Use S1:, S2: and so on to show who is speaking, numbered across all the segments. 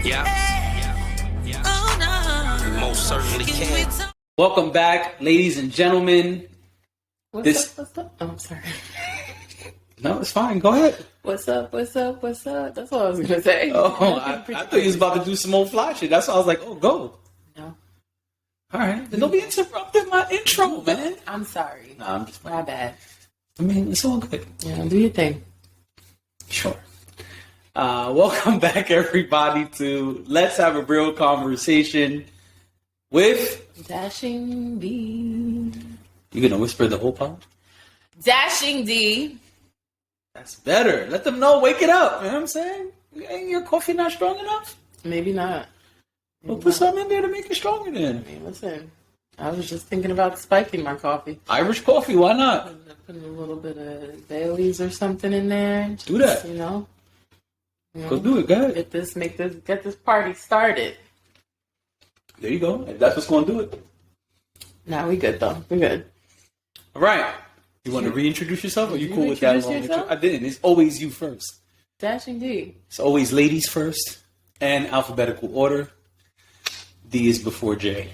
S1: Yeah. Oh, no. Most certainly can.
S2: Welcome back, ladies and gentlemen.
S3: What's up? Oh, I'm sorry.
S2: No, it's fine. Go ahead.
S3: What's up? That's all I was gonna say.
S2: Oh, I thought you was about to do some old fly shit. That's why I was like, oh, go.
S3: No.
S2: All right. Then don't be interrupting my intro, man.
S3: I'm sorry.
S2: Nah, I'm just
S3: My bad.
S2: I mean, it's all good.
S3: Yeah, do your thing.
S2: Sure. Welcome back, everybody, to Let's Have a Real Conversation with
S3: Dashing D.
S2: You gonna whisper the whole pod?
S3: Dashing D.
S2: That's better. Let them know. Wake it up. You know what I'm saying? Ain't your coffee not strong enough?
S3: Maybe not.
S2: Well, put something in there to make it stronger then.
S3: I mean, listen. I was just thinking about spiking my coffee.
S2: Irish coffee, why not?
S3: Putting a little bit of Bailey's or something in there. Just,
S2: Do that.
S3: You know.
S2: Go do it. Go ahead.
S3: Get this party started.
S2: There you go. That's what's going to do it.
S3: Nah, we good though. We good.
S2: All right. You want to reintroduce yourself, or you cool with that long intro?
S3: Yourself?
S2: I didn't. It's always you first.
S3: Dashing D.
S2: It's always ladies first, and alphabetical order. D is before J.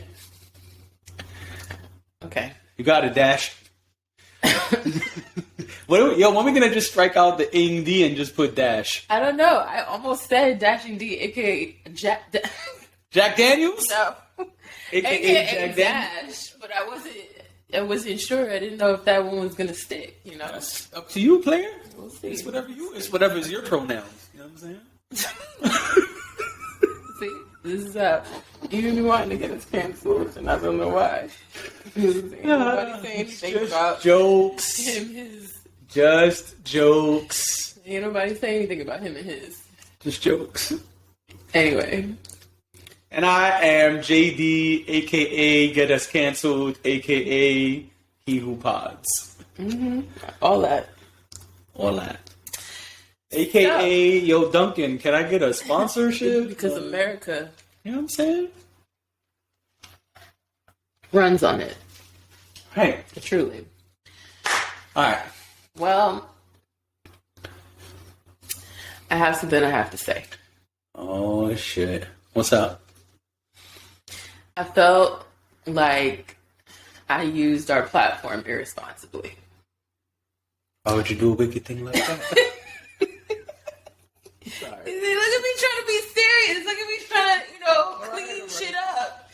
S3: Okay.
S2: You got it, Dash. When are we gonna just strike out the ing D and just put Dash?
S3: I don't know. I almost said Dashing D, aka Jack.
S2: Jack Daniels?
S3: No.
S2: AKA Jack Daniels?
S3: Dash, but I wasn't sure. I didn't know if that one was gonna stick. You know.
S2: That's up to you, player.
S3: We'll see.
S2: It's whatever is your pronouns. You know what I'm saying?
S3: See, this is you be wanting to get us canceled, and I don't know why. Nobody saying anything about
S2: jokes.
S3: him,
S2: Just jokes.
S3: Ain't nobody saying anything about him and his.
S2: Just jokes.
S3: Anyway.
S2: And I am JD, aka Get Us Canceled, aka He Who Pods.
S3: Mm-hmm. All that.
S2: AKA Yo Duncan, can I get a sponsorship?
S3: Because America,
S2: you know what I'm saying?
S3: runs on it.
S2: Right.
S3: Truly.
S2: Alright.
S3: Well, I have something I have to say.
S2: Oh shit. What's up?
S3: I felt like I used our platform irresponsibly.
S2: Why would you do a wicked thing like that?
S3: Sorry. Look at me trying to be serious. Look at me trying to, clean shit up.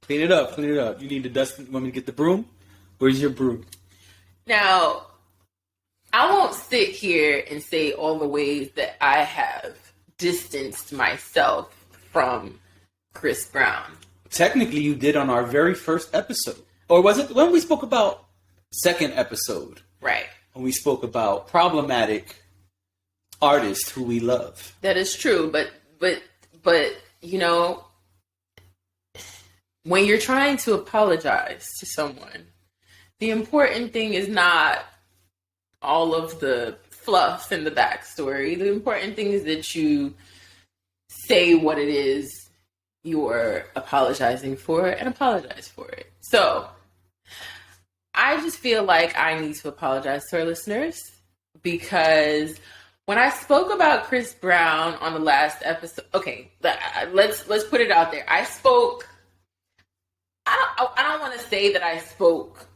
S2: Clean it up. You need to dust. You want me to get the broom? Where's your broom?
S3: Now, I won't sit here and say all the ways that I have distanced myself from Chris Brown.
S2: Technically, you did on our very first episode. Or was it when we spoke about second episode?
S3: Right.
S2: When we spoke about problematic artists who we love.
S3: That is true, but when you're trying to apologize to someone, the important thing is not all of the fluff and the backstory. The important thing is that you say what it is you're apologizing for and apologize for it. So I just feel like I need to apologize to our listeners because when I spoke about Chris Brown on the last episode, okay, let's put it out there. I don't want to say that I spoke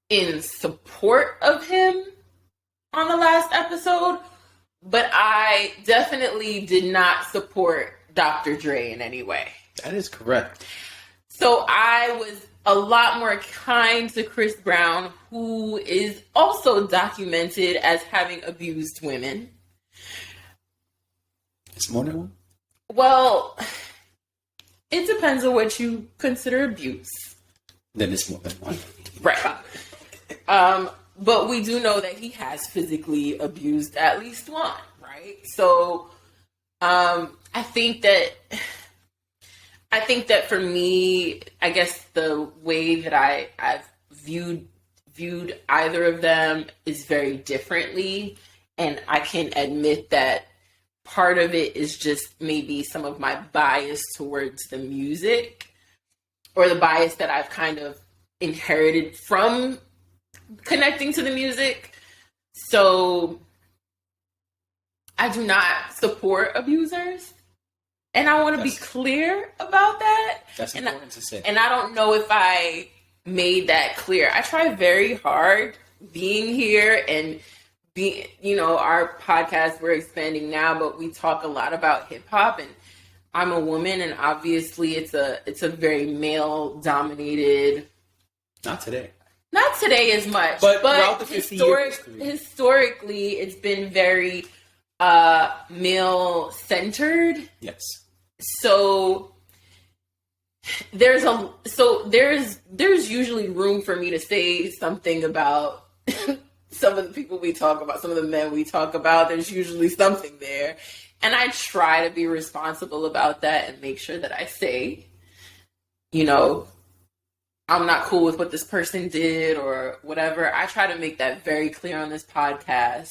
S3: in support of him on the last episode, but I definitely did not support Dr. Dre in any way.
S2: That is correct.
S3: So I was a lot more kind to Chris Brown, who is also documented as having abused women.
S2: It's more than one?
S3: Well, it depends on what you consider abuse.
S2: Then it's more than one.
S3: Right. But we do know that he has physically abused at least one, right? So I think that for me, I guess the way that I've viewed either of them is very differently. And I can admit that part of it is just maybe some of my bias towards the music, or the bias that I've kind of inherited from connecting to the music. So I do not support abusers. And I want to be clear about that.
S2: That's important to say.
S3: And I don't know if I made that clear. I try very hard being here and our podcast, we're expanding now, but we talk a lot about hip hop, and I'm a woman, and obviously it's a very male dominated.
S2: Not today
S3: as much,
S2: but throughout the 50 years,
S3: historically, it's been very male centered.
S2: Yes.
S3: So there's usually room for me to say something about some of the people we talk about, some of the men we talk about. There's usually something there. And I try to be responsible about that and make sure that I say, I'm not cool with what this person did or whatever. I try to make that very clear on this podcast.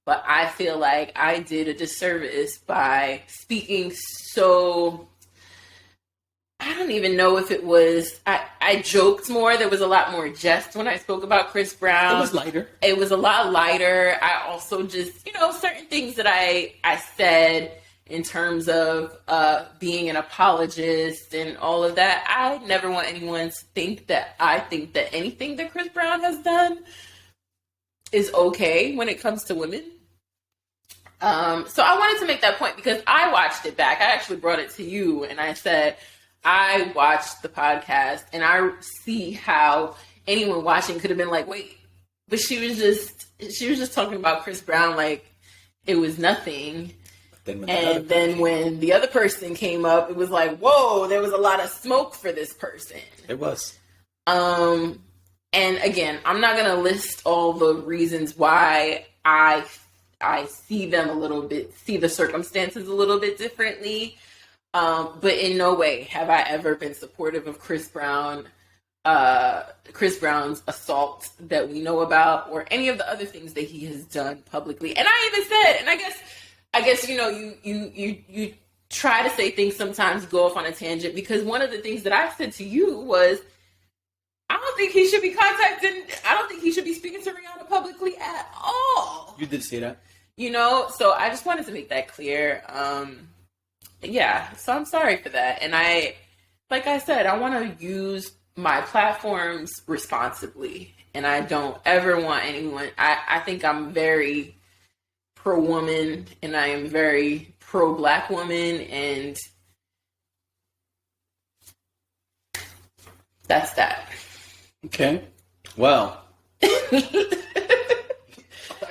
S3: But I feel like I did a disservice by speaking so... I don't even know if it was... I joked more. There was a lot more jest when I spoke about Chris Brown.
S2: It was lighter.
S3: It was a lot lighter. I also just, certain things that I said in terms of being an apologist and all of that. I never want anyone to think that I think that anything that Chris Brown has done is okay when it comes to women. So I wanted to make that point because I watched it back. I actually brought it to you and I said, I watched the podcast and I see how anyone watching could have been like, wait, but she was just talking about Chris Brown like it was nothing. Then when the other person came up, it was like, whoa, there was a lot of smoke for this person.
S2: It was.
S3: And again, I'm not going to list all the reasons why I see them a little bit, see the circumstances a little bit differently. But in no way have I ever been supportive of Chris Brown's assault that we know about, or any of the other things that he has done publicly. And I even said, and I guess you try to say things sometimes, go off on a tangent, because one of the things that I said to you was, I don't think he should be speaking to Rihanna publicly at all.
S2: You did say that.
S3: So I just wanted to make that clear. Yeah, so I'm sorry for that. And like I said, I want to use my platforms responsibly. And I don't ever want anyone, I think I'm very pro-woman and I am very pro-black woman, and that's that.
S2: Okay. Well, I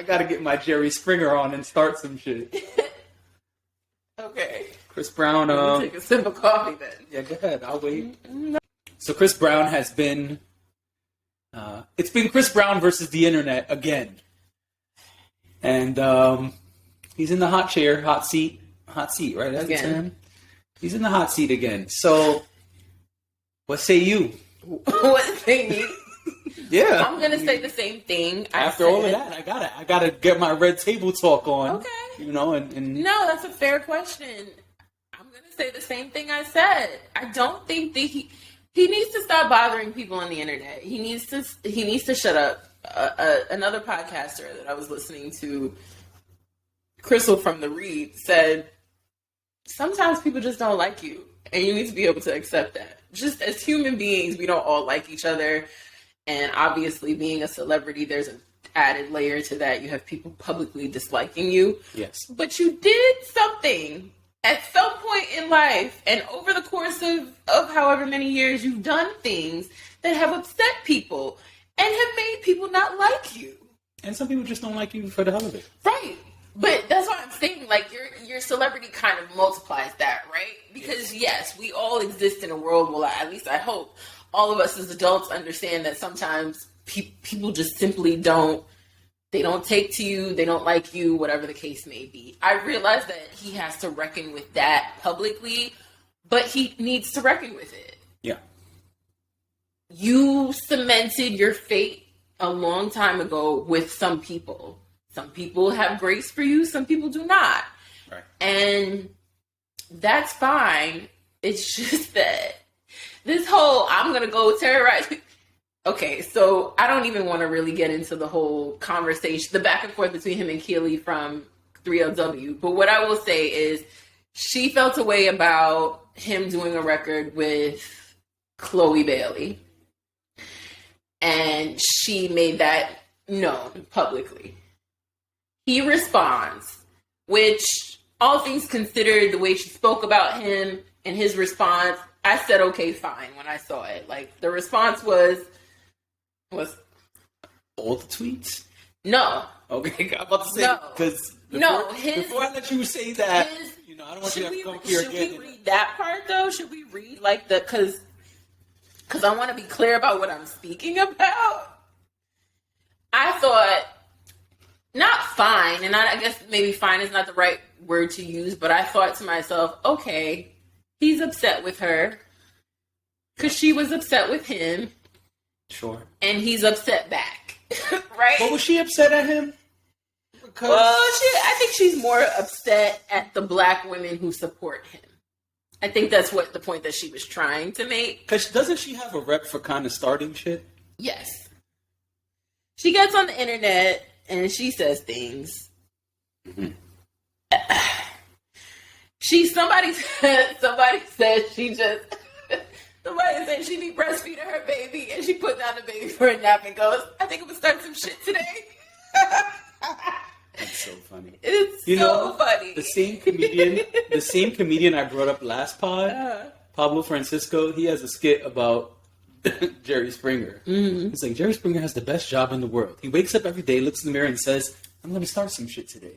S2: got to get my Jerry Springer on and start some shit.
S3: Okay.
S2: Chris Brown.
S3: Take a sip of coffee then.
S2: Yeah, go ahead. I'll wait. So Chris Brown has been. It's been Chris Brown versus the internet again, and he's in the hot seat, right? That's the term. He's in the hot seat again. So, what say you?
S3: What say me?
S2: Yeah,
S3: I'm gonna say the same thing.
S2: After all of that, I gotta get my red table talk on.
S3: Okay.
S2: And
S3: no, that's a fair question. I'm gonna say the same thing I said. I don't think that he needs to stop bothering people on the internet. He needs to shut up. Another podcaster that I was listening to, Crystal from The Read, said sometimes people just don't like you, and you need to be able to accept that. Just as human beings, we don't all like each other. And obviously, being a celebrity, there's an added layer to that. You have people publicly disliking you.
S2: Yes.
S3: But you did something at some point in life, and over the course of however many years, you've done things that have upset people and have made people not like you.
S2: And some people just don't like you for the hell of it.
S3: Right. But that's what I'm saying. Like, your celebrity kind of multiplies that, right? Because, yes, we all exist in a world, well, at least I hope, all of us as adults understand that sometimes people just simply don't take to you, they don't like you, whatever the case may be. I realize that he has to reckon with that publicly, but he needs to reckon with it.
S2: Yeah.
S3: You cemented your fate a long time ago with some people. Some people have grace for you, some people do not.
S2: Right. And
S3: that's fine. It's just that this whole, I'm going to go terrorize. Okay, so I don't even want to really get into the whole conversation, the back and forth between him and Keely from 3LW. But what I will say is she felt a way about him doing a record with Chloe Bailey. And she made that known publicly. He responds, which, all things considered, the way she spoke about him and his response, I said, okay, fine, when I saw it. Like, the response was
S2: all the tweets?
S3: No.
S2: Okay, I'm about to say, because before I let you say that, I don't want you to have to come here again.
S3: Should we read that part, though? Should we read, like, because I want to be clear about what I'm speaking about? I thought, not fine, and I guess maybe fine is not the right word to use, but I thought to myself, okay, he's upset with her because she was upset with him.
S2: Sure.
S3: And he's upset back, right?
S2: But was she upset at him? Because...
S3: Well, I think she's more upset at the black women who support him. I think that's what the point that she was trying to make.
S2: Because doesn't she have a rep for kind of starting shit?
S3: Yes. She gets on the internet and she says things. Mm-hmm. Somebody said she be breastfeeding her baby and she put down the baby for a nap and goes, I think I'm gonna start some shit today.
S2: That's so funny.
S3: It's so funny.
S2: The same comedian I brought up last pod, Pablo Francisco, he has a skit about Jerry Springer. Mm-hmm. He's like, Jerry Springer has the best job in the world. He wakes up every day, looks in the mirror and says, I'm going to start some shit today.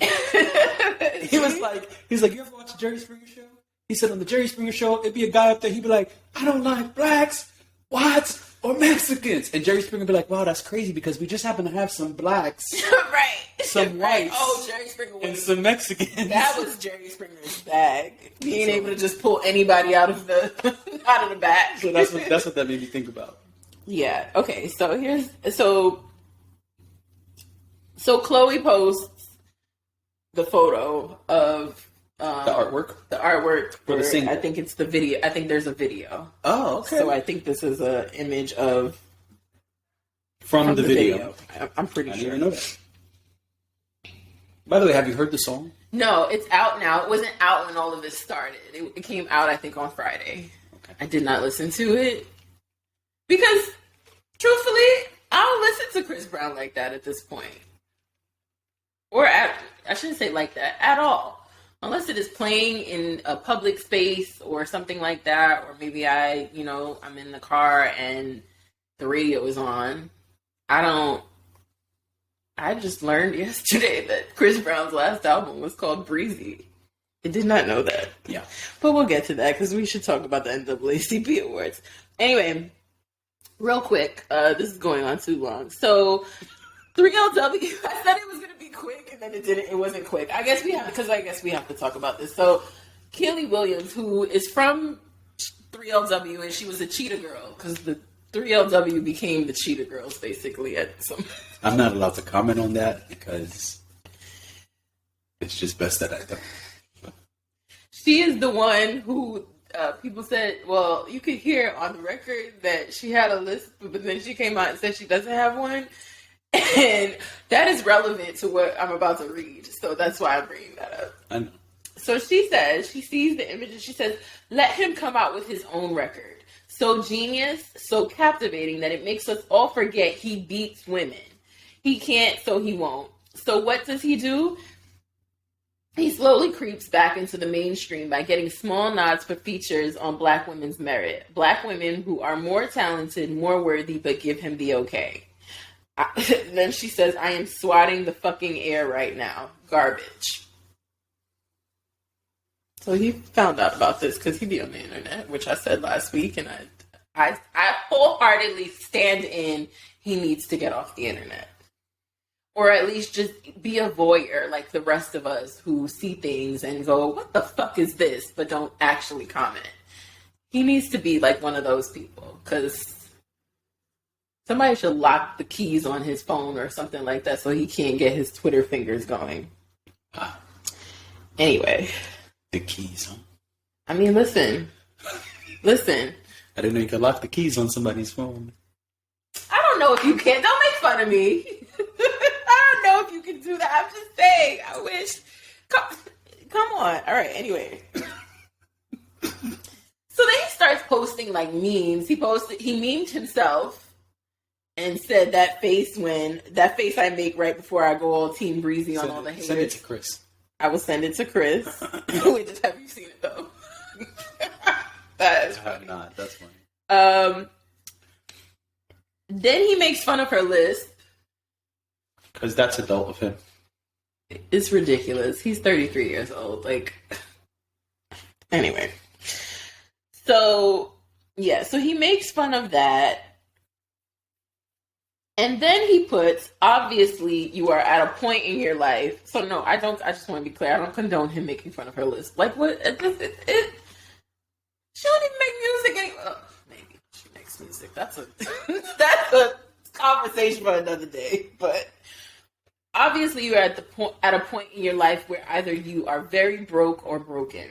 S2: He's like, you ever watch the Jerry Springer show? He said on the Jerry Springer show, it'd be a guy up there, he'd be like, I don't like blacks, whites, or Mexicans. And Jerry Springer would be like, wow, that's crazy because we just happen to have some blacks.
S3: Right.
S2: Some whites.
S3: Oh, Jerry Springer was...
S2: And some Mexicans.
S3: That was Jerry Springer's bag. Being able to just pull anybody out of the bag.
S2: So that's what that made me think about.
S3: Yeah. Okay. So Chloe posts the photo of
S2: the artwork.
S3: The artwork
S2: for the single.
S3: I think it's the video. I think there's a video.
S2: Oh, okay.
S3: So I think this is an image of
S2: from the video.
S3: I'm pretty
S2: sure.
S3: I
S2: didn't know that. By the way, have you heard the song?
S3: No, it's out now. It wasn't out when all of this started. It came out, I think, on Friday. Okay. I did not listen to it because, truthfully, I don't listen to Chris Brown like that at this point. I shouldn't say like that at all. Unless it is playing in a public space or something like that, or maybe I'm in the car and the radio is on. I just learned yesterday that Chris Brown's last album was called Breezy. I did not know that.
S2: Yeah.
S3: But we'll get to that because we should talk about the NAACP awards. Anyway, real quick, this is going on too long. So, 3LW, I said it was going to be quick and then it wasn't quick. I guess we have to talk about this. So, Keely Williams, who is from 3LW and she was a Cheetah Girl because the 3LW became the Cheetah Girls basically at some...
S2: I'm not allowed to comment on that because it's just best that I don't.
S3: She is the one who people said, well, you could hear on the record that she had a list, but then she came out and said she doesn't have one. And that is relevant to what I'm about to read. So that's why I'm bringing that up.
S2: I know.
S3: So she says, she sees the image and she says, let him come out with his own record. So genius, so captivating that it makes us all forget he beats women. He can't, so he won't. So what does he do? He slowly creeps back into the mainstream by getting small nods for features on black women's merit. Black women who are more talented, more worthy, but give him the okay. Then she says, I am swatting the fucking air right now. Garbage. So he found out about this because he be on the internet, which I said last week, and I wholeheartedly stand in he needs to get off the internet. Or at least just be a voyeur like the rest of us who see things and go, what the fuck is this? But don't actually comment. He needs to be like one of those people because somebody should lock the keys on his phone or something like that so he can't get his Twitter fingers going. Anyway.
S2: The keys, huh?
S3: I mean, listen.
S2: I didn't know you could lock the keys on somebody's phone.
S3: I don't know if you can. Don't make fun of me. I don't know if you can do that. I'm just saying. I wish. Come on. All right. Anyway. posting like memes. He memed himself and said that face I make right before I go all Team Breezy on all the haters.
S2: Send it to Chris.
S3: I will send it to Chris. Wait, just have you seen it though? That is funny.
S2: Not. That's funny.
S3: Then he makes fun of her list.
S2: Because that's adult of him.
S3: It's ridiculous. He's 33 years old. Like, anyway. So, yeah. So he makes fun of that. And then he puts, obviously, you are at a point in your life. So, no, I just want to be clear. I don't condone him making fun of her list. Like, what? She don't even make music anymore. Oh, maybe she makes music. That's a conversation for another day. But obviously, you're at a point in your life where either you are very broke or broken.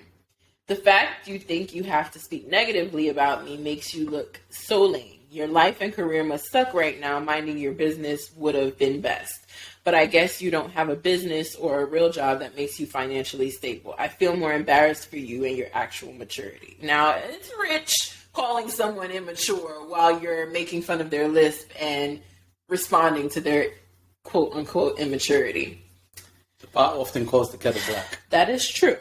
S3: The fact you think you have to speak negatively about me makes you look so lame. Your life and career must suck right now. Minding your business would have been best. But I guess you don't have a business or a real job that makes you financially stable. I feel more embarrassed for you and your actual maturity. Now, it's rich calling someone immature while you're making fun of their lisp and responding to their quote-unquote immaturity.
S2: The pot often calls the kettle black.
S3: That is true.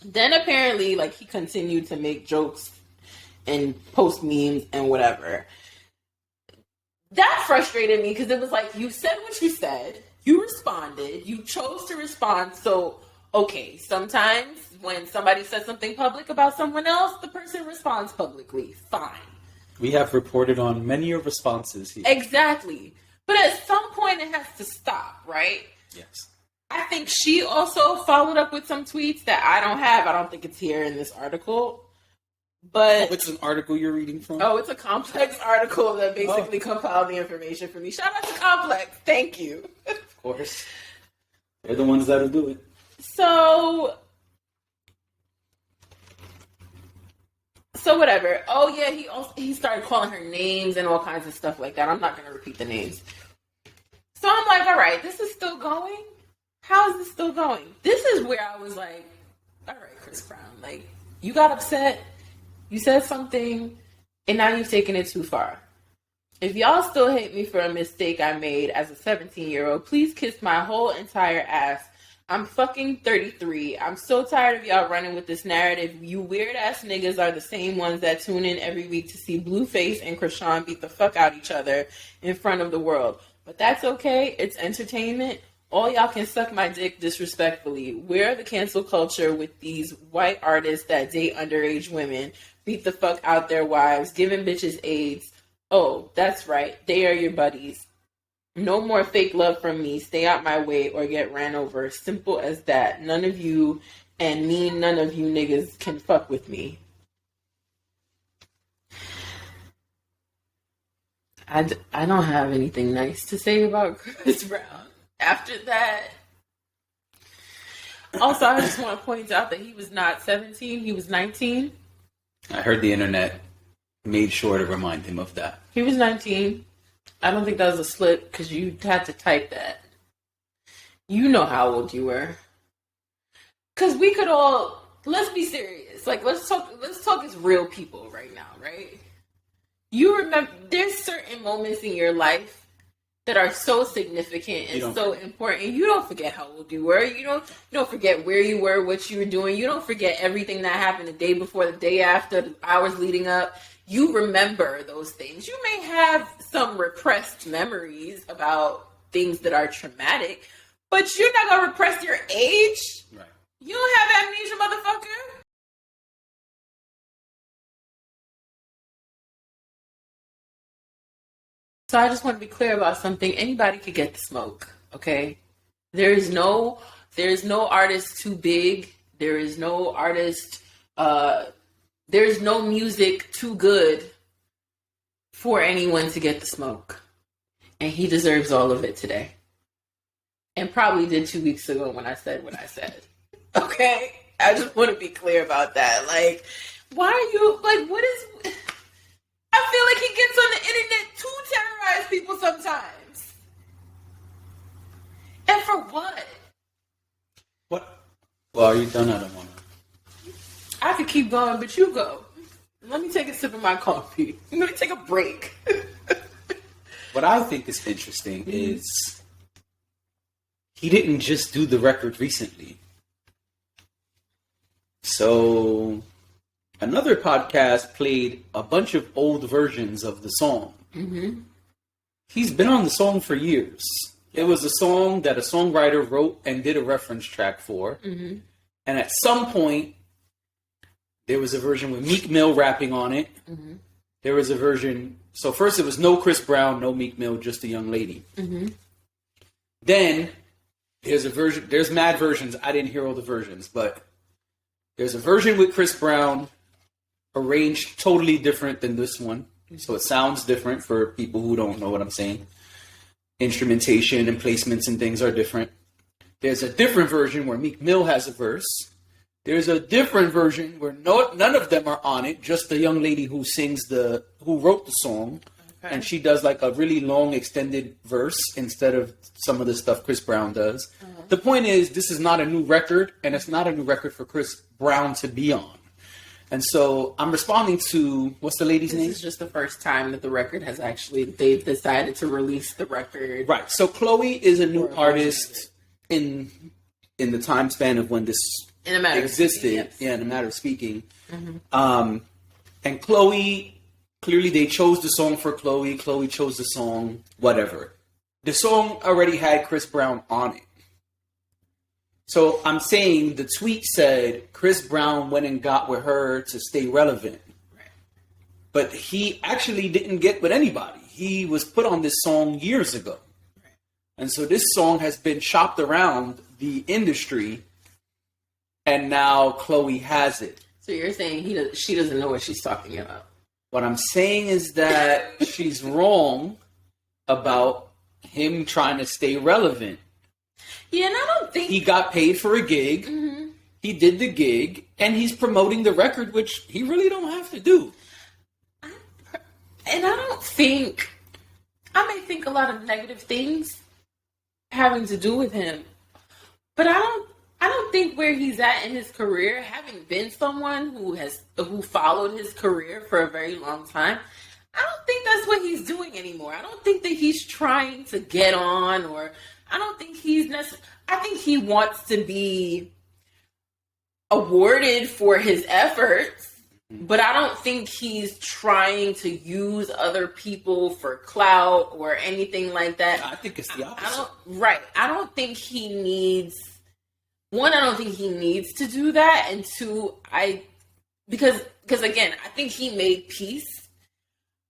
S3: Then apparently, like, he continued to make jokes and post memes and whatever. That frustrated me because it was like, you said what you said, you responded, you chose to respond. So, okay, sometimes when somebody says something public about someone else, the person responds publicly. Fine.
S2: We have reported on many of responses here.
S3: Exactly. But at some point it has to stop, right?
S2: Yes.
S3: I think she also followed up with some tweets that I don't have. I don't think it's here in this article. But
S2: it's an article you're reading from?
S3: Oh, it's a Complex article that basically compiled the information for me. Shout out to Complex. Thank you.
S2: Of course. They're the ones that'll do it.
S3: So whatever. Oh yeah, he started calling her names and all kinds of stuff like that. I'm not going to repeat the names. So I'm like, all right, this is still going? How is this still going? This is where I was like, all right, Chris Brown, like, you got upset. You said something, and now you've taken it too far. If y'all still hate me for a mistake I made as a 17-year-old, please kiss my whole entire ass. I'm fucking 33. I'm so tired of y'all running with this narrative. You weird-ass niggas are the same ones that tune in every week to see Blueface and Krishan beat the fuck out each other in front of the world. But that's okay. It's entertainment. All y'all can suck my dick disrespectfully. Where are the cancel culture with these white artists that date underage women, beat the fuck out their wives, giving bitches AIDS? Oh, that's right. They are your buddies. No more fake love from me. Stay out my way or get ran over. Simple as that. None of you and none of you niggas can fuck with me. I don't have anything nice to say about Chris Brown. After that, also, I just want to point out that he was not 17, he was 19.
S2: I heard the internet made sure to remind him of that.
S3: He was 19. I don't think that was a slip because you had to type that. You know how old you were. Because we could all, let's be serious. Like, let's talk as real people right now, right? You remember, there's certain moments in your life that are so significant and so important. You don't forget how old you were. You don't forget where you were, what you were doing. You don't forget everything that happened the day before, the day after, the hours leading up. You remember those things. You may have some repressed memories about things that are traumatic, but you're not going to repress your age.
S2: Right.
S3: You don't have amnesia, motherfucker. So I just want to be clear about something. Anybody could get the smoke, okay? There is no artist too big. There is no artist, there's no music too good for anyone to get the smoke. And he deserves all of it today. And probably did 2 weeks ago when I said what I said. Okay? I just want to be clear about that. Like, why are you, like, what is... I feel like he gets on the internet to terrorize people sometimes. And for what?
S2: What? Well, are you done? I don't want to.
S3: I could keep going, but you go. Let me take a sip of my coffee. Let me take a break.
S2: What I think is interesting is he didn't just do the record recently. So another podcast played a bunch of old versions of the song. Mm-hmm. He's been on the song for years. It was a song that a songwriter wrote and did a reference track for. Mm-hmm. And at some point, there was a version with Meek Mill rapping on it. Mm-hmm. There was a version... So first it was no Chris Brown, no Meek Mill, just a young lady. Mm-hmm. Then there's a version... There's mad versions. I didn't hear all the versions, but there's a version with Chris Brown arranged totally different than this one. So it sounds different for people who don't know what I'm saying. Instrumentation and placements and things are different. There's a different version where Meek Mill has a verse. There's a different version where none of them are on it. Just the young lady who wrote the song. Okay. And she does like a really long extended verse instead of some of the stuff Chris Brown does. Uh-huh. The point is, this is not a new record, and it's not a new record for Chris Brown to be on. And so I'm responding to, what's the lady's name?
S3: This is just the first time that the record has they've decided to release the record.
S2: Right. So Chloe is a new artist in the time span of when this existed. Yes. Yeah, in a matter of speaking. Mm-hmm. And Chloe, clearly they chose the song for Chloe. Chloe chose the song, whatever. The song already had Chris Brown on it. So I'm saying the tweet said Chris Brown went and got with her to stay relevant. Right. But he actually didn't get with anybody. He was put on this song years ago. Right. And so this song has been shopped around the industry, and now Chloe has it.
S3: So you're saying she doesn't know what she's talking about.
S2: What I'm saying is that she's wrong about him trying to stay relevant.
S3: Yeah, and I don't think...
S2: He got paid for a gig. Mm-hmm. He did the gig, and he's promoting the record, which he really don't have to do.
S3: And I don't think... I may think a lot of negative things having to do with him, but I don't think where he's at in his career, having been someone who followed his career for a very long time, I don't think that's what he's doing anymore. I don't think that he's trying to get on, or I don't think I think he wants to be awarded for his efforts, but I don't think he's trying to use other people for clout or anything like that.
S2: I think it's the opposite.
S3: I don't think he needs... One, I don't think he needs to do that, and two, because again, I think he made peace.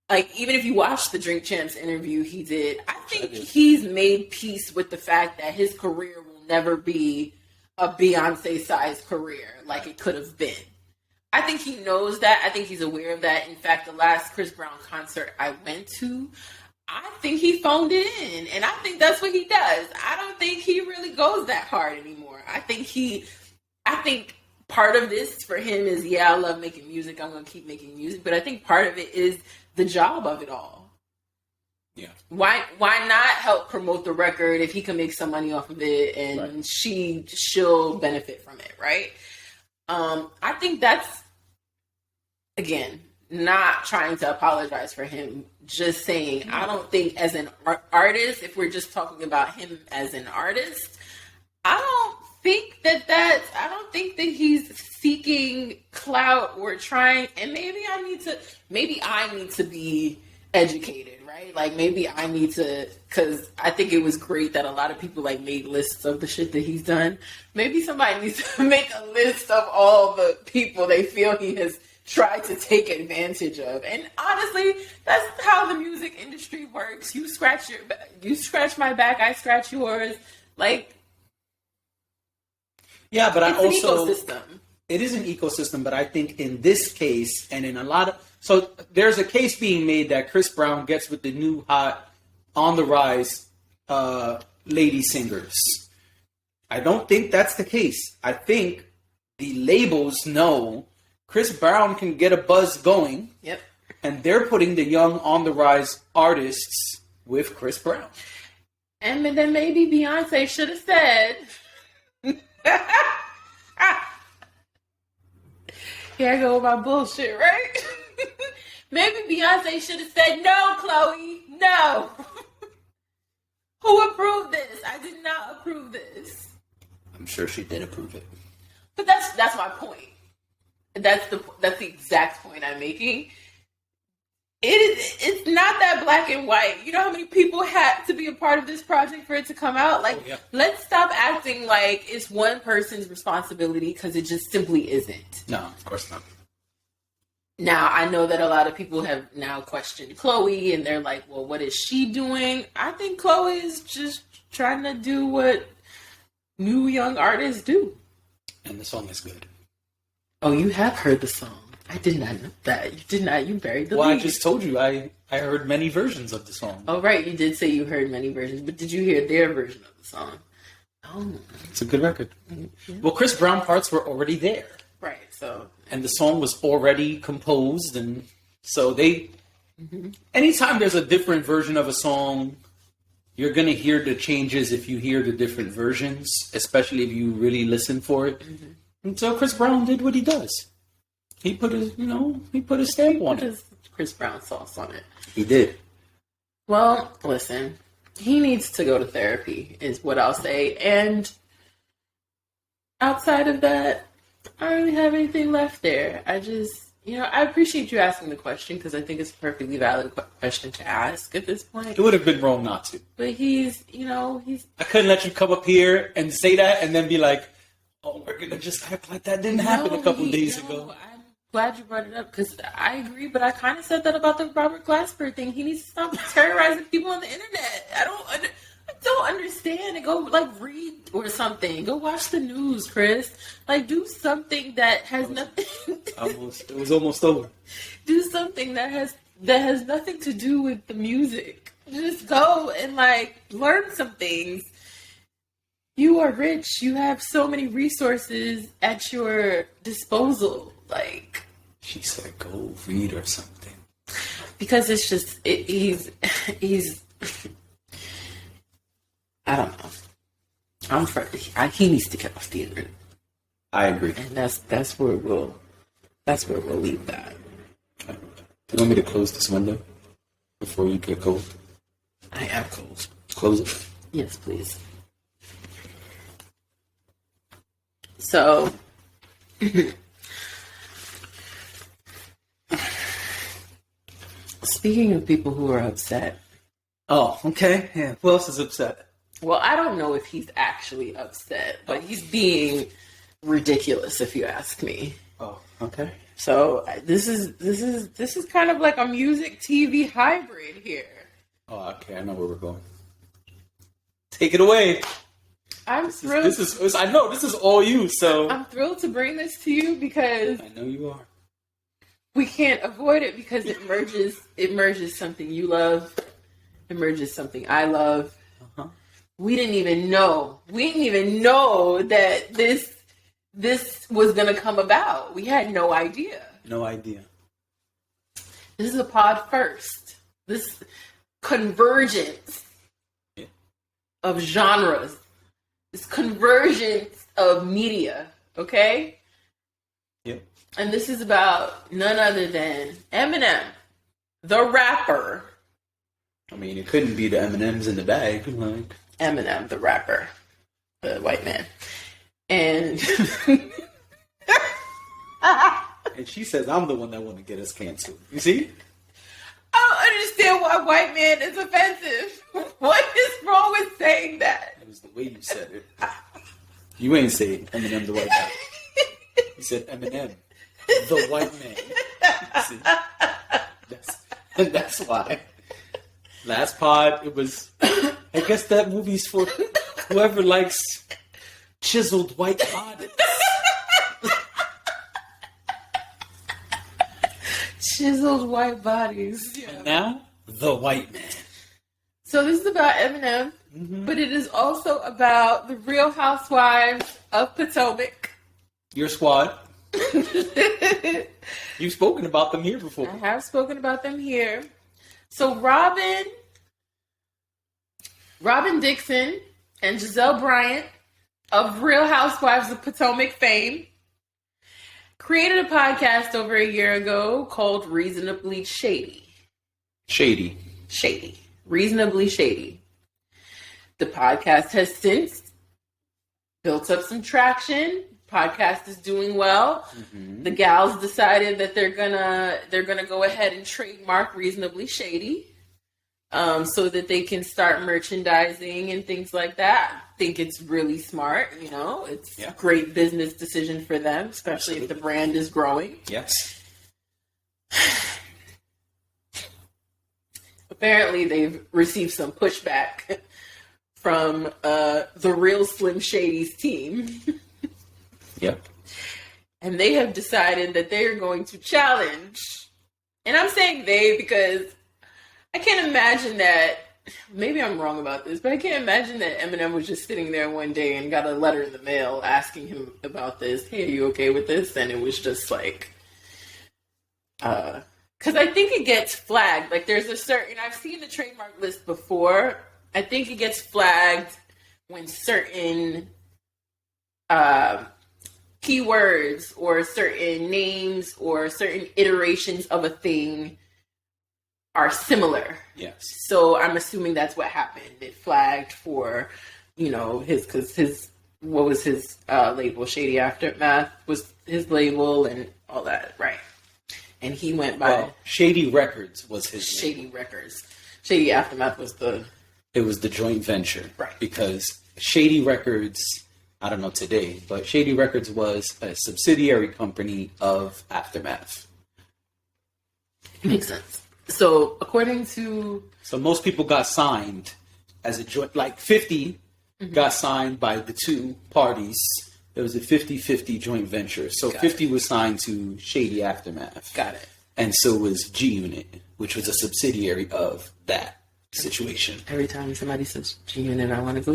S3: Like, even if you watch the Drink Champs interview he did, I think he's made peace with the fact that his career will never be a Beyonce-sized career like it could have been. I think he knows that. I think he's aware of that. In fact, the last Chris Brown concert I went to, I think he phoned it in, and I think that's what he does. I don't think he really goes that hard anymore. I think part of this for him is, I love making music. I'm going to keep making music. But I think part of it is the job of it all.
S2: Yeah.
S3: Why not help promote the record if he can make some money off of it, and right. she'll benefit from it, right? I think that's, again, not trying to apologize for him, just saying, I don't think as an artist, if we're just talking about him as an artist, I don't think that he's seeking clout or trying, and maybe I need to be educated, right? Like, maybe I need to, because I think it was great that a lot of people like made lists of the shit that he's done. Maybe somebody needs to make a list of all the people they feel he has tried to take advantage of. And honestly, that's how the music industry works. You scratch my back, I scratch yours. Like,
S2: yeah, but
S3: it's an ecosystem.
S2: It is an ecosystem, but I think in this case, and in a lot of... So there's a case being made that Chris Brown gets with the new hot, on the rise lady singers. I don't think that's the case. I think the labels know Chris Brown can get a buzz going.
S3: Yep.
S2: And they're putting the young, on the rise artists with Chris Brown.
S3: And then maybe Beyonce should have said... Here I go with my bullshit, right? Maybe Beyonce should have said, no, Chloe, no. Who approved this? I did not approve this.
S2: I'm sure she did approve it.
S3: But that's my point. That's the exact point I'm making. It's not that black and white. You know how many people had to be a part of this project for it to come out? Like, Let's stop acting like it's one person's responsibility, because it just simply isn't.
S2: No, of course not.
S3: Now, I know that a lot of people have now questioned Chloe, and they're like, well, what is she doing? I think Chloe is just trying to do what new young artists do.
S2: And the song is good.
S3: Oh, you have heard the song. I did not know that. You did not. You buried the lead.
S2: Well, I just told you. I heard many versions of the song.
S3: Oh, right. You did say you heard many versions, but did you hear their version of the song? Oh.
S2: It's a good record.
S3: Yeah.
S2: Well, Chris Brown parts were already there.
S3: Right, so...
S2: And the song was already composed, and so they... Mm-hmm. Anytime there's a different version of a song, you're going to hear the changes if you hear the different versions, especially if you really listen for it. Mm-hmm. And so Chris Brown did what he does. He put his, he put his stamp on it.
S3: His Chris Brown sauce on it.
S2: He did.
S3: Well, listen, he needs to go to therapy, is what I'll say. And outside of that, I don't really have anything left there. I just, I appreciate you asking the question, because I think it's a perfectly valid question to ask at this point.
S2: It would have been wrong not to.
S3: But he's...
S2: I couldn't let you come up here and say that and then be like, oh, we're going to just act like that didn't happen a couple days ago.
S3: I'm glad you brought it up, because I agree, but I kind of said that about the Robert Glasper thing. He needs to stop terrorizing people on the internet. I don't understand. And go, read or something. Go watch the news, Chris. Do something that has nothing...
S2: It was almost over.
S3: Do something that has nothing to do with the music. Just go and, learn some things. You are rich. You have so many resources at your disposal.
S2: She said, go read or something.
S3: Because it's just, he's, I don't know. He needs to get off the internet.
S2: I agree.
S3: And that's where we'll leave that.
S2: Do you want me to close this window before you get cold?
S3: I am cold.
S2: Close it.
S3: Yes, please. So, speaking of people who are upset.
S2: Oh, okay. Yeah. Who else is upset?
S3: Well, I don't know if he's actually upset, but he's being ridiculous, if you ask me.
S2: Oh, okay.
S3: So this is kind of like a music TV hybrid here.
S2: Oh, okay. I know where we're going. Take it away.
S3: I'm thrilled.
S2: I know this is all you. So
S3: I'm thrilled to bring this to you, because
S2: I know you are.
S3: We can't avoid it, because it merges something you love, it merges something I love.
S2: Uh-huh.
S3: We didn't even know that this was going to come about. We had no idea.
S2: No idea.
S3: This is a pod first. This convergence of genres. This convergence of media. Okay?
S2: Yep.
S3: And this is about none other than Eminem, the rapper.
S2: I mean, it couldn't be the M&Ms in the bag.
S3: Eminem, the rapper. The white man. And...
S2: and she says, I'm the one that want to get us canceled. You see?
S3: I don't understand why white man is offensive. What is wrong with saying that?
S2: It was the way you said it. You ain't saying Eminem, the white man. You said Eminem, the white man. See? That's why. Last pod, it was... I guess that movie's for whoever likes chiseled white bodies.
S3: Chiseled white bodies. Yeah.
S2: And now, the white man.
S3: So this is about Eminem, but it is also about the Real Housewives of Potomac.
S2: Your squad. You've spoken about them here before.
S3: I have spoken about them here. So Robin Dixon and Giselle Bryant of Real Housewives of Potomac fame created a podcast over a year ago called Reasonably Shady.
S2: Shady.
S3: Reasonably Shady. The podcast has since built up some traction. Podcast is doing well. Mm-hmm. The gals decided that they're gonna go ahead and trademark Reasonably Shady, so that they can start merchandising and things like that. I think it's really smart. It's a great business decision for them, especially if the brand is growing.
S2: Yes.
S3: Apparently, they've received some pushback from the real Slim Shady's team.
S2: Yep.
S3: And they have decided that they are going to challenge. And I'm saying they because I can't imagine that, maybe I'm wrong about this, but I can't imagine that Eminem was just sitting there one day and got a letter in the mail asking him about this. Hey, are you okay with this? And it was just like, because I think it gets flagged. Like there's a certain, I've seen the trademark list before. I think it gets flagged when certain keywords or certain names or certain iterations of a thing are similar.
S2: Yes.
S3: So I'm assuming that's what happened. It flagged for, what was his label? Shady Aftermath was his label and all that, right? And he went by
S2: Shady Records was his
S3: Shady
S2: label.
S3: Records. Shady Aftermath was
S2: It was the joint venture,
S3: right?
S2: Because Shady Records, I don't know today, but Shady Records was a subsidiary company of Aftermath.
S3: Makes sense. So, according to...
S2: So, most people got signed as a joint... Like, 50 got signed by the two parties. It was a 50-50 joint venture. So, 50 was signed to Shady Aftermath.
S3: Got it.
S2: And so was G-Unit, which was a subsidiary of that situation.
S3: Every time somebody says G-Unit, I want to go...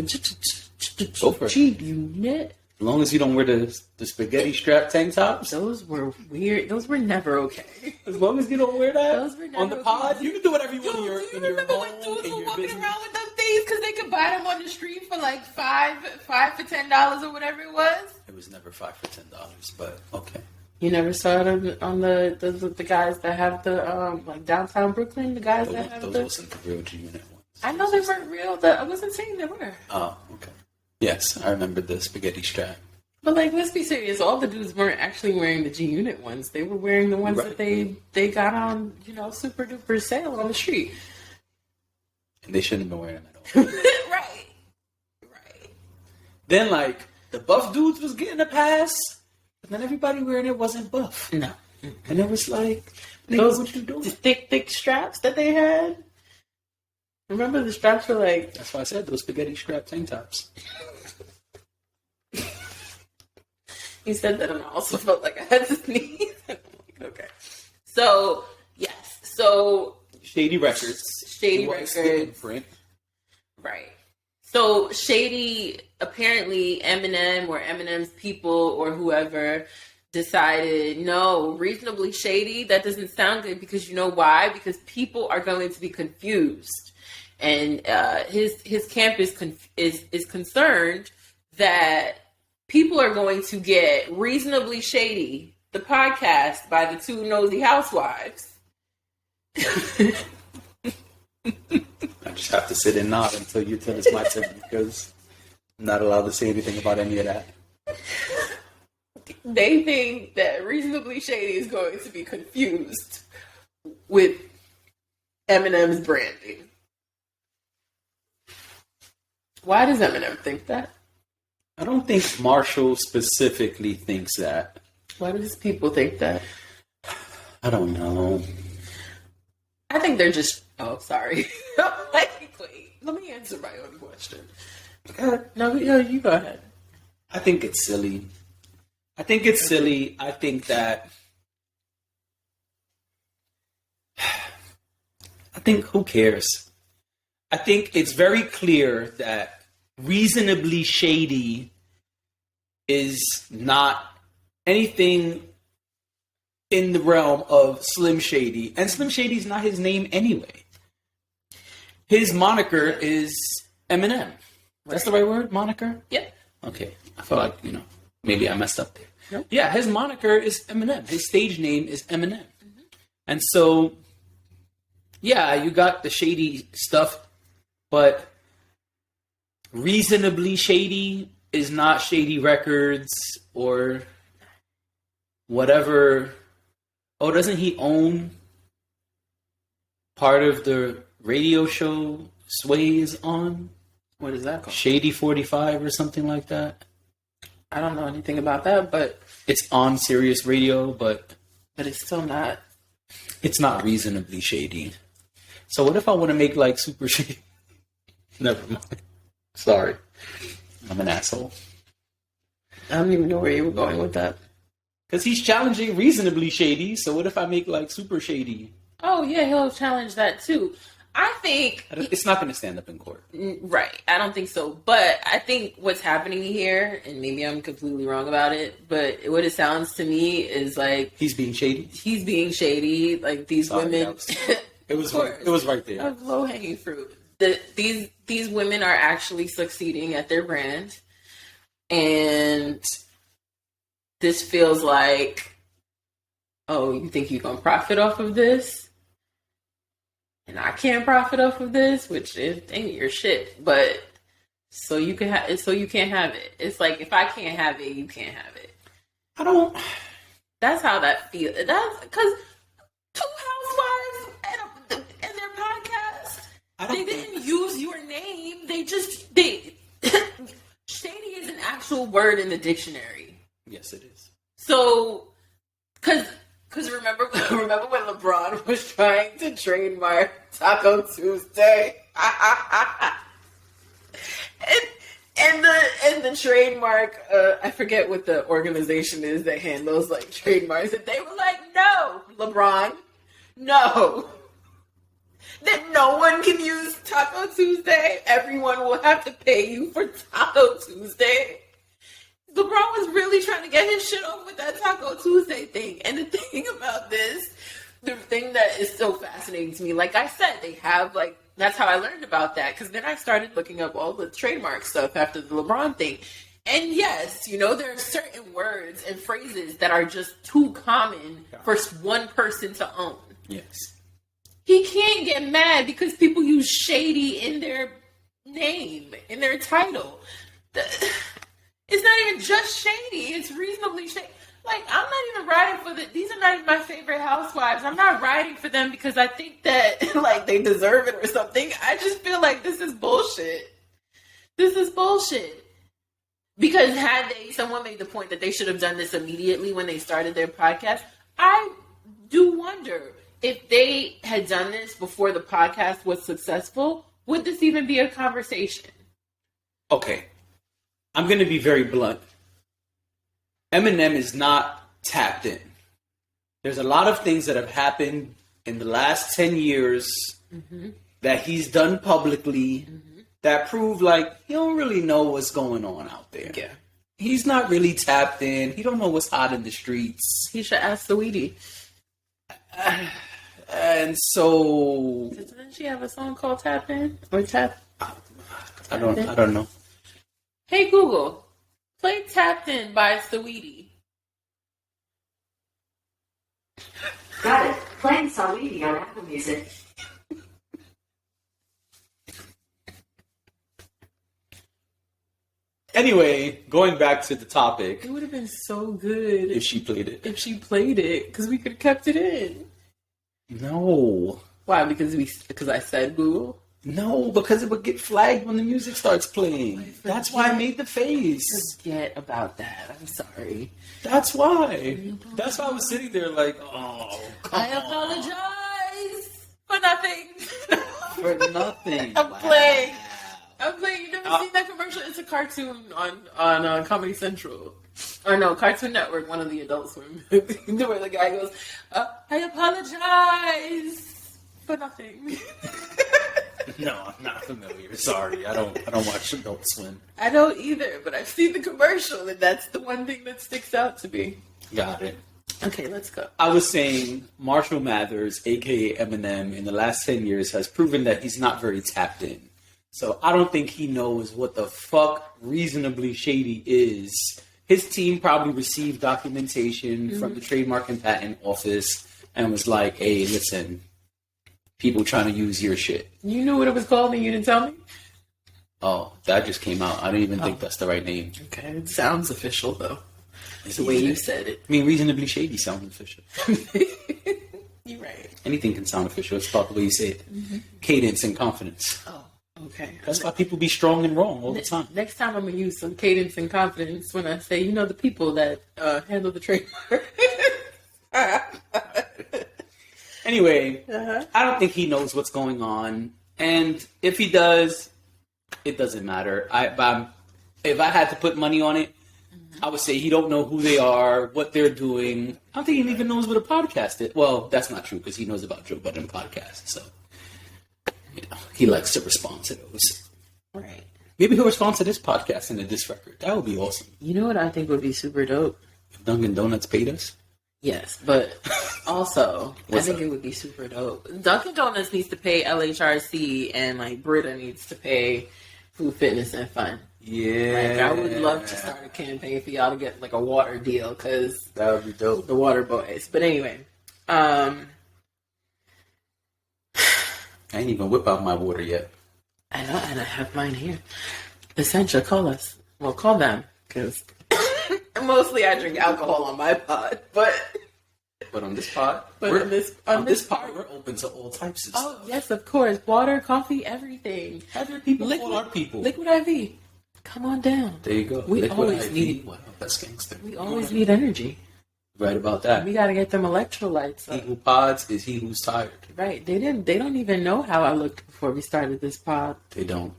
S2: Go for it.
S3: G-Unit.
S2: As long as you don't wear the spaghetti strap tank tops.
S3: Those were weird. Those were never okay.
S2: As long as you don't wear that
S3: those were never
S2: on the pod, you can do whatever you want in your
S3: do you
S2: home,
S3: remember when dudes were walking
S2: business.
S3: around with them things because they could buy them on the street for like $5 for $10 or whatever it was?
S2: It was never $5 for $10, but okay.
S3: You never saw it on the guys that have the like downtown Brooklyn. The guys that have
S2: those wasn't the real G-Unit ones.
S3: I know they weren't real. I wasn't saying they were.
S2: Oh, okay. Yes, I remember the spaghetti strap.
S3: But like, let's be serious. All the dudes weren't actually wearing the G-Unit ones. They were wearing the ones that they got on, super duper sale on the street.
S2: And they shouldn't have been wearing them at all.
S3: Right.
S2: Then like the buff dudes was getting a pass, but then everybody wearing it wasn't buff.
S3: No.
S2: And it was like,
S3: those
S2: what you doing?
S3: The thick straps that they had. Remember the straps were like...
S2: That's why I said those spaghetti strap tank tops.
S3: You said that and I also felt like I had to sneeze. Okay. So, yes. So...
S2: Shady Records.
S3: Shady Records. Right. So, Shady, apparently Eminem or Eminem's people or whoever decided, no, Reasonably Shady, that doesn't sound good because you know why? Because people are going to be confused. And his camp is concerned that people are going to get Reasonably Shady, the podcast by the two nosy housewives.
S2: I just have to sit and nod until it's my turn because I'm not allowed to say anything about any of that.
S3: They think that Reasonably Shady is going to be confused with Eminem's branding. Why does Eminem think that?
S2: I don't think Marshall specifically thinks that.
S3: Why does people think that?
S2: I don't know.
S3: I think they're just... Oh, sorry. Wait, let me answer my own question. No, you go ahead.
S2: I think it's silly. I think that... I think who cares? I think it's very clear that Reasonably Shady is not anything in the realm of Slim Shady. And Slim Shady's not his name anyway. His moniker is Eminem. That's the right word? Moniker?
S3: Yeah.
S2: Okay. I feel like, maybe I messed up there.
S3: Nope.
S2: Yeah, his moniker is Eminem. His stage name is Eminem. Mm-hmm. And so, yeah, you got the shady stuff, but Reasonably Shady is not Shady Records or whatever. Oh, doesn't he own part of the radio show Sway is on?
S3: What is that called?
S2: Shady 45 or something like that.
S3: I don't know anything about that, but
S2: it's on Sirius Radio, but
S3: it's still not.
S2: It's not Reasonably Shady. So what if I want to make like super shady? Never mind. Sorry, I'm an asshole.
S3: I don't even know where you were going with that.
S2: Because he's challenging Reasonably Shady. So what if I make like super shady?
S3: Oh yeah, he'll challenge that too. I think
S2: it's not going to stand up in court.
S3: Right. I don't think so. But I think what's happening here, and maybe I'm completely wrong about it, but what it sounds to me is like
S2: he's being shady.
S3: He's being shady. Like these women.
S2: It was right there.
S3: Of low hanging fruit. These women are actually succeeding at their brand, and this feels like, oh, you think you're gonna profit off of this? And I can't profit off of this, which ain't your shit. But so you can't have it. It's like if I can't have it, you can't have it.
S2: I don't.
S3: That's how that feels. That's because two housewives and their podcast. They didn't use your name. Shady is an actual word in the dictionary.
S2: Yes, it is.
S3: So, because remember when LeBron was trying to trademark Taco Tuesday? and the trademark, I forget what the organization is that handles like trademarks, and they were like, no, LeBron, no. That no one can use Taco Tuesday. Everyone will have to pay you for Taco Tuesday. LeBron was really trying to get his shit off with that Taco Tuesday thing. And the thing about this, the thing that is so fascinating to me, like I said, they have like, that's how I learned about that. Because then I started looking up all the trademark stuff after the LeBron thing. And yes, there are certain words and phrases that are just too common for one person to own.
S2: Yes.
S3: He can't get mad because people use shady in their name, in their title. It's not even just shady. It's reasonably shady. Like, I'm not even riding for these are not even my favorite housewives. I'm not riding for them because I think that, like, they deserve it or something. I just feel like this is bullshit. This is bullshit. Because someone made the point that they should have done this immediately when they started their podcast. I do wonder if they had done this before the podcast was successful, would this even be a conversation?
S2: Okay. I'm going to be very blunt. Eminem is not tapped in. There's a lot of things that have happened in the last 10 years that he's done publicly that prove like he don't really know what's going on out there.
S3: Yeah.
S2: He's not really tapped in. He don't know what's hot in the streets.
S3: He should ask Saweetie.
S2: And so...
S3: Doesn't she have a song called Tap In? Or Tap...
S2: I don't know.
S3: Hey Google, play Tapped In by Saweetie.
S4: Got it. Playing Saweetie on Apple Music.
S2: Anyway, going back to the topic.
S3: It would have been so good
S2: if she played it.
S3: If she played it, because we could have kept it in.
S2: No.
S3: Why? Because I said Google?
S2: No, because it would get flagged when the music starts playing. That's why I made the face.
S3: Forget about that. I'm sorry.
S2: That's why. That's why I was sitting there like, oh, come on.
S3: Apologize for nothing.
S2: For nothing.
S3: I'm playing. You never seen that commercial? It's a cartoon on Comedy Central. Or no, Cartoon Network, one of the Adult Swim. Where the guy goes, I apologize for nothing.
S2: No, I'm not familiar. Sorry, I don't watch Adult Swim.
S3: I don't either, but I've seen the commercial, and that's the one thing that sticks out to me.
S2: Got it.
S3: Okay, let's go.
S2: I was saying Marshall Mathers, aka Eminem, in the last 10 years has proven that he's not very tapped in. So I don't think he knows what the fuck Reasonably Shady is his team probably received documentation from the Trademark and Patent Office and was like, hey, listen, people trying to use your shit.
S3: You knew what it was called and you didn't tell me?
S2: Oh, that just came out. I don't even think that's the right name.
S3: Okay, it sounds official, though. It's the way you said it.
S2: I mean, Reasonably Shady sounds official.
S3: You're right.
S2: Anything can sound official. It's about the way you say it. Cadence and confidence.
S3: Oh, okay.
S2: That's why people be strong and wrong all the time.
S3: Next time I'm going to use some cadence and confidence when I say, the people that handle the trademark.
S2: Anyway, I don't think he knows what's going on. And if he does, it doesn't matter. If I had to put money on it, I would say he don't know who they are, what they're doing. I don't think he even knows what a podcast is. Well, that's not true because he knows about Joe Budden podcast. So, he likes to respond to those.
S3: Right.
S2: Maybe he'll respond to this podcast and to this record. That would be awesome.
S3: You know what I think would be super dope?
S2: If Dunkin' Donuts paid us.
S3: Yes, but also, I think
S2: up?
S3: it would be super dope. Dunkin' Donuts needs to pay LHRC and Brita needs to pay Food, Fitness, and Fun.
S2: Yeah.
S3: I would love to start a campaign for y'all to get a water deal because
S2: that would be dope.
S3: The water boys. But anyway,
S2: I ain't even whip out my water yet.
S3: I know, and I have mine here. Essential, call us. Well, call them because mostly I drink alcohol on my pod, but
S2: on this pod,
S3: on this
S2: pod, we're open to all types of stuff.
S3: Oh yes, of course, water, coffee, everything.
S2: Other people, all our people.
S3: Liquid IV. Come on down.
S2: There you go.
S3: We
S2: Liquid
S3: always
S2: IV.
S3: need.
S2: Wow, that's gangster.
S3: We always need energy.
S2: Right about that.
S3: We got to get them electrolytes.
S2: He who pods is he who's tired.
S3: Right. They don't even know how I looked before we started this pod.
S2: They don't.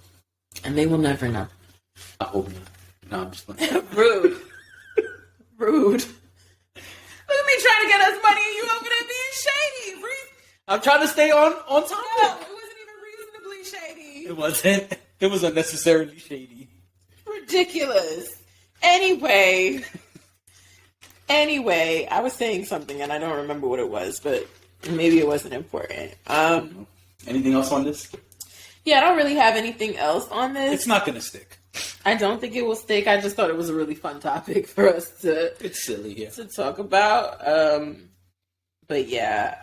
S3: And they will never know.
S2: I hope not. No, I'm just playing.
S3: Rude. Rude. Look at me trying to get us money and you over there being shady.
S2: I'm trying to stay on
S3: No,
S2: topic.
S3: it wasn't even reasonably shady.
S2: It wasn't. It was unnecessarily shady.
S3: Ridiculous. Anyway, I was saying something and I don't remember what it was, but maybe it wasn't important.
S2: Anything else on this?
S3: Yeah, I don't really have anything else on this.
S2: It's not going to stick.
S3: I don't think it will stick. I just thought it was a really fun topic for us to
S2: It's silly, yeah.
S3: to talk about. But yeah,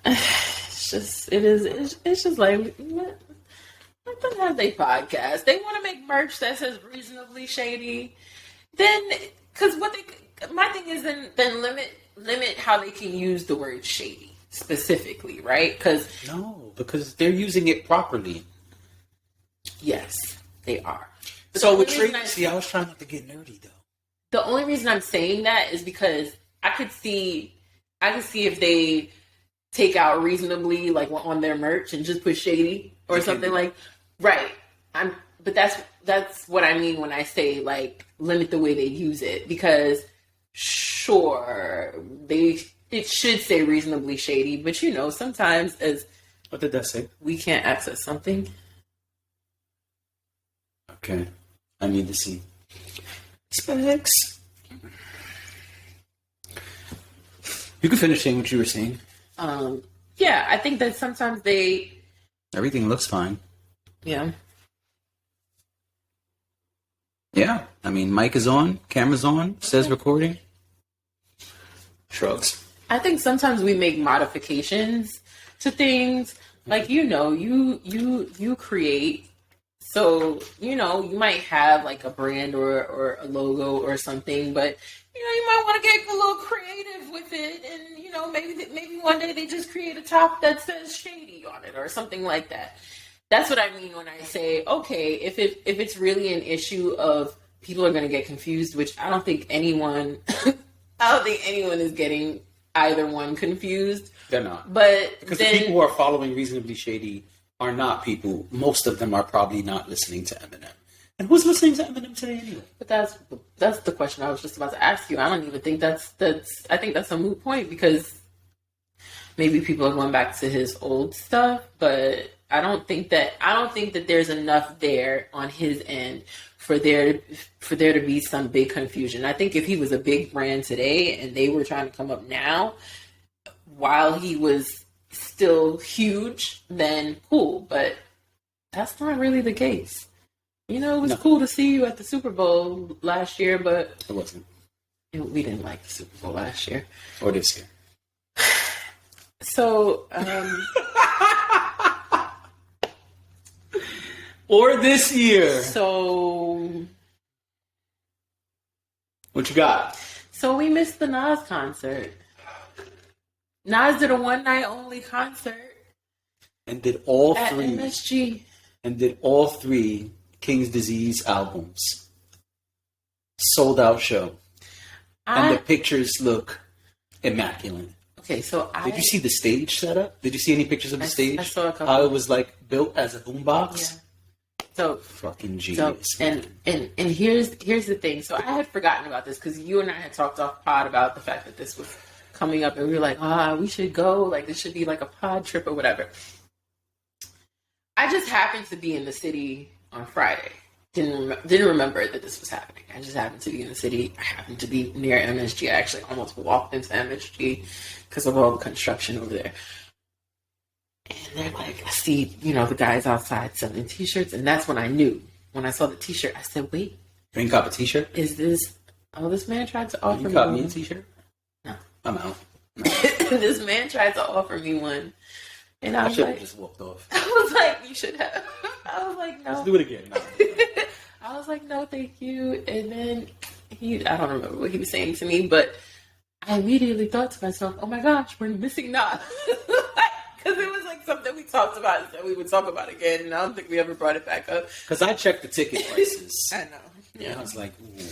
S3: it's just like let them have their podcast. They want to make merch that says Reasonably Shady. Then, because my thing is then limit how they can use the word shady specifically, right?
S2: Because they're using it properly.
S3: Yes, they are. But
S2: So
S3: the
S2: with
S3: only reason
S2: trade, I was trying not to get nerdy though.
S3: the only reason I'm saying that is because I could see if they take out reasonably on their merch and just put shady or something right. But that's what I mean when I say limit the way they use it, because sure it should say reasonably shady, but sometimes as
S2: What did that say?
S3: we can't access something.
S2: Okay. I need to see. Specs. You can finish saying what you were saying.
S3: Yeah, I think that sometimes
S2: Everything looks fine.
S3: yeah.
S2: Yeah. I mean, mic is on, camera's on, says recording. Shrugs.
S3: I think sometimes we make modifications to things. You create. So, you might have a brand or a logo or something, but you might want to get a little creative with it, and maybe one day they just create a top that says shady on it or something like that. That's what I mean when I say, okay, if it's really an issue of people are going to get confused, which I don't think anyone is getting either one confused.
S2: They're not.
S3: But
S2: because the people who are following Reasonably Shady are not people. Most of them are probably not listening to Eminem. And who's listening to Eminem today anyway?
S3: But that's the question I was just about to ask you. I don't even think that's I think that's a moot point, because maybe people are going back to his old stuff, but I don't think that there's enough there on his end for there to be some big confusion. I think if he was a big brand today and they were trying to come up now while he was still huge, then cool. But that's not really the case. You know, it was
S2: No.
S3: cool to see you at the Super Bowl last year, but
S2: It wasn't.
S3: we didn't like the Super Bowl last year.
S2: Or this year.
S3: So,
S2: Or this year.
S3: so
S2: What you got?
S3: we missed the Nas concert. Nas did a one night only concert
S2: And did all
S3: at
S2: three.
S3: MSG.
S2: And did all three King's Disease albums. Sold out show. And the pictures look immaculate.
S3: Okay, so
S2: Did you see the stage setup? Did you see any pictures of the stage?
S3: I saw a couple.
S2: How it was like built as a boombox?
S3: Yeah. So
S2: Fucking
S3: So,
S2: genius.
S3: and here's the thing. So I had forgotten about this because you and I had talked off pod about the fact that this was coming up, and we were like, we should go. Like, this should be like a pod trip or whatever. I just happened to be in the city on Friday. Didn't remember that this was happening. I just happened to be in the city. I happened to be near MSG. I actually almost walked into MSG because of all the construction over there. And they're like, I see, the guys outside selling T-shirts. And that's when I knew. When I saw the T-shirt, I said, wait.
S2: You ain't cop a T-shirt?
S3: Is this... Oh, this man tried to offer
S2: You
S3: me
S2: caught
S3: one.
S2: me a T-shirt?
S3: No.
S2: I'm out.
S3: This man tried to offer me one. And I
S2: I
S3: was
S2: should have
S3: like...
S2: just walked off.
S3: I was like, you should have. I was like, no.
S2: Let's do it again. No.
S3: I was like, no, thank you. And then I don't remember what he was saying to me, but I immediately thought to myself, oh my gosh, we're missing Nas. Because it was like something we talked about and said we would talk about again, and I don't think we ever brought it back up.
S2: Because I checked the ticket prices.
S3: I know.
S2: Yeah. And I was like, ooh,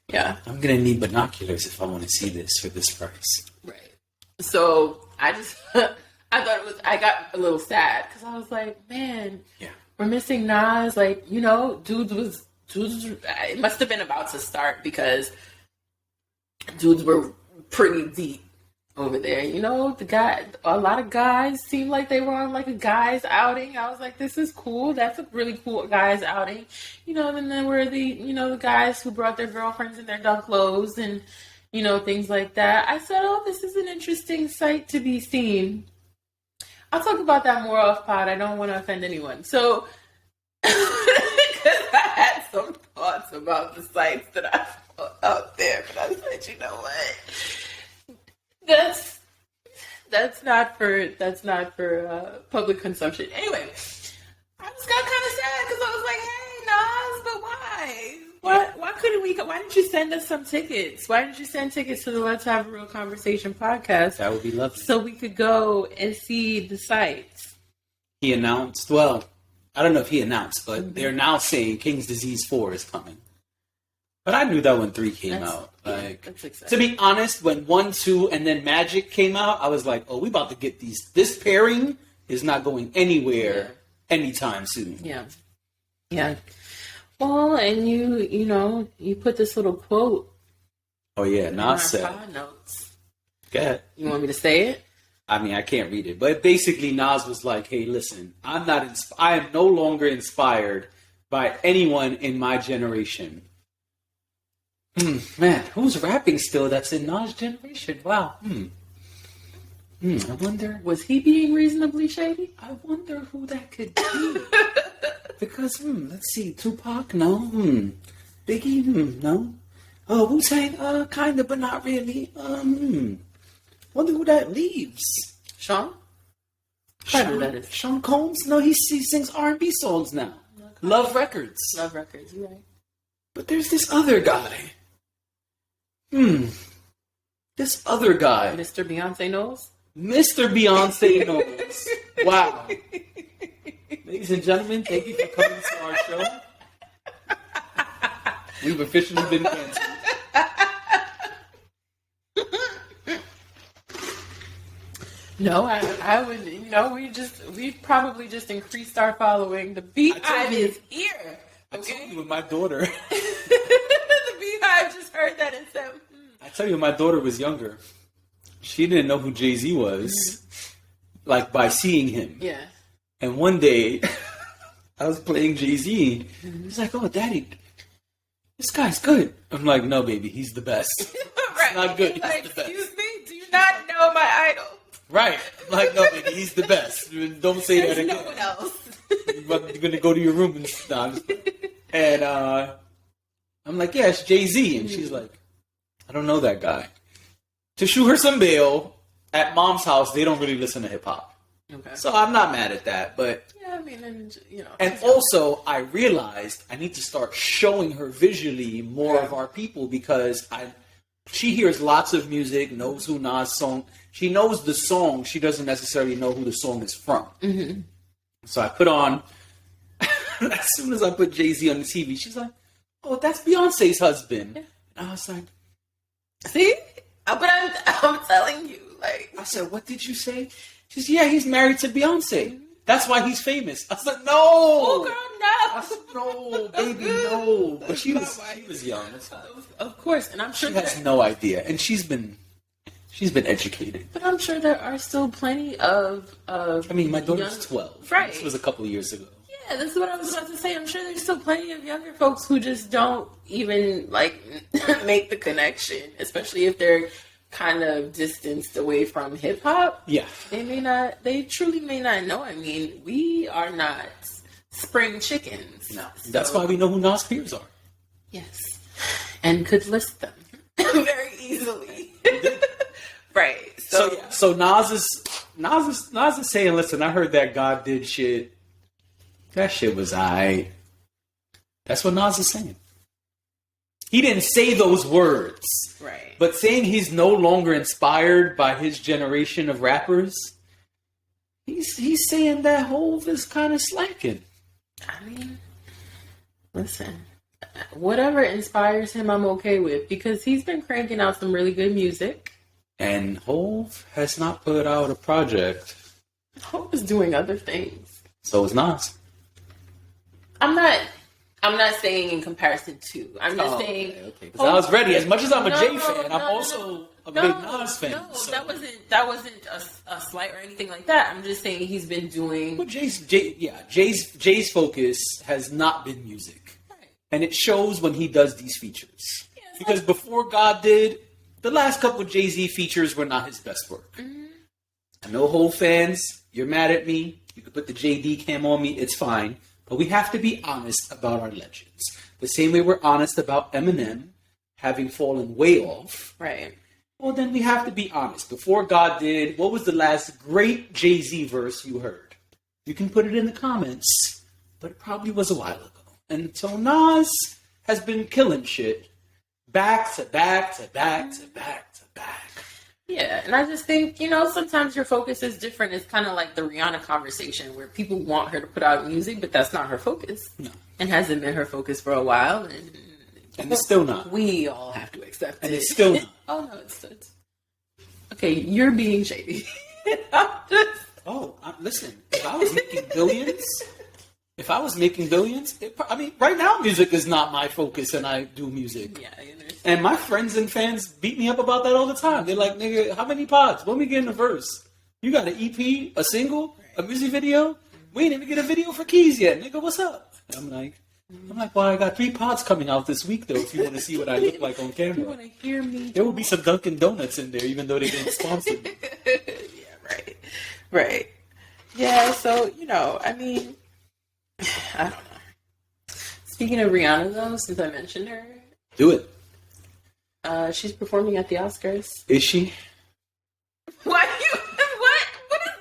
S3: Yeah.
S2: I'm going to need binoculars if I want to see this for this price.
S3: Right. So I just, I got a little sad because I was like, man,
S2: Yeah.
S3: we're missing Nas. Like, dudes was, it must have been about to start because dudes were pretty deep over there. A lot of guys seemed like they were on like a guys outing. I was like, this is cool. That's a really cool guys outing. Then there were the guys who brought their girlfriends in their dunk clothes and, things like that. I said, oh, this is an interesting sight to be seen. I'll talk about that more off pod. I don't want to offend anyone. So, because I had some thoughts about the sites that I saw out there, but I said, you know what? That's not for public consumption. Anyway, I just got kind of sad because I was like, hey, Nas, but why? Why couldn't we go? Why didn't you send us some tickets? Why didn't you send tickets to the Let's Have a Real Conversation podcast?
S2: That would be lovely.
S3: So we could go and see the sites.
S2: He announced, well, I don't know if he announced, but they're now saying King's Disease 4 is coming. But I knew that when 3 came out.
S3: That's exciting.
S2: To be honest, when 1, 2, and then Magic came out, I was like, oh, we about to get these. This pairing is not going anywhere anytime soon.
S3: Yeah. Yeah. Well, and you put this little quote.
S2: Oh, yeah,
S3: in our
S2: Nas said.
S3: pod notes.
S2: Go ahead.
S3: You want me to say it?
S2: I mean, I can't read it. But basically, Nas was like, hey, listen, I am no longer inspired by anyone in my generation. Man, who's rapping still that's in Nas' generation? Wow. I wonder.
S3: Was he being reasonably shady?
S2: I wonder who that could be. Because, let's see. Tupac? No. Biggie? No. Oh, Wu-Tang? Kind of, but not really. Wonder who that leaves.
S3: Sean? I know who that is.
S2: Sean Combs? No, he sings R&B songs now. Okay. Love Records.
S3: Love Records, you're right.
S2: But there's this other guy. This other guy.
S3: Mr. Beyonce Knowles?
S2: Mr. Beyonce Knowles. Wow. Ladies and gentlemen, thank you for coming to our show. We've officially been canceled.
S3: No, I would. We probably just increased our following. The Beehive is here.
S2: I told you with my daughter.
S3: The Beehive just heard that and said,
S2: I tell you, when my daughter was younger, she didn't know who Jay-Z was, like by seeing him.
S3: Yeah.
S2: And one day, I was playing Jay-Z. He's like, "Oh, Daddy, this guy's good." I'm like, "No, baby, he's the best.
S3: Right.
S2: It's not good. He's
S3: Like,
S2: the best."
S3: excuse me, do you not know my idol?
S2: Right. I'm like, "No, baby, he's the best. Don't say
S3: There's
S2: that
S3: no
S2: again."
S3: one else.
S2: you're gonna go to your room and I'm like, yeah, it's Jay-Z, and she's like, I don't know that guy. To shoot her some bail, at mom's house, they don't really listen to hip hop.
S3: Okay.
S2: So I'm not mad at that, but
S3: Yeah, I mean, and
S2: and also I realized I need to start showing her visually more of our people because she hears lots of music, knows who Nas song. She knows the song. She doesn't necessarily know who the song is from. Mm-hmm. So I put on, as soon as I put Jay-Z on the TV, she's like, oh, that's Beyonce's husband. Yeah. And I was like,
S3: see? But I'm telling you, like...
S2: I said, what did you say? She said, yeah, he's married to Beyonce. That's why he's famous. I said, no!
S3: Oh, girl, no!
S2: I said, no, baby, no. But she was young.
S3: Of course, and I'm sure
S2: she has no idea. And she's been educated.
S3: But I'm sure there are still plenty of
S2: I mean, my daughter's 12.
S3: Right.
S2: This was a couple of years ago.
S3: Yeah, that's what I was about to say. I'm sure there's still plenty of younger folks who just don't even, like, make the connection, especially if they're kind of distanced away from hip-hop.
S2: Yeah.
S3: They truly may not know. I mean, we are not spring chickens.
S2: No. That's why we know who Nas peers are.
S3: Yes. And could list them very easily. Right.
S2: So Nas is saying, listen, I heard that God did shit. That shit was aight. That's what Nas is saying. He didn't say those words.
S3: Right.
S2: But saying he's no longer inspired by his generation of rappers, he's saying that Hov is kind of slacking.
S3: I mean, listen, whatever inspires him, I'm okay with, because he's been cranking out some really good music.
S2: And Hov has not put out a project.
S3: Hov is doing other things.
S2: So is Nas.
S3: I'm not saying in comparison to. I'm just saying.
S2: Okay. Because I was ready. As much as I'm a Jay fan, I'm also a big Nas fan.
S3: No,
S2: so.
S3: that wasn't a slight or anything like that. I'm just saying he's been doing.
S2: Well, Jay's focus has not been music,
S3: Right.
S2: and it shows when he does these features.
S3: Yeah,
S2: Because before God did, the last couple of Jay-Z features were not his best work. Mm-hmm. I know Hov fans, you're mad at me. You can put the JD cam on me. It's fine. But we have to be honest about our legends. The same way we're honest about Eminem having fallen way off.
S3: Right.
S2: Well, then we have to be honest. Before God did, what was the last great Jay-Z verse you heard? You can put it in the comments, but it probably was a while ago. And so Nas has been killing shit back to back to back to back to back.
S3: Yeah, and I just think, sometimes your focus is different. It's kind of like the Rihanna conversation where people want her to put out music, but that's not her focus.
S2: No.
S3: And hasn't been her focus for a while.
S2: And it's still not.
S3: We all have to accept it.
S2: And it's still not.
S3: Oh, no, it's okay, you're being shady. I'm just...
S2: Listen, if I was making billions, right now music is not my focus and I do music.
S3: Yeah, I understand.
S2: And my friends and fans beat me up about that all the time. They're like, nigga, how many pods? When we get in a verse? You got an EP, a single, a music video? We ain't even get a video for Keys yet. Nigga, what's up? And I'm like, well, I got 3 pods coming out this week, though, if you want to see what I look like on camera.
S3: You want to hear me?
S2: There will be some Dunkin' Donuts in there, even though they didn't sponsor me.
S3: Yeah, right. Yeah, so, I don't know. Speaking of Rihanna, though, since I mentioned her.
S2: Do it.
S3: She's performing at the Oscars.
S2: Is she?
S3: What is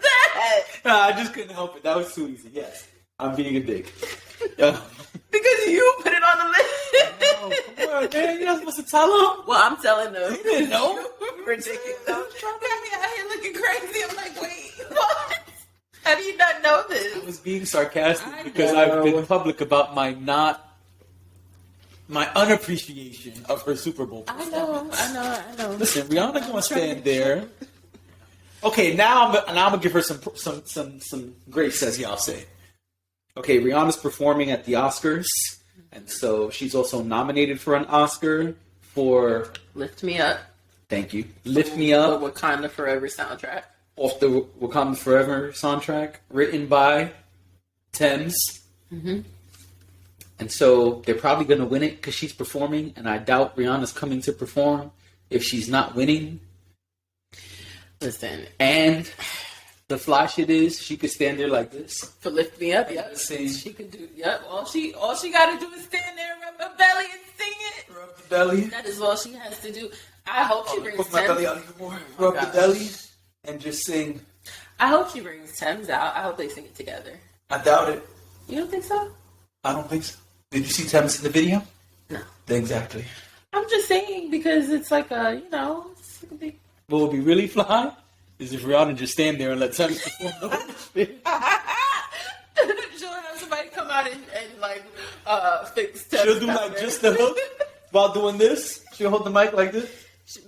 S3: that?
S2: I just couldn't help it. That was too easy. Yes. I'm being a dick.
S3: Because you put it on the list.
S2: Oh, come on, man. You're not supposed to tell them.
S3: Well, I'm telling them.
S2: You didn't know?
S3: Ridiculous. Got me out here looking crazy. I'm like, wait, what? How do you not know this?
S2: I was being sarcastic because I've been public about my unappreciation of her Super Bowl performance.
S3: I know.
S2: Listen, Rihanna gonna stand there. Okay, now I'm gonna give her some grace, as y'all say. Okay, Rihanna's performing at the Oscars, and so she's also nominated for an Oscar for
S3: Lift Me Up.
S2: Thank you. Lift Me Up.
S3: The Wakanda Forever soundtrack.
S2: Off the Wakanda Forever soundtrack, written by Thames. Mm-hmm. And so they're probably going to win it because she's performing, and I doubt Rihanna's coming to perform if she's not winning.
S3: Listen,
S2: and The fly shit is she could stand there like this.
S3: To lift me up, yep. She could do, yep. All she got to do is stand there, rub her belly, and sing it.
S2: Rub the belly.
S3: That is all she has to do. I hope she brings
S2: Put my belly out even more. Rub the belly and just sing.
S3: I hope she brings Thames out. I hope they sing it together.
S2: I doubt it.
S3: You don't think so?
S2: I don't think so. Did you see Thames in the video?
S3: No.
S2: Exactly.
S3: I'm just saying because it's like a, it's like a big...
S2: What would be really fly is if Rihanna just stand there and let Thames perform the whole shit.
S3: She'll have somebody come out and fix Thames.
S2: She'll do like just the hook while doing this. She'll hold the mic like this.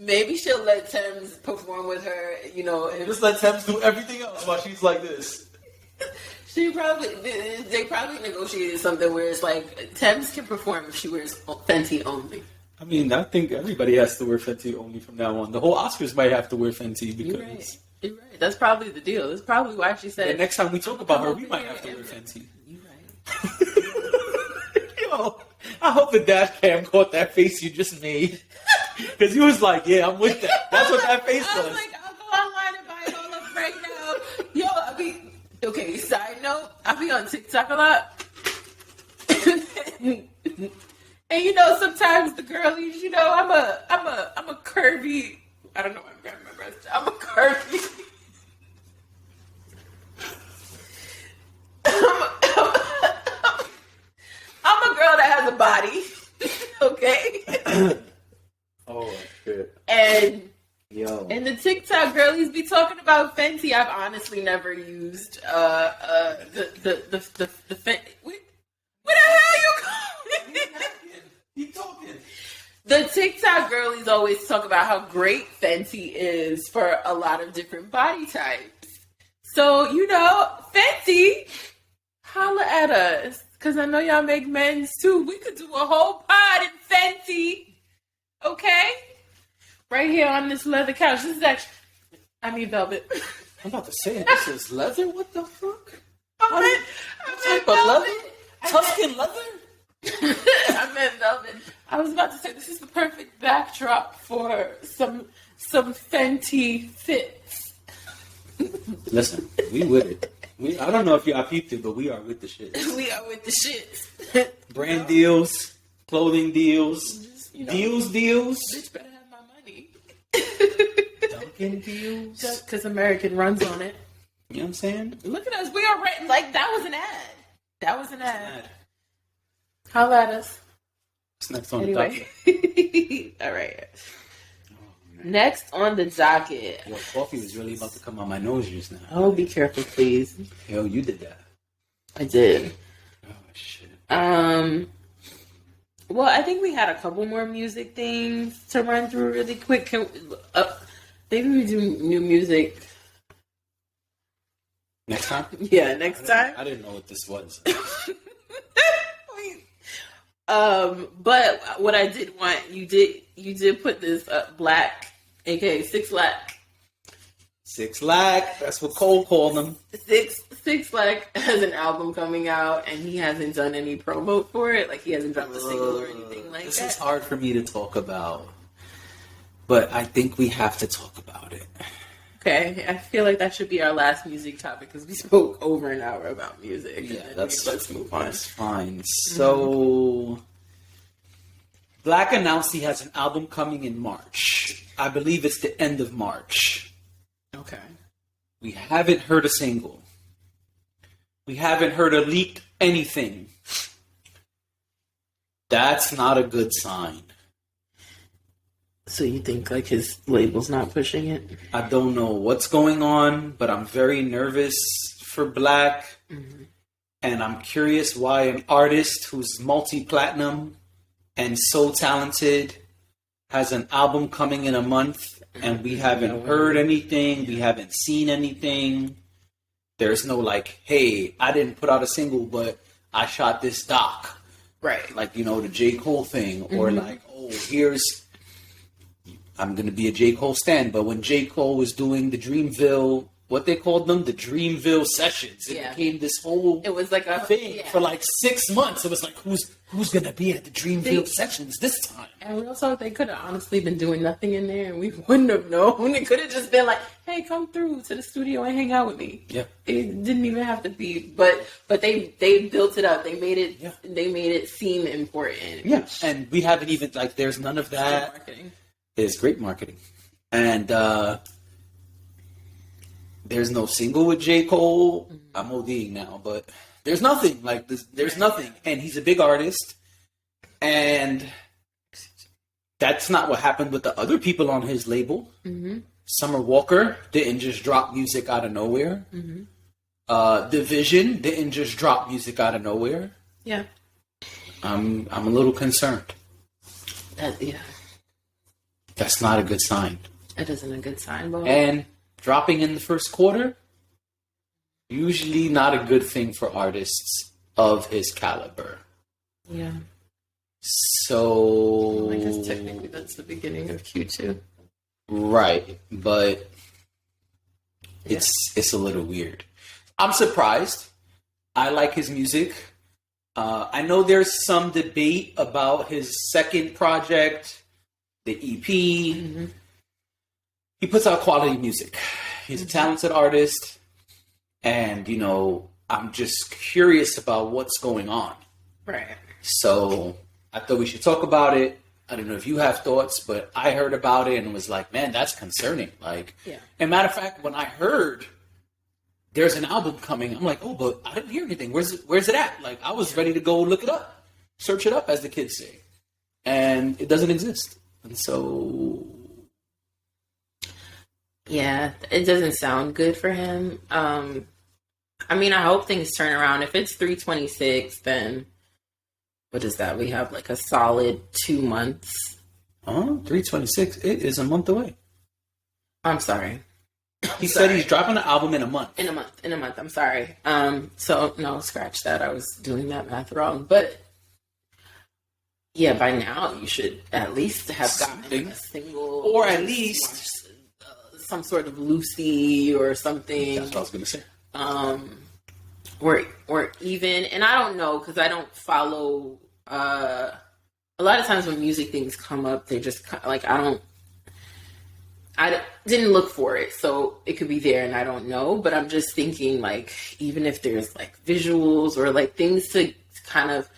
S3: Maybe she'll let Thames perform with her, and
S2: just let Thames do everything else while she's like this.
S3: They probably negotiated something where it's like Thames can perform if she wears Fenty only.
S2: I mean, I think everybody has to wear Fenty only from now on. The whole Oscars might have to wear Fenty because...
S3: You're right. That's probably the deal. That's probably why she said...
S2: The next time we talk about her, we might have to wear Fenty.
S3: You're right.
S2: Yo, I hope the dash cam caught that face you just made. Because he was like, yeah, I'm with that. That's what that face was.
S3: I was like, I'll go online and buy it all up right now. Yo, okay, side note, I be on TikTok a lot. And sometimes the girlies, I'm a curvy. I don't know why I'm grabbing my breast. I'm a curvy. I'm a girl that has a body. Okay.
S2: Oh shit.
S3: And
S2: yo,
S3: and the TikTok girlies be talking about Fenty. I've honestly never used the Fenty. Where the hell you going?
S2: Keep talking.
S3: The TikTok girlies always talk about how great Fenty is for a lot of different body types. So, Fenty, holla at us. Because I know y'all make men's too. We could do a whole pod in Fenty. Okay? Right here on this leather couch. This is actually... I mean velvet.
S2: I'm about to say, this is leather? What the fuck?
S3: What
S2: type of leather? Tuscan leather?
S3: I meant velvet. I was about to say this is the perfect backdrop for some Fenty fits.
S2: Listen, we with it. I don't know if y'all peeped it, but we are with the shit.
S3: We are with the shit.
S2: Brand deals, clothing deals, deals.
S3: Bitch better have my money.
S2: Dunkin' deals.
S3: Just because American runs on it.
S2: You know what I'm saying?
S3: Look at us. We are like that was an ad. That was an ad. Holla at us.
S2: What's next on
S3: anyway.
S2: the docket?
S3: All right. Next on the docket.
S2: Yo, coffee was really about to come out my nose just now.
S3: Oh, be careful, please.
S2: Yo, you did that.
S3: I did.
S2: Oh, shit.
S3: Well, I think we had a couple more music things to run through really quick. Maybe we do new music.
S2: Next time?
S3: Yeah, next time.
S2: I didn't know what this was.
S3: But what I did want, you did put this black, aka 6 Lack.
S2: 6 Lack, that's what Cole called him.
S3: 6 Lack has an album coming out, and he hasn't done any promo for it. Like, he hasn't dropped a single or anything like
S2: this
S3: that.
S2: This is hard for me to talk about, but I think we have to talk about it.
S3: Okay, I feel like that should be our last music topic because we spoke over an hour about music.
S2: Yeah,
S3: let's move on.
S2: That's fine. So, Black announced he has an album coming in March. I believe it's the end of March.
S3: Okay.
S2: We haven't heard a single. We haven't heard a leaked anything. That's not a good sign.
S3: So you think like his label's not pushing it?
S2: I don't know what's going on, but I'm very nervous for Black. Mm-hmm. And I'm curious why an artist who's multi-platinum and so talented has an album coming in a month and we haven't heard anything, we haven't seen anything. There's no like, hey, I didn't put out a single, but I shot this doc.
S3: Right.
S2: Like, the J. Cole thing. Mm-hmm. Or like, oh, I'm going to be a J. Cole stan, but when J. Cole was doing the Dreamville, what they called them, the Dreamville sessions, it became this whole
S3: it was like a
S2: thing for like 6 months. It was like, who's gonna be at the Dreamfield sessions this time?
S3: And we also, they could have honestly been doing nothing in there, and we wouldn't have known. It could have just been like, "Hey, come through to the studio and hang out with me."
S2: Yeah,
S3: it didn't even have to be. But they built it up. They made it. Yeah. They made it seem important.
S2: Yeah, and we haven't even like. There's none of that.
S3: Marketing.
S2: It's great marketing, and there's no single with J. Cole. Mm-hmm. I'm ODing now, but there's nothing like this. There's nothing, and he's a big artist, and that's not what happened with the other people on his label. Mm-hmm. Summer Walker didn't just drop music out of nowhere. Mm-hmm. Division didn't just drop music out of nowhere.
S3: Yeah,
S2: I'm a little concerned.
S3: Yeah,
S2: that's not a good sign.
S3: It isn't a good sign, but
S2: and dropping in the first quarter, usually not a good thing for artists of his caliber.
S3: Yeah.
S2: So
S3: I guess technically that's the beginning of Q2.
S2: Right, but it's a little weird. I'm surprised. I like his music. I know there's some debate about his second project, the EP. Mm-hmm. He puts out quality music. He's a talented artist. And, you know, I'm just curious about what's going on.
S3: Right.
S2: So I thought we should talk about it. I don't know if you have thoughts, but I heard about it and was like, man, that's concerning. Like, yeah. And matter of fact, when I heard there's an album coming, I'm like, oh, but I didn't hear anything. Where's it at? Like, I was ready to go look it up, search it up, as the kids say. And it doesn't exist. And so...
S3: yeah, it doesn't sound good for him. I mean, I hope things turn around. If it's 3/26, then what is that? We have like a solid 2 months.
S2: 3/26? It is a month away.
S3: I'm sorry.
S2: He said he's dropping an album in a month.
S3: In a month. I'm sorry. So no, scratch that. I was doing that math wrong. But yeah, by now you should at least have gotten a single,
S2: or at least
S3: some sort of Lucy or something.
S2: That's what I was gonna say.
S3: Or even, and I don't know because I don't follow. A lot of times when music things come up, they just like I didn't look for it, so it could be there, and I don't know. But I'm just thinking, like, even if there's like visuals or like things to kind of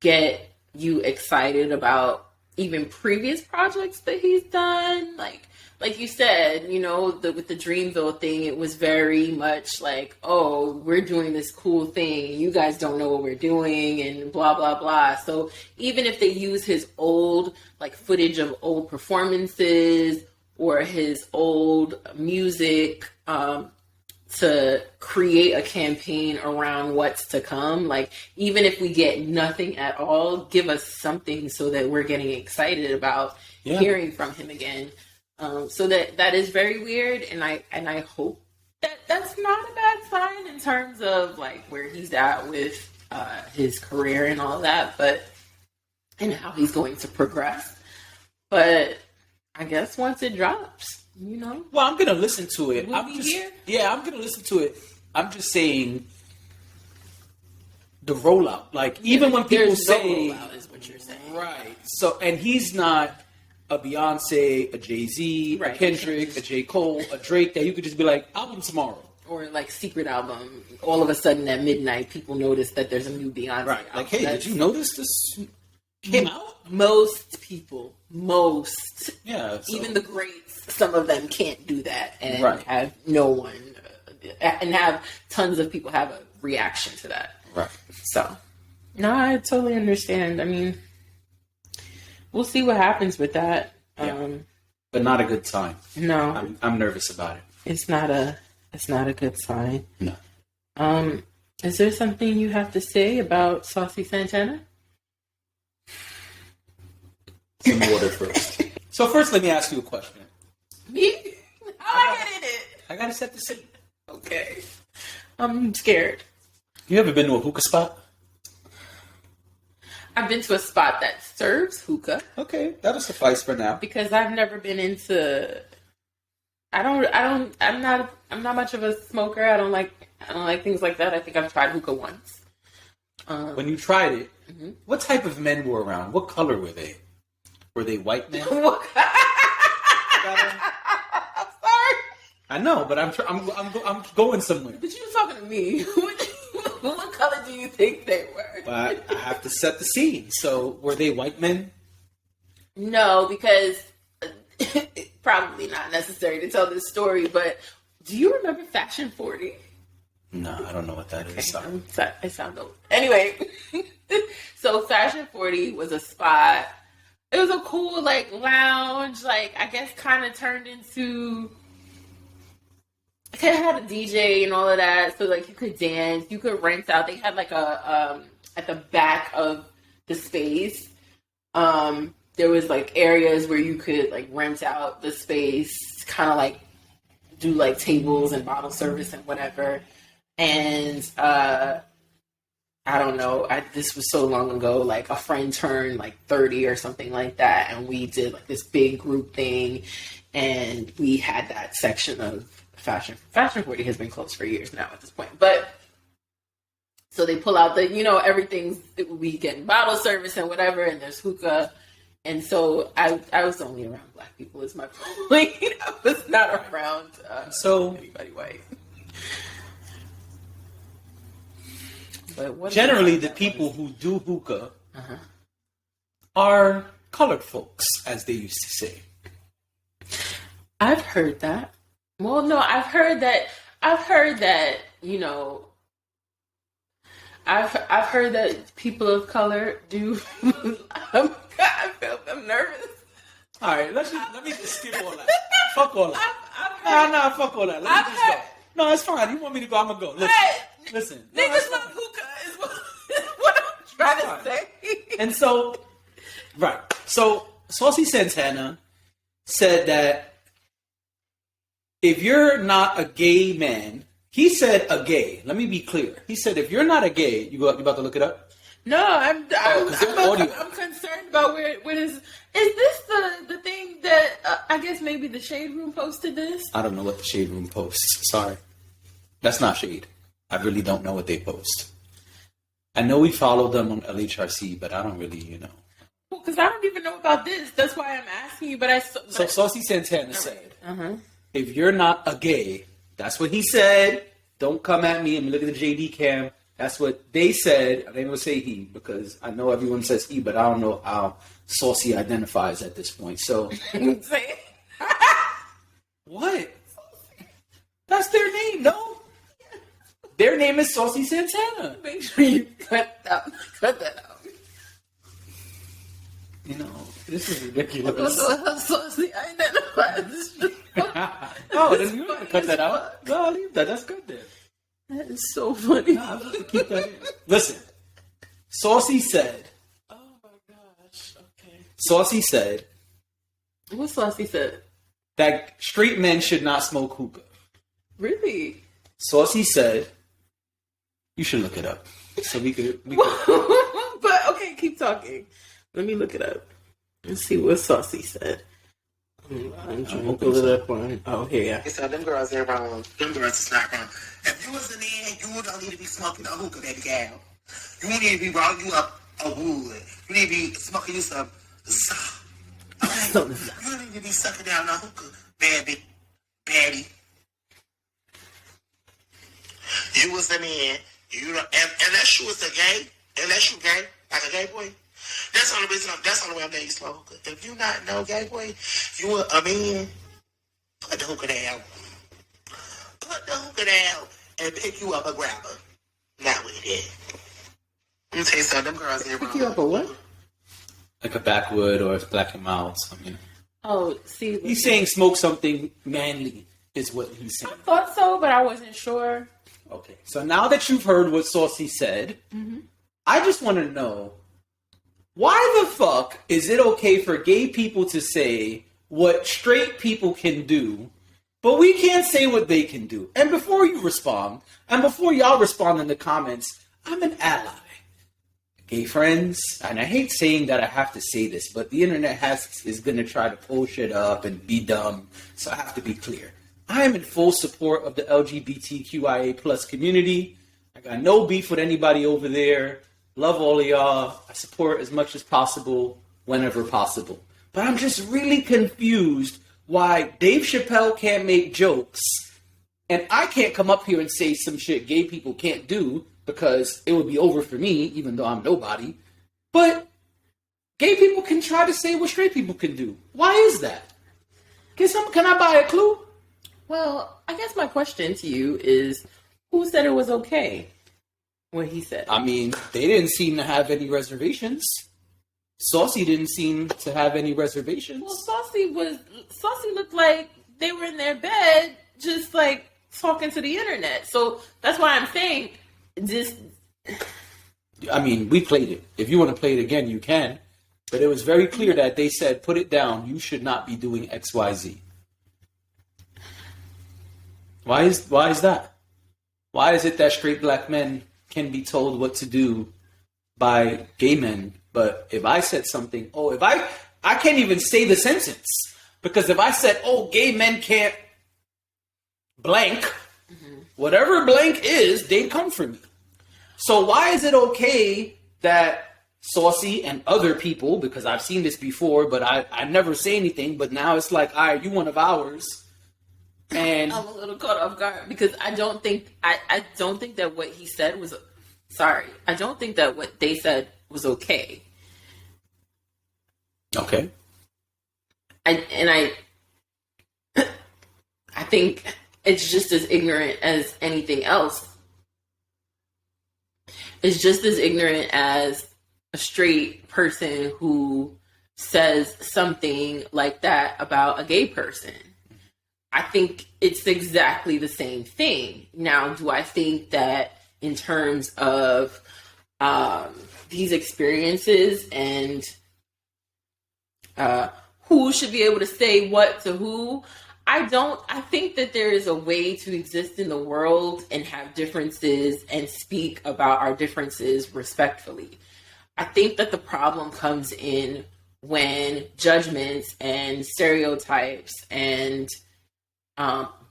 S3: get you excited about even previous projects that he's done, like you said, you know, with the Dreamville thing, it was very much like, oh, we're doing this cool thing. You guys don't know what we're doing and blah, blah, blah. So even if they use his old, like, footage of old performances or his old music to create a campaign around what's to come, like, even if we get nothing at all, give us something so that we're getting excited about hearing from him again. So that is very weird, and I hope that that's not a bad sign in terms of like where he's at with his career and all that, but and how he's going to progress. But I guess once it drops, you know.
S2: Well, I'm gonna listen to it.
S3: I'm
S2: gonna listen to it. I'm just saying the rollout. Like even when people say,
S3: no rollout is what you're saying,
S2: right? So and he's not a Beyonce, a Jay-Z, a Kendrick, a J. Cole, a Drake, that you could just be like, album tomorrow.
S3: Or like secret album. All of a sudden at midnight, people notice that there's a new Beyonce album.
S2: Like, hey, did you notice this came out?
S3: Most people.
S2: Yeah. So.
S3: Even the greats, some of them can't do that and have no one, and have tons of people have a reaction to that.
S2: Right.
S3: So, no, I totally understand. I mean, we'll see what happens with that.
S2: But not a good sign.
S3: No.
S2: I'm nervous about it.
S3: It's not a good sign.
S2: No.
S3: Is there something you have to say about Saucy Santana?
S2: Some water first. So first, let me ask you a question.
S3: Me? How I get in it?
S2: I gotta set the scene.
S3: Okay. I'm scared.
S2: You ever been to a hookah spot? I've
S3: been to a spot that serves hookah.
S2: Okay, that'll suffice for now.
S3: Because I've never been into. I'm not much of a smoker. I don't like things like that. I think I've tried hookah once.
S2: When you tried it, what type of men were around? What color were they? Were they white men?
S3: I'm sorry.
S2: I know, but I'm going somewhere.
S3: But you were talking to me. What color do you think they were?
S2: But I have to set the scene. So, were they white men?
S3: No, because it's probably not necessary to tell this story, but do you remember Fashion 40?
S2: No, I don't know what that is. Sorry.
S3: I sound old. Anyway, so Fashion 40 was a spot. It was a cool, like, lounge, like, I guess kind of turned into... It had a DJ and all of that, so, like, you could dance, you could rent out. They had, like, at the back of the space, there was, like, areas where you could, like, rent out the space, kind of, like, do, like, tables and bottle service and whatever. And, I don't know, this was so long ago, like, a friend turned, like, 30 or something like that, and we did, like, this big group thing, and we had that section of Fashion 40 has been closed for years now at this point. But so they pull out the, everything's, we getting bottle service and whatever, and there's hookah. And so I was only around black people is my point. I was not around anybody white. But
S2: generally, the people who do hookah are colored folks, as they used to say.
S3: I've heard that. Well, no, I've heard that, I've heard that people of color do. I'm nervous.
S2: All right, let me just skip all that. Fuck all that. Fuck all that. Let me just go. No, it's fine. You want me to go? I'm gonna go. Listen.
S3: Niggas love hookah is what I'm trying to say.
S2: And so, right. So, Saucy Santana said that if you're not a gay man, he said a gay. Let me be clear. He said if you're not a gay, you about to look it up?
S3: No, I'm
S2: audio.
S3: concerned about where is this the thing that I guess maybe the Shade Room posted this?
S2: I don't know what the Shade Room posts. Sorry. That's not Shade. I really don't know what they post. I know we follow them on LHRC, but I don't really,
S3: Well, because I don't even know about this. That's why I'm asking you.
S2: So Saucy Santana said, if you're not a gay, that's what he said. Don't come at me and look at the JD cam. That's what they said. I ain't gonna say he because I know everyone says he, but I don't know how Saucy identifies at this point. So what? That's their name, no? Their name is Saucy Santana.
S3: Make sure you cut that out.
S2: This is ridiculous.
S3: Saucy identifies.
S2: Oh, then you don't have to cut that out. No, leave that. That's good then.
S3: That is so funny.
S2: Nah, keep that in. Listen, Saucy said.
S3: Oh my gosh. Okay.
S2: Saucy said.
S3: What Saucy said?
S2: That straight men should not smoke hookah.
S3: Really?
S2: Saucy said. You should look it up. So we could.
S3: But okay, keep talking. Let me look it up and see what Saucy said. I'm trying to pull it up on. Oh, here, yeah.
S5: So them girls are wrong. Them girls is not wrong. If you was a man, you don't need to be smoking a hookah, baby girl. You need to be rolling you up a wood. You need to be smoking you some. Okay? You don't need to be sucking down a hookah, baddie. You was a man. You don't, unless you was a gay, unless you gay, like a gay boy. That's the only reason. That's the only way I'm letting you smoke hookah. If you not no gay boy, you a man. Put the hookah down. Put the hookah down and pick you up a grabber. Not with it. Let me tell you something. Them girls ain't wrong.
S3: Pick you up a what?
S2: Like a backwood or a Black and Mild.
S3: Oh, see.
S2: He's saying smoke something manly is what he's saying.
S3: I thought so, but I wasn't sure.
S2: Okay. So now that you've heard what Saucy said, I just want to know, why the fuck is it okay for gay people to say what straight people can do, but we can't say what they can do? And before you respond, and before y'all respond in the comments, I'm an ally. Gay friends, and I hate saying that I have to say this, but the internet is going to try to pull shit up and be dumb, so I have to be clear. I am in full support of the LGBTQIA plus community. I got no beef with anybody over there. Love all of y'all. I support as much as possible whenever possible. But I'm just really confused why Dave Chappelle can't make jokes and I can't come up here and say some shit gay people can't do because it would be over for me, even though I'm nobody. But gay people can try to say what straight people can do. Why is that? Can I buy a clue?
S3: Well, I guess my question to you is, who said it was okay? What he said.
S2: I mean, they didn't seem to have any reservations. Saucy didn't seem to have any reservations.
S3: Well, Saucy looked like they were in their bed, just like talking to the internet. So that's why I'm saying,
S2: I mean, we played it. If you want to play it again, you can. But it was very clear that they said, put it down. You should not be doing X, Y, Z. Why is that? Why is it that straight black men can be told what to do by gay men? But if I said something, I can't even say the sentence. Because if I said, gay men can't blank, whatever blank is, they come for me. So why is it okay that Saucy and other people, because I've seen this before, but I never say anything, but now it's like, all right, you one of ours. And
S3: I'm a little caught off guard because I don't think that what he said was, I don't think that what they said was okay.
S2: Okay.
S3: I think it's just as ignorant as anything else. It's just as ignorant as a straight person who says something like that about a gay person. I think it's exactly the same thing. Now, do I think that in terms of these experiences and who should be able to say what to who, I don't. I think that there is a way to exist in the world and have differences and speak about our differences respectfully. I think that the problem comes in when judgments and stereotypes and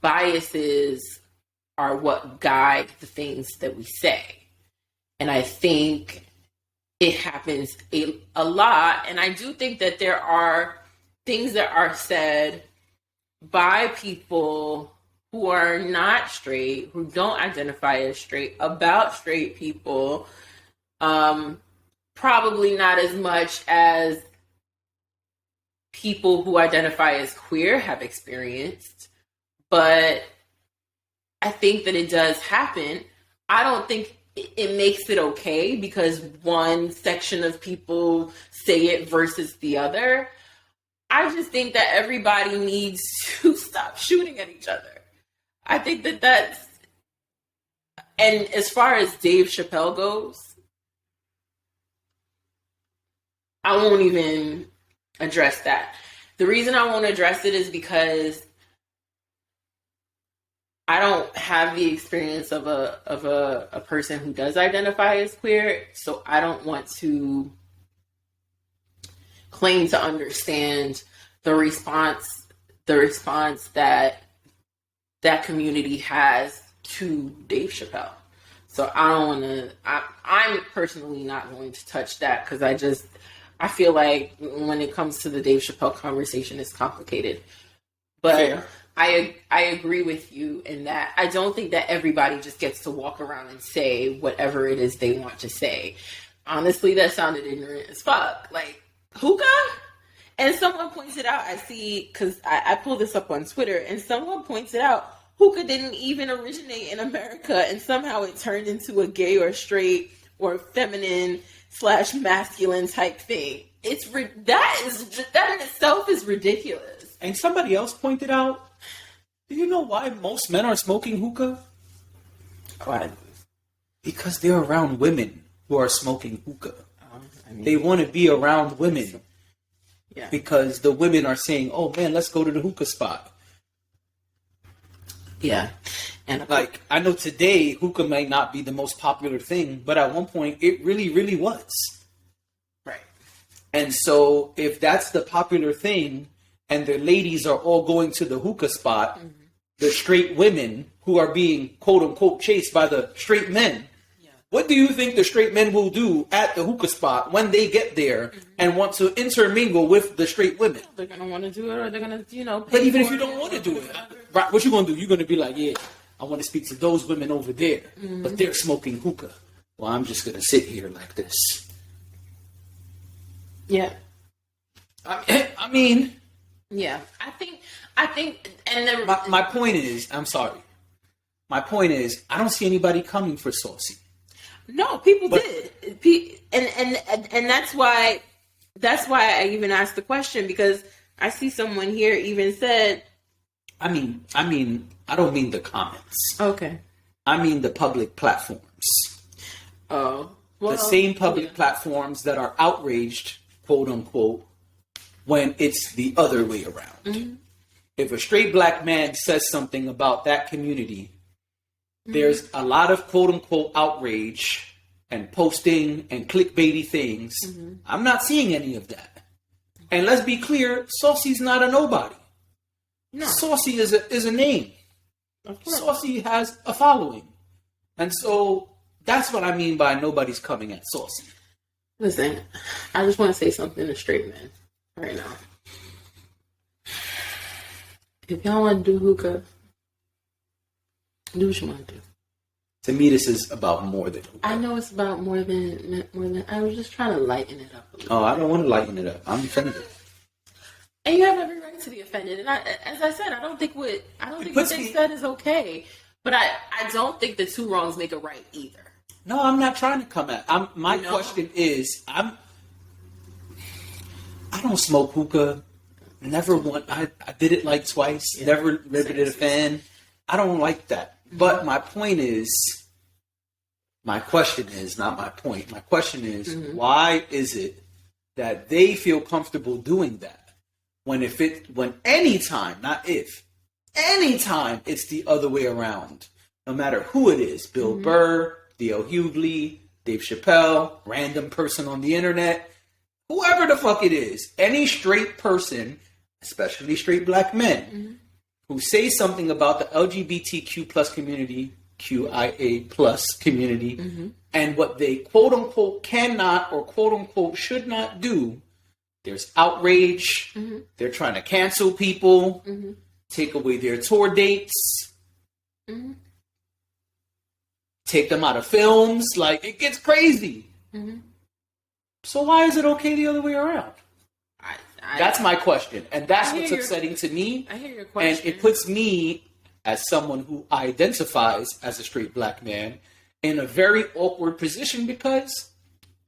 S3: biases are what guide the things that we say. And I think it happens a lot. And I do think that there are things that are said by people who are not straight, who don't identify as straight, about straight people, probably not as much as people who identify as queer have experienced, but I think that it does happen. I don't think it makes it okay because one section of people say it versus the other. I just think that everybody needs to stop shooting at each other. I think that that's, and as far as Dave Chappelle goes, I won't even address that. The reason I won't address it is because I don't have the experience of a person who does identify as queer, so I don't want to claim to understand the response that community has to Dave Chappelle. So I don't want to. I'm personally not going to touch that because I feel like when it comes to the Dave Chappelle conversation, it's complicated. But fair. I agree with you in that I don't think that everybody just gets to walk around and say whatever it is they want to say. Honestly, that sounded ignorant as fuck. Like, hookah? And someone pointed out, I see, because I pulled this up on Twitter, and someone pointed out, hookah didn't even originate in America, and somehow it turned into a gay or straight or feminine / masculine type thing. That in itself is ridiculous.
S2: And somebody else pointed out, do you know why most men are smoking hookah?
S3: Why?
S2: Because they're around women who are smoking hookah. They want to be around women. Yeah. Because the women are saying, oh man, let's go to the hookah spot.
S3: Yeah. And
S2: like, I know today hookah might not be the most popular thing, but at one point it really, really was.
S3: Right.
S2: And so if that's the popular thing and the ladies are all going to the hookah spot, the straight women who are being quote unquote chased by the straight men What do you think the straight men will do at the hookah spot when they get there and want to intermingle with the straight women?
S3: They're gonna want to do it, or they're gonna, pay
S2: But even if
S3: for
S2: you don't want to do it, right, what you gonna do? You're gonna be like, yeah, I want to speak to those women over there, but they're smoking hookah. Well, I'm just gonna sit here like this.
S3: Yeah.
S2: I mean,
S3: Yeah. I think, and then
S2: my point is, I'm sorry. My point is, I don't see anybody coming for Saucy.
S3: no, people did, and that's why I even asked the question, because I see someone here even said,
S2: I mean, I don't mean the comments.
S3: okay,
S2: I mean the public platforms.
S3: oh, well,
S2: The same public platforms that are outraged, quote unquote, when it's the other way around. If a straight black man says something about that community, there's a lot of quote unquote outrage and posting and clickbaity things. I'm not seeing any of that. And let's be clear, Saucy's not a nobody.
S3: No.
S2: Saucy is a name.
S3: Of course.
S2: Saucy has a following. And so that's what I mean by nobody's coming at Saucy.
S3: Listen, I just want to say something to straight men right now. If y'all want to do hookah, do what you want to do.
S2: To me, this is about more than hookah.
S3: I know it's about more than. I was just trying to lighten it up a little.
S2: Oh, I don't want to lighten it up. I'm offended.
S3: And you have every right to be offended. And as I said, I don't think what they said is okay. But I don't think the two wrongs make a right either.
S2: No, I'm not trying to come at. My question is, I don't smoke hookah. Never want. I did it like twice.
S3: Yeah.
S2: Never riveted a fan. I don't like that. But my point is, my question is not my point. My question is, why is it that they feel comfortable doing that when anytime, not if, anytime it's the other way around, no matter who it is, Bill Burr, D.L. Hughley, Dave Chappelle, random person on the internet, whoever the fuck it is, any straight person, especially straight black men, who say something about the LGBTQ plus community, QIA plus community, and what they quote unquote cannot or quote unquote should not do, there's outrage. They're trying to cancel people, take away their tour dates, take them out of films. Like, it gets crazy. So why is it okay the other way around? That's my question. And that's what's upsetting to me.
S3: I hear your question.
S2: And it puts me, as someone who identifies as a straight black man, in a very awkward position because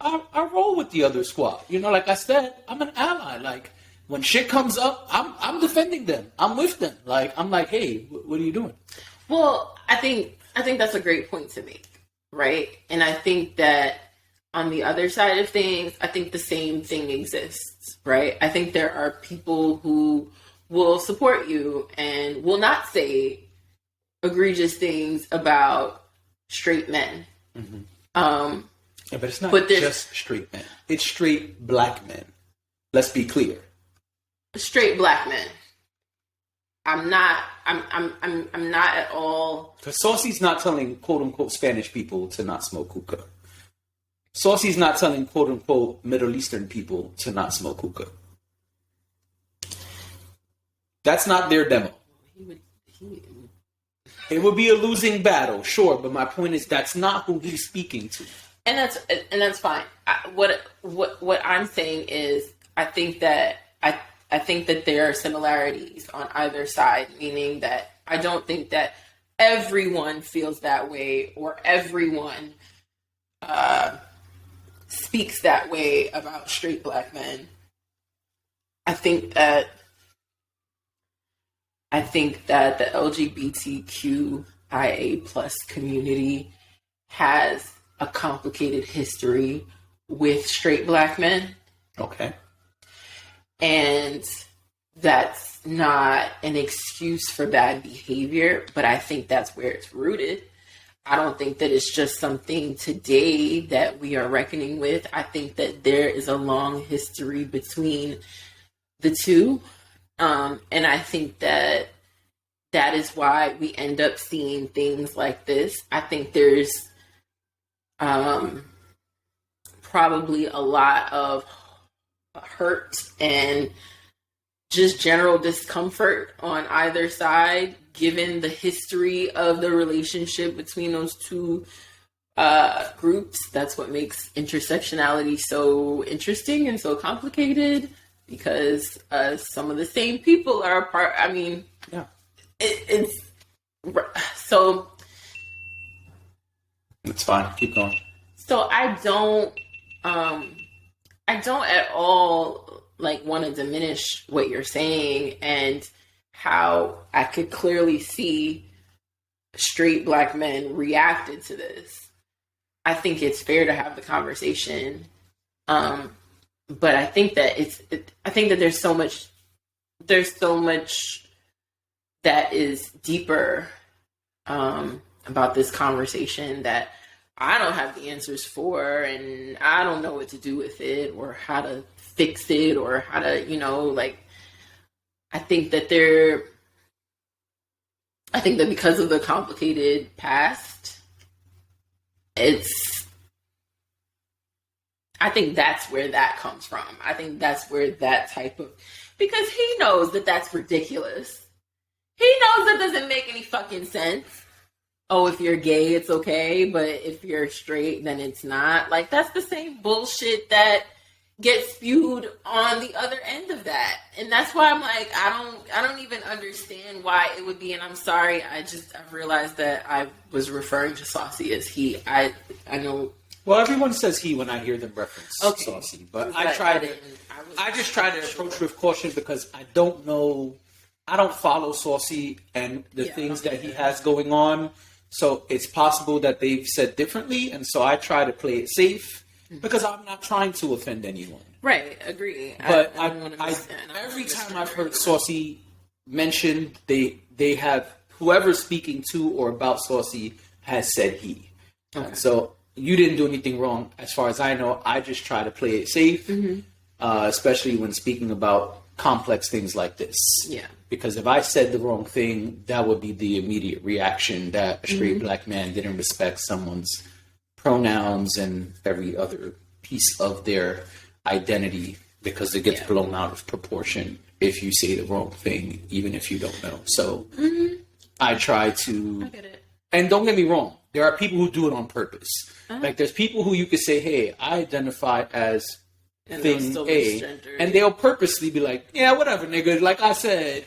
S2: I roll with the other squad. You know, like I said, I'm an ally. Like, when shit comes up, I'm defending them. I'm with them. Like, I'm like, hey, what are you doing?
S3: Well, I think that's a great point to make, right? And I think that on the other side of things, I think the same thing exists, right? I think there are people who will support you and will not say egregious things about straight men.
S2: Yeah, but it's not just straight men. It's straight black men. Let's be clear.
S3: Straight black men. I'm not at all.
S2: Because Saucy's not telling quote unquote Spanish people to not smoke hookah. Saucy's not telling quote unquote Middle Eastern people to not smoke hookah. That's not their demo. It would be a losing battle, sure, but my point is that's not who he's speaking to.
S3: And that's fine. What I'm saying is I think that there are similarities on either side, meaning that I don't think that everyone feels that way or everyone speaks that way about straight black men. I think that the LGBTQIA plus community has a complicated history with straight black men.
S2: Okay.
S3: And that's not an excuse for bad behavior, but I think that's where it's rooted. I don't think that it's just something today that we are reckoning with. I think that there is a long history between the two. And I think that is why we end up seeing things like this. I think there's probably a lot of hurt and just general discomfort on either side, given the history of the relationship between those two groups. That's what makes intersectionality so interesting and so complicated, because some of the same people are a part. I mean,
S2: Yeah.
S3: it's so.
S2: It's fine. Keep going.
S3: So I don't at all like want to diminish what you're saying and how I could clearly see straight Black men reacted to this. I think it's fair to have the conversation, but I think that I think that there's so much that is deeper about this conversation that I don't have the answers for, and I don't know what to do with it or how to fix it or how to, I think that because of the complicated past, I think that's where that comes from. I think that's where that type of, because he knows that that's ridiculous. He knows that doesn't make any fucking sense. Oh, if you're gay, it's okay, but if you're straight, then it's not. Like, that's the same bullshit that gets spewed on the other end of that. And that's why I'm like, I don't even understand why it would be, and I'm sorry, I've realized that I was referring to Saucy as he. I know.
S2: Well, everyone says he when I hear them reference Saucy, but I just try to approach with caution because I don't know, I don't follow Saucy and the things that he has going on. So it's possible that they've said differently, and so I try to play it safe because I'm not trying to offend anyone.
S3: Right, agree.
S2: But every time I've heard Saucy mentioned, they have whoever's speaking to or about Saucy has said he. Okay. So you didn't do anything wrong, as far as I know. I just try to play it safe, especially when speaking about complex things like this.
S3: Yeah.
S2: Because if I said the wrong thing, that would be the immediate reaction that a straight Black man didn't respect someone's pronouns and every other piece of their identity, because it gets blown out of proportion if you say the wrong thing, even if you don't know. So I try to... I get it. And don't get me wrong, there are people who do it on purpose. Like, there's people who you could say, hey, I identify as thing A, and they'll purposely be like, yeah, whatever, nigga, like I said...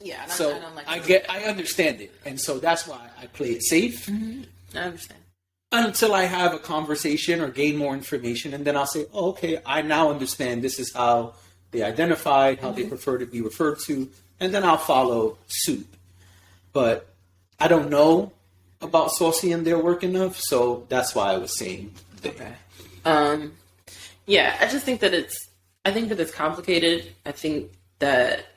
S3: Yeah,
S2: I don't like I understand it, and so that's why I play it safe.
S3: I understand.
S2: Until I have a conversation or gain more information, and then I'll say, oh, okay, I now understand this is how they identified, how they prefer to be referred to, and then I'll follow suit. But I don't know about Saucy and their work enough, so that's why I was saying that.
S3: Okay. Yeah, I just think that it's complicated. I think that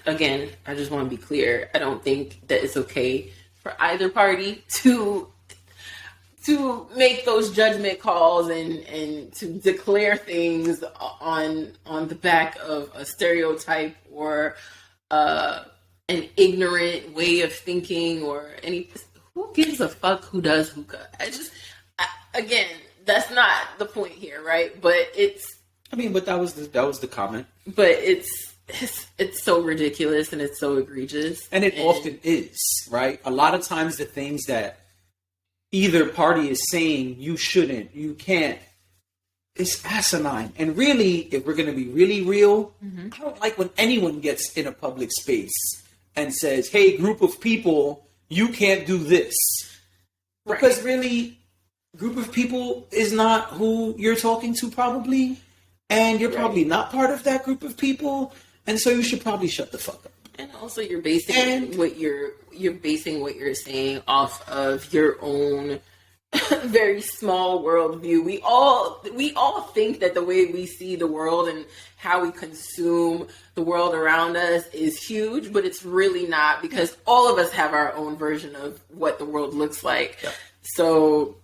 S3: again, I just want to be clear. I don't think that it's okay for either party to make those judgment calls and to declare things on the back of a stereotype or an ignorant way of thinking or any. Who gives a fuck who does hookah? Again, that's not the point here, right? But
S2: but that was the comment.
S3: But it's so ridiculous and it's so egregious.
S2: And it often is, right? A lot of times the things that either party is saying you shouldn't, you can't, it's asinine. And really, if we're going to be really real, I don't like when anyone gets in a public space and says, hey, group of people, you can't do this. Because really, group of people is not who you're talking to probably. And you're probably not part of that group of people. And so you should probably shut the fuck up.
S3: And also, you're basing what you're saying off of your own very small worldview. We all think that the way we see the world and how we consume the world around us is huge, but it's really not, because all of us have our own version of what the world looks like. Yep. So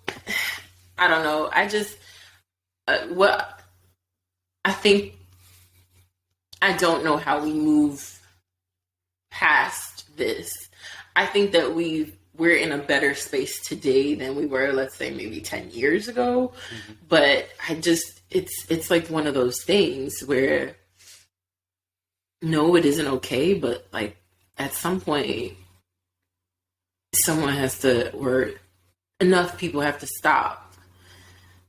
S3: I don't know. I just I don't know how we move past this. I think that we've we're in a better space today than we were, let's say, maybe 10 years ago. Mm-hmm. But it's like one of those things where, no, it isn't okay, but like at some point, someone has to, or enough people have to stop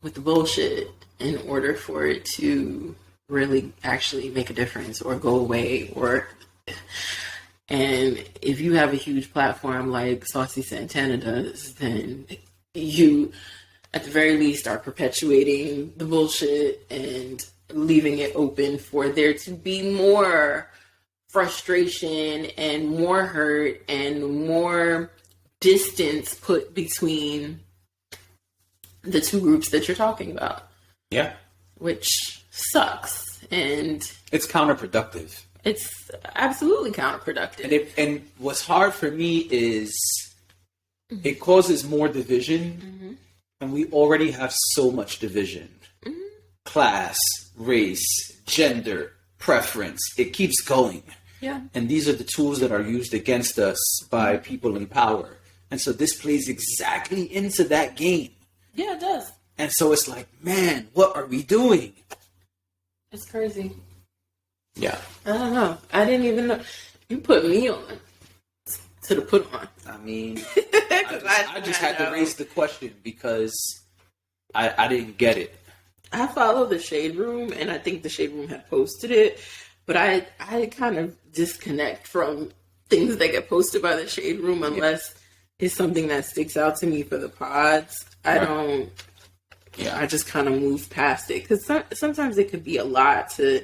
S3: with the bullshit in order for it to really actually make a difference or go away. And if you have a huge platform like Saucy Santana does, then you, at the very least, are perpetuating the bullshit and leaving it open for there to be more frustration and more hurt and more distance put between the two groups that you're talking about.
S2: Yeah.
S3: Which sucks. And
S2: it's counterproductive.
S3: It's absolutely counterproductive.
S2: And what's hard for me is it causes more division, and we already have so much division. Class, race, gender, preference. It keeps going.
S3: Yeah.
S2: And these are the tools that are used against us by people in power. And so this plays exactly into that game.
S3: Yeah, it does.
S2: And so it's like, man, what are we doing?
S3: It's crazy.
S2: Yeah.
S3: I don't know. I didn't even know. You put me on to the put on.
S2: I mean, I just had to raise the question because I didn't get it.
S3: I follow the Shade Room, and I think the Shade Room had posted it, but I kind of disconnect from things that get posted by the Shade Room unless it's something that sticks out to me for the pods. I don't. Yeah, I just kind of move past it because sometimes it could be a lot to.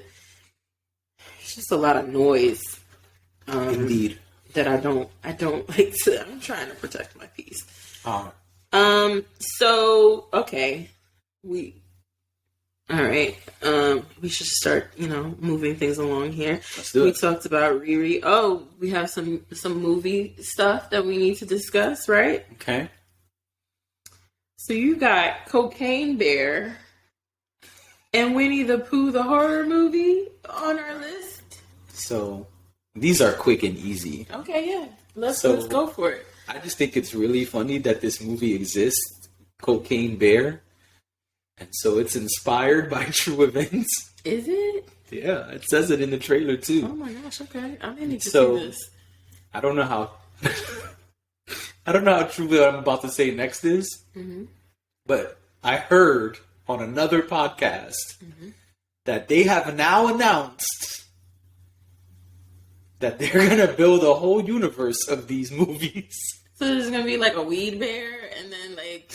S3: It's just a lot of noise.
S2: Indeed.
S3: That I don't like to. I'm trying to protect my peace. So okay, all right. We should start, moving things along here.
S2: Let's do it.
S3: We talked about Riri. Oh, we have some movie stuff that we need to discuss, right?
S2: Okay.
S3: So you got Cocaine Bear and Winnie the Pooh, the horror movie, on our list.
S2: So these are quick and easy.
S3: Okay, yeah. Let's go for it.
S2: I just think it's really funny that this movie exists, Cocaine Bear. And so it's inspired by true events. Is it? Yeah, it says it in the trailer too.
S3: Oh my gosh, okay. I need to see this.
S2: I don't know how true what I'm about to say next is. Mm-hmm. But I heard on another podcast that they have now announced that they're going to build a whole universe of these movies.
S3: So there's going to be like a weed bear and then like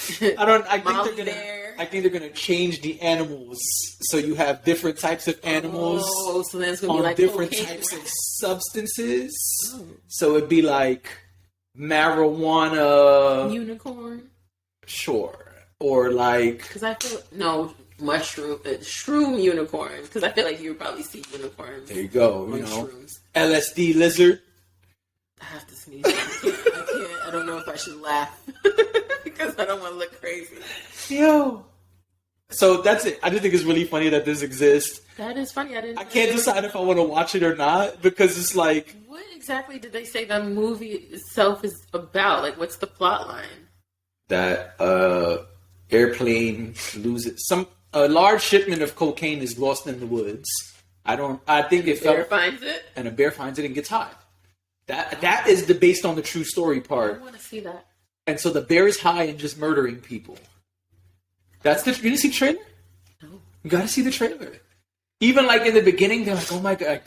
S2: I think they're going to change the animals so you have different types of animals.
S3: Oh, so then it's going to be like
S2: different types of substances. Oh. So it'd be like marijuana
S3: unicorn.
S2: Sure. Or like
S3: because I feel shroom unicorn because I feel like you would probably see unicorns.
S2: There you go. Shrooms. LSD lizard.
S3: I have to sneeze. I can't. I don't know if I should laugh because I don't want to look crazy.
S2: Yo. So that's it. I just think it's really funny that this exists.
S3: That is funny.
S2: I can't decide if I want to watch it or not because it's like.
S3: What exactly did they say the movie itself is about? Like, what's the plot line?
S2: That airplane loses a large shipment of cocaine is lost in the woods. I think it fell.
S3: Finds it,
S2: and a bear finds it and gets high. That is based on the true story part.
S3: I want to see that.
S2: And so the bear is high and just murdering people. You didn't see the trailer? No. You got to see the trailer. Even like in the beginning, they're like, "Oh my god!"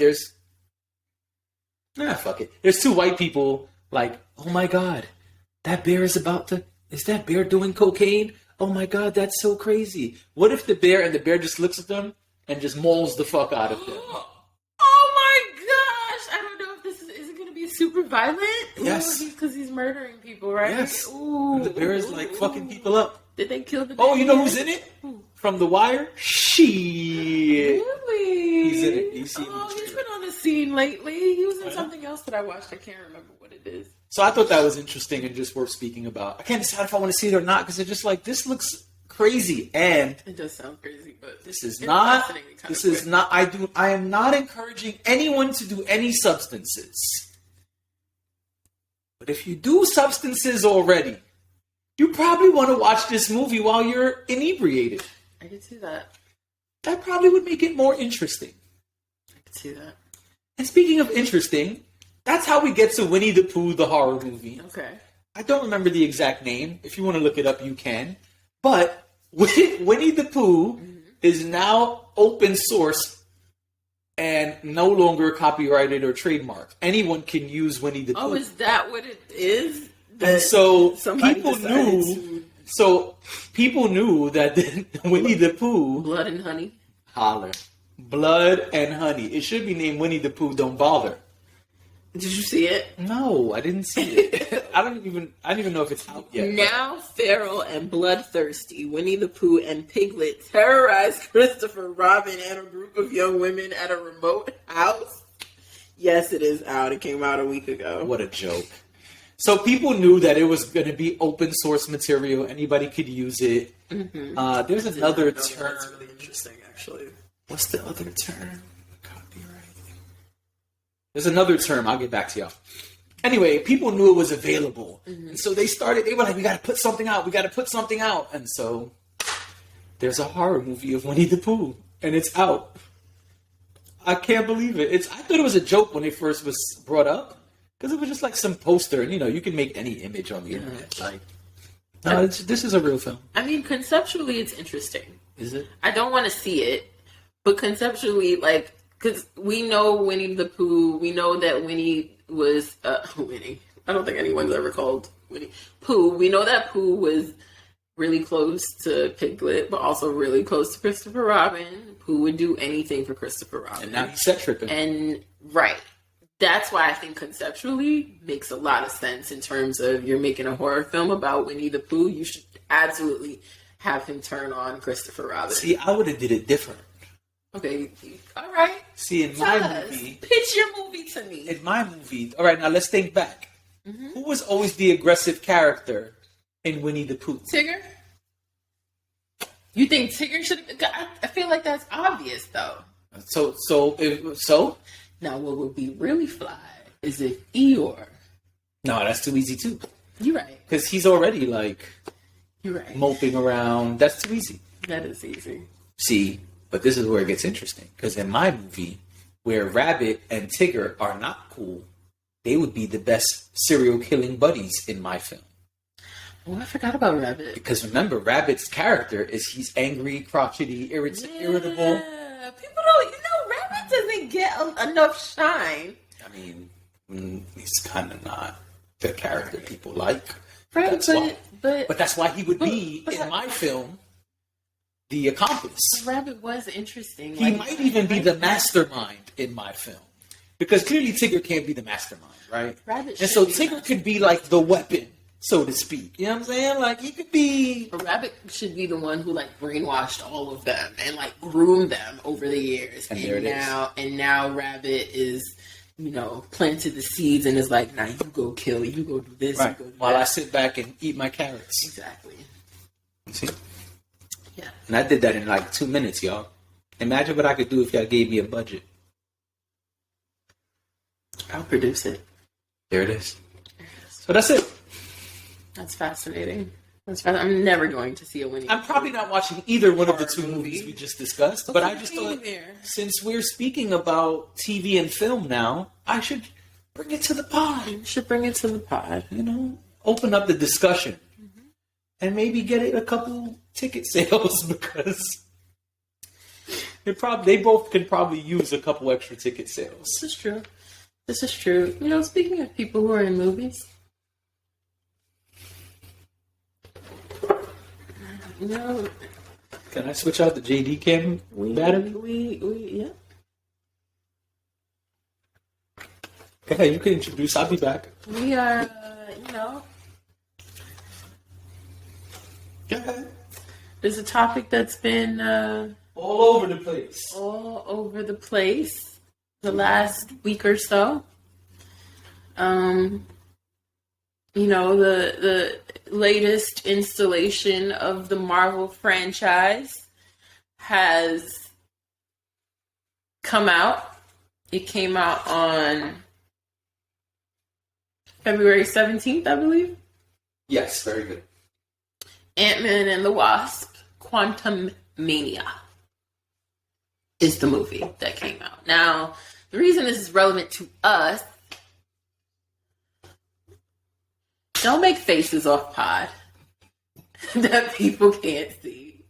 S2: Fuck it. There's two white people like, "Oh my god, that bear is Is that bear doing cocaine? Oh my god, that's so crazy." What if the bear just looks at them and just mauls the fuck out of them?
S3: Oh my gosh! I don't know if this is it going to be super violent.
S2: Yes,
S3: because he's murdering people, right?
S2: Yes. Ooh. The bear is like fucking people up.
S3: Did they kill the bear?
S2: Oh, you know who's in it? From The Wire? Shit.
S3: Really?
S2: He's in it.
S3: He's been on the scene lately. He was in something else that I watched. I can't remember what it is.
S2: So I thought that was interesting and just worth speaking about. I can't decide if I want to see it or not because they're just like, this looks crazy. And
S3: it does sound crazy, but
S2: this is not. I am not encouraging anyone to do any substances. But if you do substances already, you probably want to watch this movie while you're inebriated.
S3: I can see that.
S2: That probably would make it more interesting.
S3: I can see that.
S2: And speaking of interesting, that's how we get to Winnie the Pooh, the horror movie.
S3: Okay.
S2: I don't remember the exact name. If you want to look it up, you can. But Winnie the Pooh is now open source and no longer copyrighted or trademarked. Anyone can use Winnie the Pooh.
S3: Oh, is that what it is?
S2: And so
S3: Somebody
S2: people
S3: decided
S2: knew.
S3: to-
S2: So people knew that Winnie the Pooh,
S3: Blood and honey.
S2: holler, blood and honey. It should be named Winnie the Pooh. Don't bother.
S3: Did you see it?
S2: No, I didn't see it. I don't even know if it's out yet.
S3: Now feral and bloodthirsty, Winnie the Pooh and Piglet terrorized Christopher Robin and a group of young women at a remote house. Yes, it is out. It came out a week ago.
S2: What a joke. So people knew that it was going to be open source material. Anybody could use it.
S3: Mm-hmm.
S2: There's another term.
S3: That's really interesting, actually.
S2: What's the other term? Copyright. There's another term. I'll get back to y'all. Anyway, people knew it was available. And so they were like, we got to put something out. We got to put something out. And so there's a horror movie of Winnie the Pooh. And it's out. I can't believe it. I thought it was a joke when it first was brought up. Because it was just like some poster. And, you can make any image on the internet. Like, no, this is a real film.
S3: I mean, conceptually, it's interesting.
S2: Is it?
S3: I don't want to see it, but conceptually, like, because we know Winnie the Pooh, we know that Winnie was Winnie. I don't think anyone's ever called Winnie Pooh. We know that Pooh was really close to Piglet, but also really close to Christopher Robin. Pooh would do anything for Christopher Robin.
S2: And now he's set tripping.
S3: And right. That's why I think conceptually makes a lot of sense in terms of you're making a horror film about Winnie the Pooh. You should absolutely have him turn on Christopher Robin.
S2: See, I would have did it different.
S3: Okay, all right.
S2: See, in
S3: Tell
S2: my
S3: us.
S2: movie,
S3: Pitch your movie to me.
S2: all right, now let's think back. Who was always the aggressive character in Winnie the Pooh?
S3: Tigger? You think Tigger should have... I feel like that's obvious, though.
S2: So?
S3: Now, what would be really fly is if Eeyore...
S2: No, that's too easy too.
S3: You're right.
S2: Because he's already,
S3: You're right.
S2: moping around. That's too easy.
S3: That is easy.
S2: See, but this is where it gets interesting. Because in my movie, where Rabbit and Tigger are not cool, they would be the best serial killing buddies in my film.
S3: Oh, I forgot about Rabbit.
S2: Because remember, Rabbit's character is he's angry, crotchety, irritable.
S3: People don't... Rabbit doesn't get enough shine.
S2: I mean, he's kind of not the character people like.
S3: Right,
S2: But that's why he would be, in my film, the accomplice.
S3: Rabbit was interesting.
S2: He might even be the mastermind in my film. Because clearly Tigger can't be the mastermind, right?
S3: Rabbit
S2: and so
S3: should be
S2: Tigger could be like the weapon, so to speak. You know what I'm saying? Like, he could be...
S3: Rabbit should be the one who, brainwashed all of them and, groomed them over the years.
S2: And there it is.
S3: And now Rabbit is... planted the seeds and is like, nah, you go kill, you go do this,
S2: Right.
S3: you go do
S2: While
S3: that.
S2: I sit back and eat my carrots.
S3: Exactly.
S2: See?
S3: Yeah.
S2: And I did that in 2 minutes, y'all. Imagine what I could do if y'all gave me a budget.
S3: I'll produce it.
S2: There it is. So that's it.
S3: That's fascinating. I'm never going to see a Winnie.
S2: I'm probably not watching either one of the two movies we just discussed, but I just thought, since we're speaking about TV and film now, I should bring it to the pod.
S3: You should bring it to the pod.
S2: Open up the discussion. And maybe get it a couple ticket sales because they both can probably use a couple extra ticket sales.
S3: This is true. Speaking of people who are in movies,
S2: Can I switch out the JD cam battery?
S3: Yeah.
S2: Okay, you can introduce. I'll be back.
S3: We are,
S2: Go ahead.
S3: there's a topic that's been
S2: All over the place.
S3: all over the place the last week or so. The latest installation of the Marvel franchise has come out. It came out on February 17th, I believe.
S2: Yes, very good.
S3: Ant-Man and the Wasp, Quantum Mania is the movie that came out. Now, the reason this is relevant to us, don't make faces off pod that people can't see.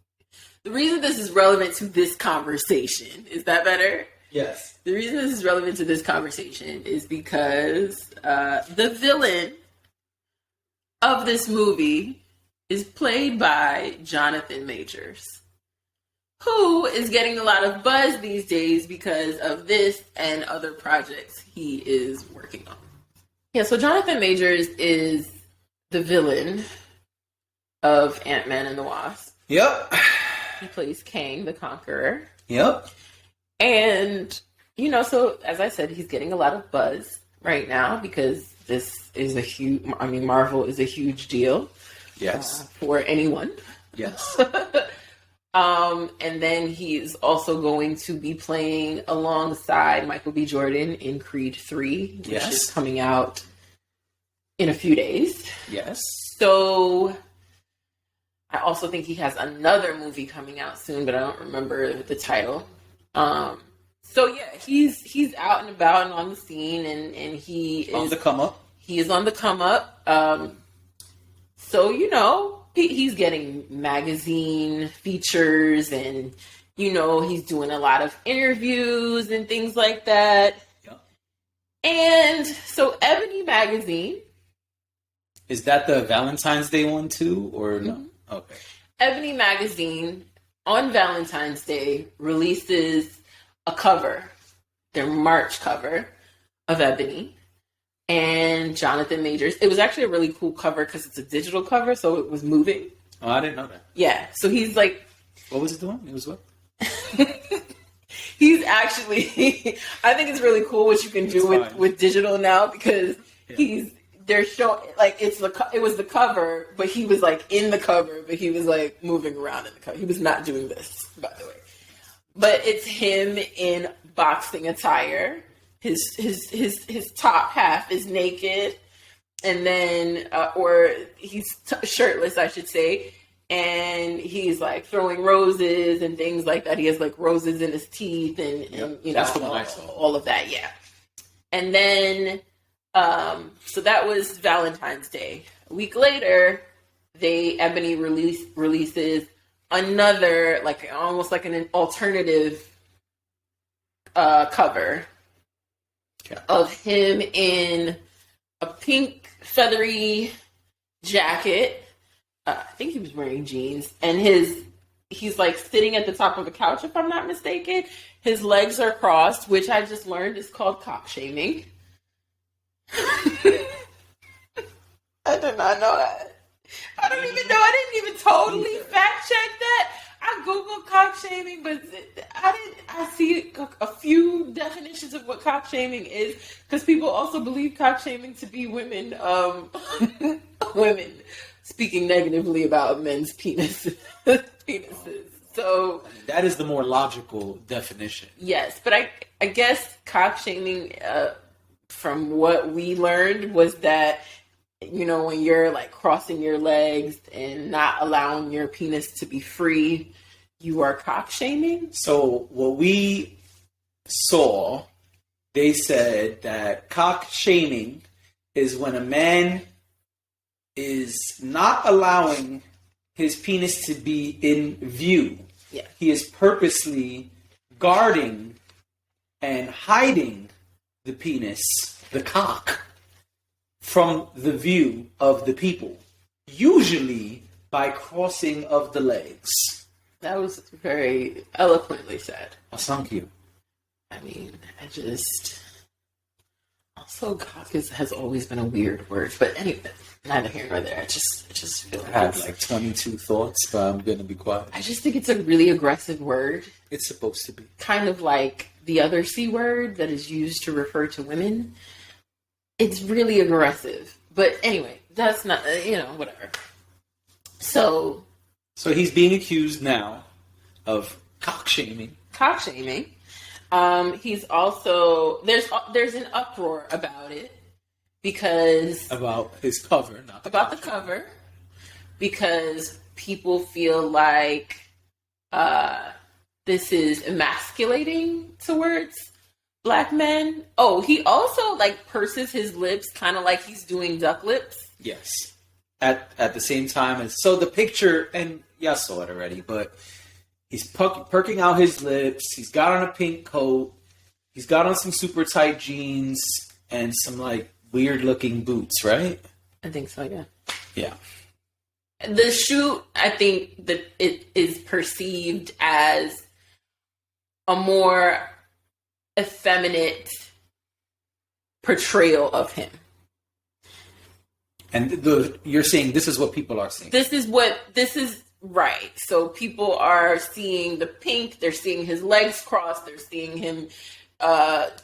S3: The reason this is relevant to this conversation, is that better?
S2: Yes.
S3: The reason this is relevant to this conversation is because the villain of this movie is played by Jonathan Majors, who is getting a lot of buzz these days because of this and other projects he is working on. Yeah, so Jonathan Majors is the villain of Ant-Man and the Wasp.
S2: Yep.
S3: He plays Kang the Conqueror.
S2: Yep.
S3: And, you know, so as I said, he's getting a lot of buzz right now because this is Marvel is a huge deal.
S2: Yes.
S3: For anyone.
S2: Yes.
S3: And then he's also going to be playing alongside Michael B. Jordan in Creed 3, which is coming out in a few days.
S2: Yes.
S3: So I also think he has another movie coming out soon, but I don't remember the title. So yeah, he's out and about and on the scene, and he is
S2: on the come up.
S3: He is on the come up. So, you know, he's getting magazine features and, you know, he's doing a lot of interviews and things like that.
S2: Yeah.
S3: And so Ebony magazine.
S2: Is that the Valentine's Day one too, or no? Mm-hmm. Okay. Ebony
S3: magazine on Valentine's Day releases a cover, their March cover of Ebony. And Jonathan Majors. It was actually a really cool cover because it's a digital cover, so it was moving.
S2: Oh, I didn't know that.
S3: Yeah, so he's like...
S2: What was it doing? It was what?
S3: He's actually... I think it's really cool what you can do with digital now because they're showing... Like, it was the cover, but he was like in the cover, but he was like moving around in the cover. He was not doing this, by the way. But it's him in boxing attire. His top half is naked, and then or he's shirtless, I should say, and he's like throwing roses and things like that. He has like roses in his teeth, and you know,
S2: that's the one I saw.
S3: All of that, yeah. And then so that was Valentine's Day. A week later, Ebony releases another, like almost like an alternative cover.
S2: Yeah.
S3: Of him in a pink feathery jacket. I think he was wearing jeans, and he's like sitting at the top of a couch, if I'm not mistaken. His legs are crossed, which I just learned is called cock shaming. I did not know that. I don't even know. I didn't even totally fact check that. I googled cock shaming, but I see a few definitions of what cock shaming is because people also believe cock shaming to be women speaking negatively about men's penises. So
S2: that is the more logical definition.
S3: Yes, but I guess cock shaming, from what we learned, was that, you know, when you're like crossing your legs and not allowing your penis to be free, you are cock shaming.
S2: So what we saw, they said that cock shaming is when a man is not allowing his penis to be in view.
S3: Yeah.
S2: He is purposely guarding and hiding the penis, the cock, from the view of the people, usually by crossing of the legs.
S3: That was very eloquently said.
S2: Oh, thank you.
S3: I mean, also cock has always been a weird word, but anyway, neither here nor there. I just feel like
S2: I have like 22 thoughts, but I'm gonna be quiet.
S3: I just think it's a really aggressive word.
S2: It's supposed to be.
S3: Kind of like the other C word that is used to refer to women. It's really aggressive. But anyway, that's not, whatever. So
S2: he's being accused now of cock shaming.
S3: Cock shaming. He's also, there's an uproar about it. because
S2: About his cover, not
S3: about the cover, because people feel like this is emasculating towards Black men. Oh, he also like purses his lips, kind of like he's doing duck lips.
S2: Yes. At the same time as so the picture, and y'all saw it already, but he's perking out his lips. He's got on a pink coat. He's got on some super tight jeans and some like weird looking boots, right?
S3: I think so, yeah.
S2: Yeah.
S3: The shoot, I think that it is perceived as a more effeminate portrayal of him.
S2: And you're saying this is what people are saying.
S3: This is right. So people are seeing the pink, they're seeing his legs crossed, they're seeing him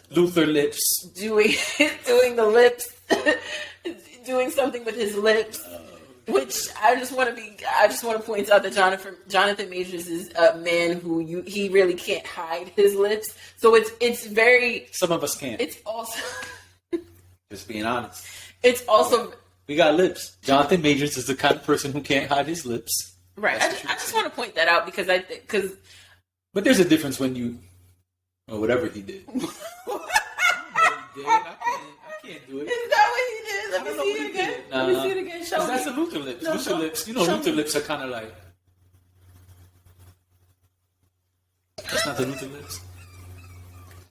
S2: Luther lips.
S3: doing the lips, doing something with his lips. Which I just want to point out that Jonathan Majors is a man who he really can't hide his lips. So it's very.
S2: Some of us can't.
S3: It's also.
S2: Just being honest.
S3: It's also.
S2: We got lips. Jonathan Majors is the kind of person who can't hide his lips.
S3: Right. I just want to point that out because
S2: But there's a difference when you, or whatever he did. I can't do it.
S3: Is that what he did? Let me see it again. Let me see it again. Show me.
S2: That's the Luther lips.
S3: No,
S2: Luther lips. You know, Luther lips are kind of like. That's not the Luther lips.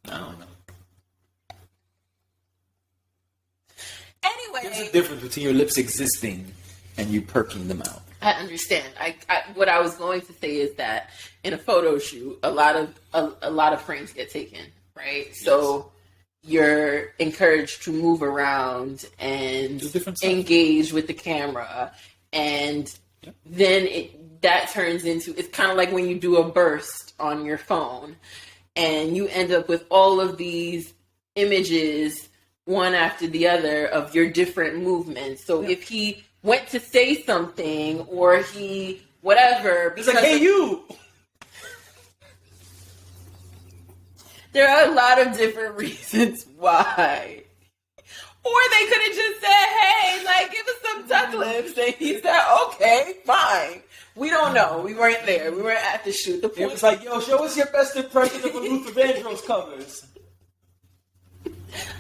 S2: I don't know.
S3: Anyway,
S2: There's a difference between your lips existing and you perking them out.
S3: I understand. What I was going to say is that in a photo shoot, a lot of frames get taken, right? Yes. So you're encouraged to move around and engage with the camera, and then that turns into, it's kind of like when you do a burst on your phone, and you end up with all of these images, one after the other, of your different movements. So if he went to say something, or he whatever,
S2: it's like, hey, you.
S3: There are a lot of different reasons why. Or they could have just said, hey, like, give us some duck lips. And he said, okay, fine. We don't know. We weren't there. We weren't at the shoot. The point,
S2: it was like, yo, show us your best impression of a Luther Vandross covers.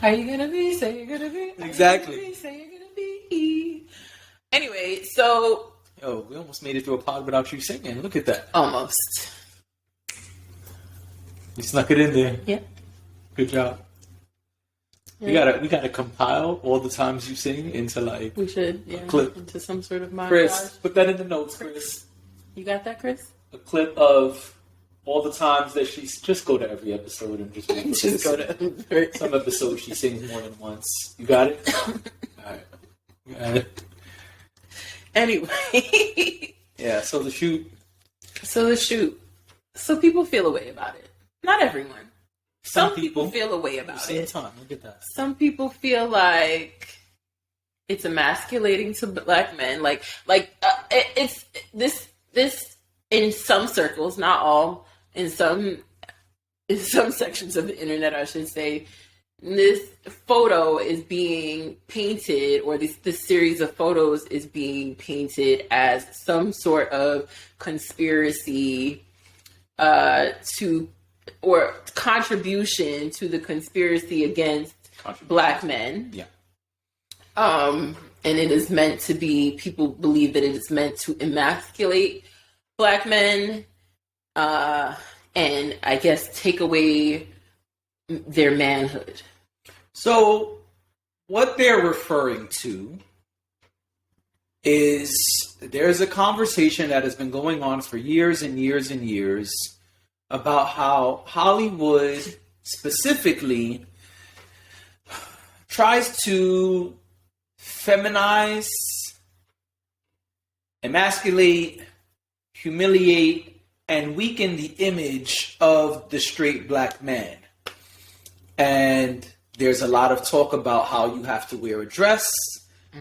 S3: Are you going to be? Say you're going to be.
S2: Exactly.
S3: Say you're going to be. Anyway, so.
S2: Yo, we almost made it through a pod without you singing. Look at that.
S3: Almost.
S2: You snuck it in there.
S3: Yeah.
S2: Good job. Yeah. We gotta compile all the times you sing into like
S3: we should, yeah,
S2: a clip.
S3: Into some sort of montage.
S2: Chris, put that in the notes, Chris.
S3: You got that, Chris?
S2: A clip of all the times that she's just go to every episode and just
S3: just go to
S2: some episodes she sings more than once. You got it? All right. You got it.
S3: Anyway.
S2: Yeah, so the shoot.
S3: So people feel a way about it. Not everyone. Some people feel a way about
S2: same
S3: it.
S2: Time. Look at that.
S3: Some people feel like it's emasculating to Black men. It's this in some circles, not all. In some sections of the internet, I should say, this photo is being painted, or this series of photos is being painted as some sort of conspiracy or contribution to the conspiracy against Black men.
S2: Yeah.
S3: And it is meant to be, people believe that it is meant to emasculate Black men, and I guess take away their manhood.
S2: So what they're referring to is there's a conversation that has been going on for years and years and years about how Hollywood specifically tries to feminize, emasculate, humiliate, and weaken the image of the straight Black man. And there's a lot of talk about how you have to wear a dress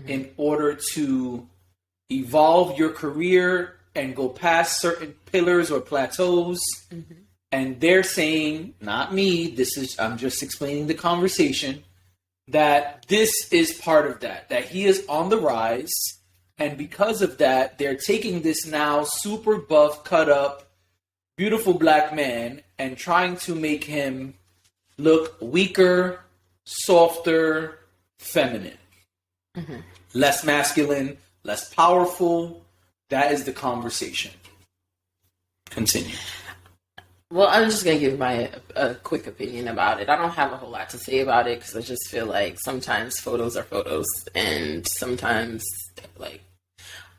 S2: in order to evolve your career and go past certain pillars or plateaus. And they're saying, not me, I'm just explaining the conversation, that this is part of that he is on the rise. And because of that, they're taking this now super buff, cut up, beautiful black man and trying to make him look weaker, softer, feminine. Mm-hmm. Less masculine, less powerful. That is the conversation. Continue.
S3: Well, I'm just going to give my a quick opinion about it. I don't have a whole lot to say about it because I just feel like sometimes photos are photos and sometimes, like,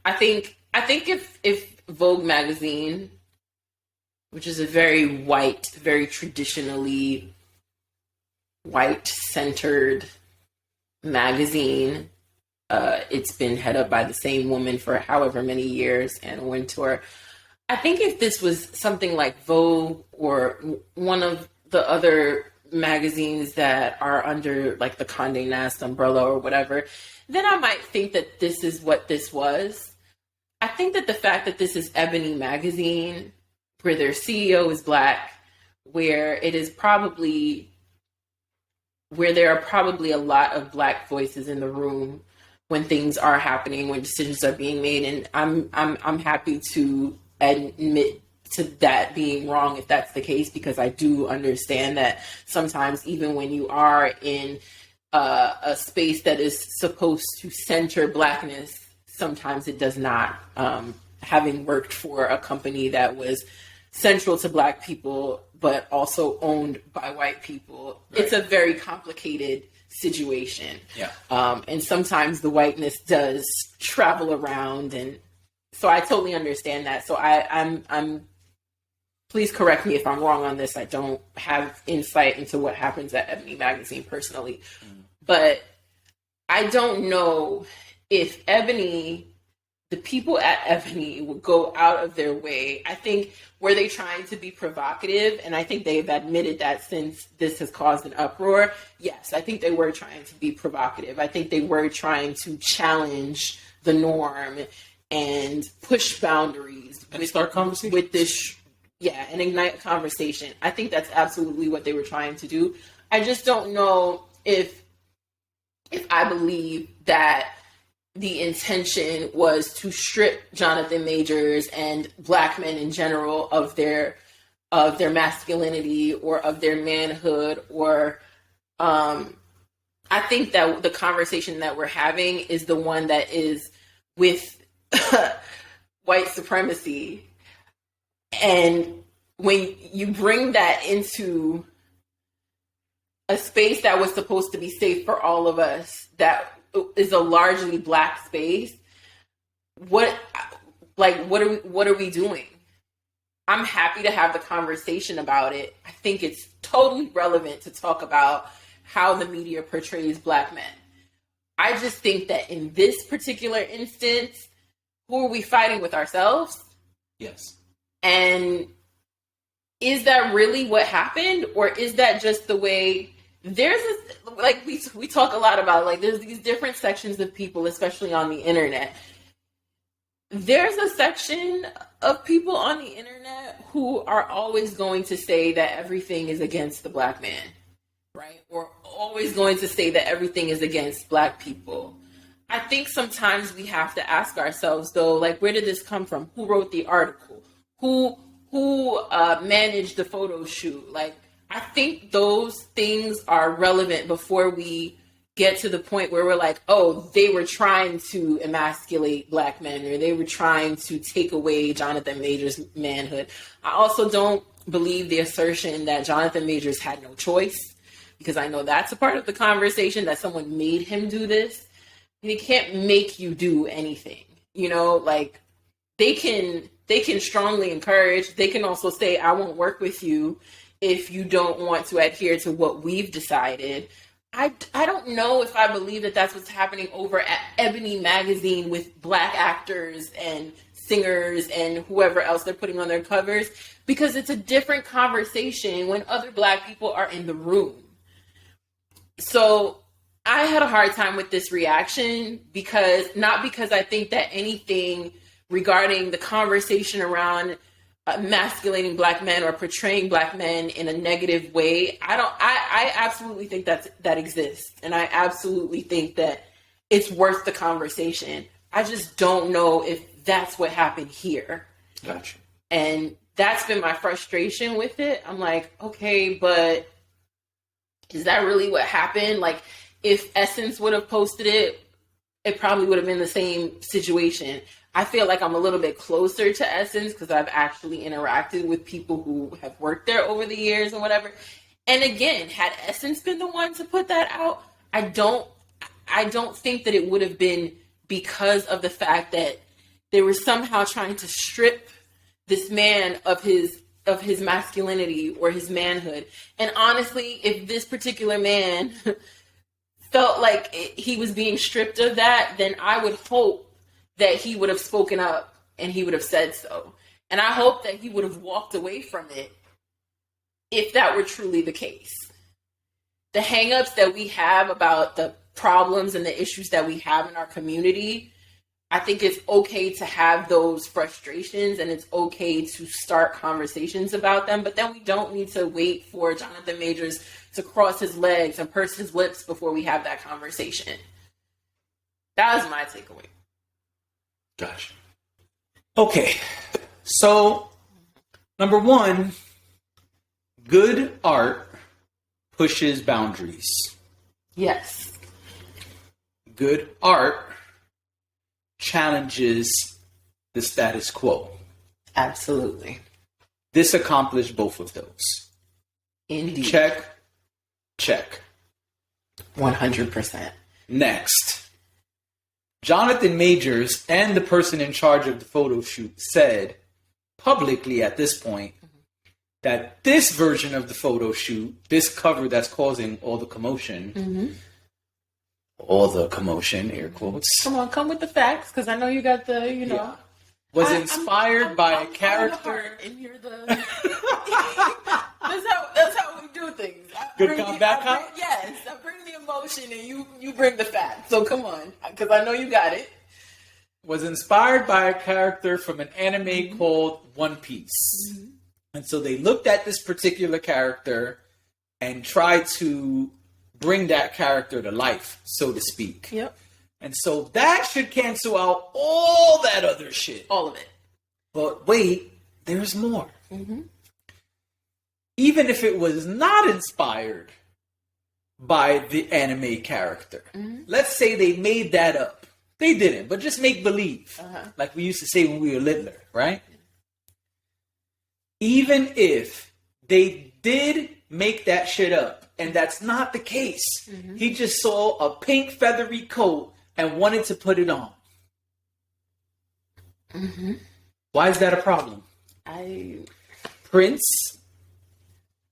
S3: I think if Vogue magazine, which is a very white, very traditionally white-centered magazine, it's been head up by the same woman for however many years, Anna Wintour. I think if this was something like Vogue or one of the other magazines that are under like the Condé Nast umbrella or whatever, then I might think that this is what this was. I think that the fact that this is Ebony magazine, where their CEO is black, where there are probably a lot of black voices in the room when things are happening, when decisions are being made, and I'm happy to admit to that being wrong if that's the case, because I do understand that sometimes even when you are in a space that is supposed to center blackness, sometimes it does not. Having worked for a company that was central to black people but also owned by white people, right. It's a very complicated situation.
S2: Yeah.
S3: And sometimes the whiteness does travel around, and so I totally understand that. So I'm please correct me if I'm wrong on this. I don't have insight into what happens at Ebony magazine personally, but I don't know if the people at Ebony would go out of their way. I think, were they trying to be provocative? And I think they've admitted that since this has caused an uproar. Yes, I think they were trying to be provocative. I think they were trying to challenge the norm and push boundaries
S2: and start conversation
S3: with this. Yeah, and ignite conversation. I think that's absolutely what they were trying to do. I just don't know if I believe that the intention was to strip Jonathan Majors and black men in general of their masculinity or of their manhood, or I think that the conversation that we're having is the one that is with white supremacy. And when you bring that into a space that was supposed to be safe for all of us, that is a largely black space, what are we doing? I'm happy to have the conversation about it. I think it's totally relevant to talk about how the media portrays black men. I just think that in this particular instance, who are we fighting with, ourselves?
S2: Yes.
S3: And is that really what happened? Or is that just the way we talk a lot about, like, there's these different sections of people, especially on the internet. There's a section of people on the internet who are always going to say that everything is against the black man, right? Or always going to say that everything is against black people. I think sometimes we have to ask ourselves, though, like, where did this come from? Who wrote the article? Who managed the photo shoot? Like, I think those things are relevant before we get to the point where we're like, oh, they were trying to emasculate black men, or they were trying to take away Jonathan Majors' manhood. I also don't believe the assertion that Jonathan Majors had no choice, because I know that's a part of the conversation, that someone made him do this. And they can't make you do anything, like they can strongly encourage. They can also say, I won't work with you if you don't want to adhere to what we've decided. I don't know if I believe that that's what's happening over at Ebony magazine with black actors and singers and whoever else they're putting on their covers, because it's a different conversation when other black people are in the room. So I had a hard time with this reaction, not because I think that anything regarding the conversation around emasculating black men or portraying black men in a negative way. I absolutely think that exists. And I absolutely think that it's worth the conversation. I just don't know if that's what happened here.
S2: Gotcha.
S3: And that's been my frustration with it. I'm like, okay, but is that really what happened? Like, if Essence would have posted it, it probably would have been the same situation. I feel like I'm a little bit closer to Essence because I've actually interacted with people who have worked there over the years and whatever. And again, had Essence been the one to put that out, I don't think that it would have been because of the fact that they were somehow trying to strip this man of his masculinity or his manhood. And honestly, if this particular man felt like he was being stripped of that, then I would hope that he would have spoken up and he would have said so. And I hope that he would have walked away from it if that were truly the case. The hangups that we have about the problems and the issues that we have in our community, I think it's okay to have those frustrations and it's okay to start conversations about them, but then we don't need to wait for Jonathan Majors to cross his legs and purse his lips before we have that conversation. That was my takeaway.
S2: Gotcha. Okay. So, number one, good art pushes boundaries.
S3: Yes.
S2: Good art challenges the status quo.
S3: Absolutely.
S2: This accomplished both of those.
S3: Indeed.
S2: Check.
S3: 100%.
S2: Next. Jonathan Majors and the person in charge of the photo shoot said publicly at this point that this version of the photo shoot, this cover that's causing all the commotion, all the commotion, air quotes.
S3: Come on, come with the facts, because I know you got the,
S2: Yeah. Was inspired by a character.
S3: And you're the. that's how we do things.
S2: Good cop, bad cop?
S3: Yes, I bring the emotion and you bring the facts. So come on, because I know you got it.
S2: Was inspired by a character from an anime called One Piece. And so they looked at this particular character and tried to bring that character to life, so to speak.
S3: Yep.
S2: And so that should cancel out all that other shit.
S3: All of it.
S2: But wait, there's more. Even if it was not inspired by the anime character, let's say they made that up. They didn't, but just make believe. Like we used to say when we were littler, right? Even if they did make that shit up, and that's not the case, he just saw a pink feathery coat and wanted to put it on. Why is that a problem? Prince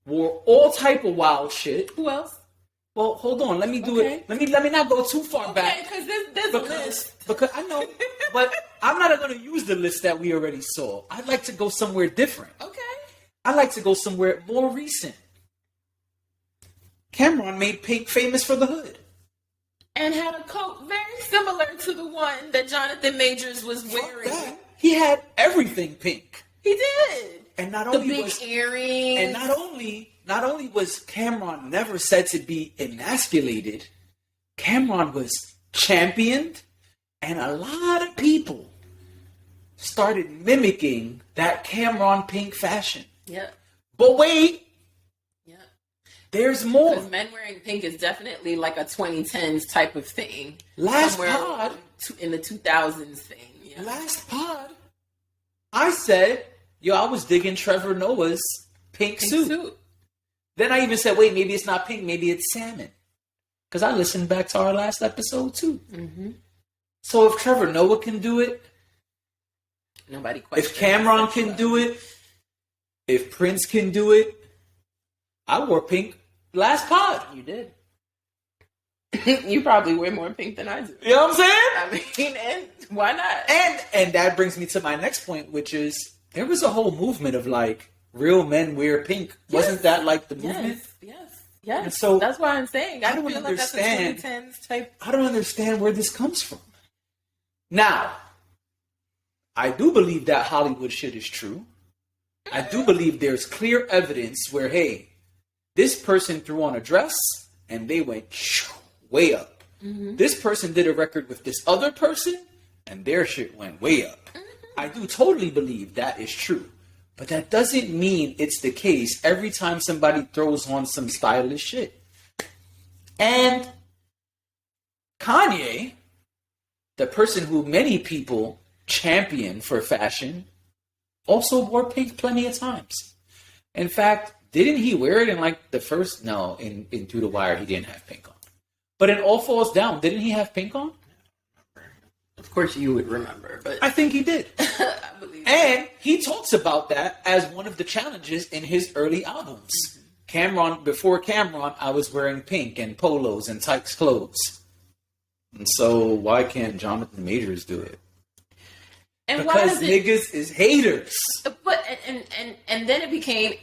S2: wore all type of wild shit.
S3: Who else?
S2: Well, hold on. Let me do it. Let me not go too far back.
S3: Because there's a list.
S2: Because I know, but I'm not going to use the list that we already saw. I'd like to go somewhere different.
S3: Okay.
S2: I'd like to go somewhere more recent. Cameron made pink famous for the hood.
S3: And had a coat very similar to the one that Jonathan Majors was wearing.
S2: He had everything pink.
S3: He did.
S2: And not
S3: The
S2: only
S3: big
S2: was
S3: earrings.
S2: and not only was Cameron never said to be emasculated, Cameron was championed, and a lot of people started mimicking that Cameron pink fashion.
S3: Yep.
S2: But wait,
S3: Yep.
S2: there's more.
S3: Because men wearing pink is definitely like a 2010s type of thing.
S2: Last
S3: Somewhere
S2: pod,
S3: in the 2000s thing. Yeah.
S2: last pod, I said, yo, I was digging Trevor Noah's pink suit. Then I even said, wait, maybe it's not pink, maybe it's salmon. Because I listened back to our last episode too. So if Trevor Noah can do it,
S3: Nobody questions.
S2: if Cameron can do it, if Prince can do it, I wore pink last pod.
S3: You did. You probably wear more pink than I do.
S2: You know what I'm saying?
S3: I mean, and why not?
S2: And that brings me to my next point, which is there was a whole movement of like real men wear pink.
S3: Yes.
S2: Wasn't that like the movement?
S3: Yes.
S2: And so
S3: that's why I'm saying I
S2: don't
S3: feel
S2: understand.
S3: like that's a 2010s type.
S2: I don't understand where this comes from. Now, I do believe that Hollywood shit is true. I do believe there's clear evidence where, hey, this person threw on a dress and they went way up. Mm-hmm. This person did a record with this other person and their shit went way up. Mm-hmm. I do totally believe that is true. But that doesn't mean it's the case every time somebody throws on some stylish shit. And Kanye, the person who many people champion for fashion, also wore pink plenty of times. In fact, didn't he wear it in like the first? No, in Through the Wire, he didn't have pink on. But in All Falls Down, didn't he have pink on?
S3: Of course you would remember, but
S2: I think he did.
S3: I believe
S2: and he talks about that as one of the challenges in his early albums. Mm-hmm. Before Cameron, I was wearing pink and polos and tight clothes. And so why can't Jonathan Majors do it?
S3: And
S2: because niggas is haters.
S3: But and then it became.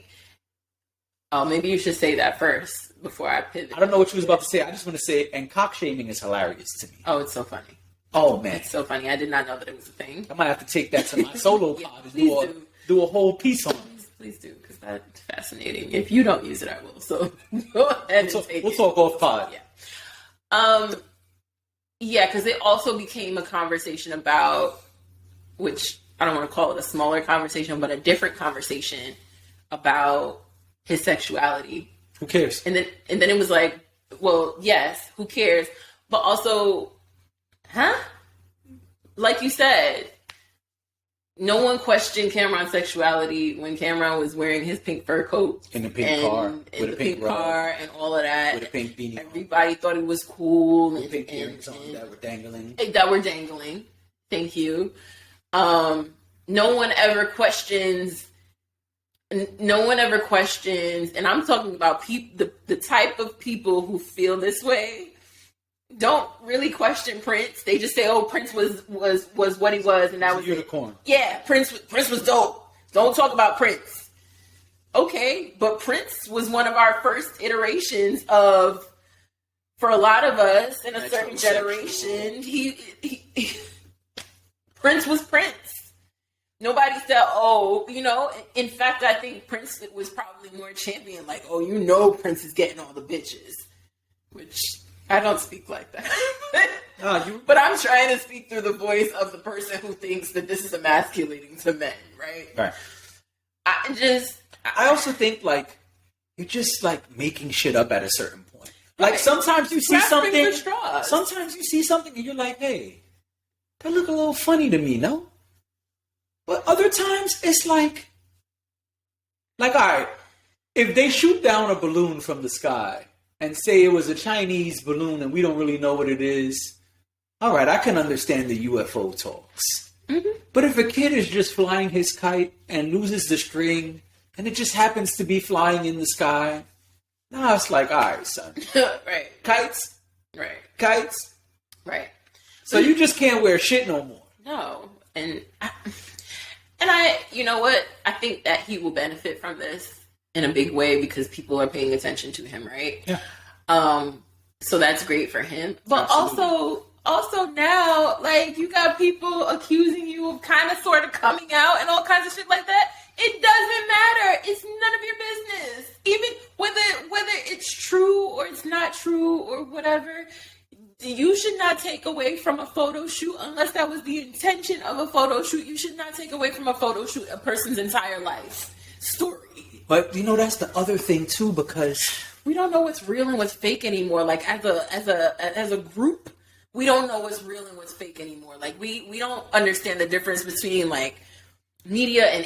S3: Oh, maybe you should say that first before I pivot.
S2: I don't know what you was about to say. I just want to say, and cock shaming is hilarious to me.
S3: Oh, it's so funny.
S2: Oh man,
S3: it's so funny. I did not know that it was a thing.
S2: I might have to take that to my solo pod and do a whole piece on it.
S3: Please do, because that's fascinating. If you don't use it, I will. So go ahead and take it.
S2: We'll talk off pod.
S3: Yeah. Yeah, because it also became a conversation about, which I don't want to call it a smaller conversation, but a different conversation about his sexuality.
S2: Who cares?
S3: And then it was like, well, yes, who cares? But also, like you said, no one questioned Cameron's sexuality when Cameron was wearing his pink fur coat
S2: in the pink car,
S3: with a pink car and all of that.
S2: With a pink beanie.
S3: Everybody thought it was cool.
S2: With pink earrings on that were dangling.
S3: Thank you. No one ever questions. And I'm talking about the type of people who feel this way. Don't really question Prince. They just say, "Oh, Prince was what he was," and that was
S2: unicorn.
S3: Yeah, Prince was dope. Don't talk about Prince. Okay, but Prince was one of our first iterations of, for a lot of us in a certain generation, he Prince was Prince. Nobody said, "Oh, In fact, I think Prince was probably more champion. Like, oh, Prince is getting all the bitches," which. I don't speak like that. But I'm trying to speak through the voice of the person who thinks that this is emasculating to men, right?
S2: Right.
S3: I
S2: also think, like, you're just, like, making shit up at a certain point. Like, sometimes you see something. Sometimes you see something and you're like, hey, that look a little funny to me, no? But other times, it's like, all right, if they shoot down a balloon from the sky, and say it was a Chinese balloon and we don't really know what it is, all right, I can understand the UFO talks. Mm-hmm. But if a kid is just flying his kite and loses the string and it just happens to be flying in the sky, now it's like, all right, son.
S3: Right.
S2: Kites.
S3: Right.
S2: Kites.
S3: Right.
S2: So you just can't wear shit no more.
S3: No. And I, you know what? I think that he will benefit from this in a big way because people are paying attention to him, right?
S2: Yeah.
S3: So that's great for him. But
S2: Absolutely.
S3: also now, like, you got people accusing you of kind of sort of coming out and all kinds of shit like that. It doesn't matter. It's none of your business. Even whether it's true or it's not true or whatever, you should not take away from a photo shoot unless that was the intention of a photo shoot. You should not take away from a photo shoot a person's entire life story.
S2: But that's the other thing too, because
S3: we don't know what's real and what's fake anymore. Like as a group, we don't know what's real and what's fake anymore. Like we don't understand the difference between like media and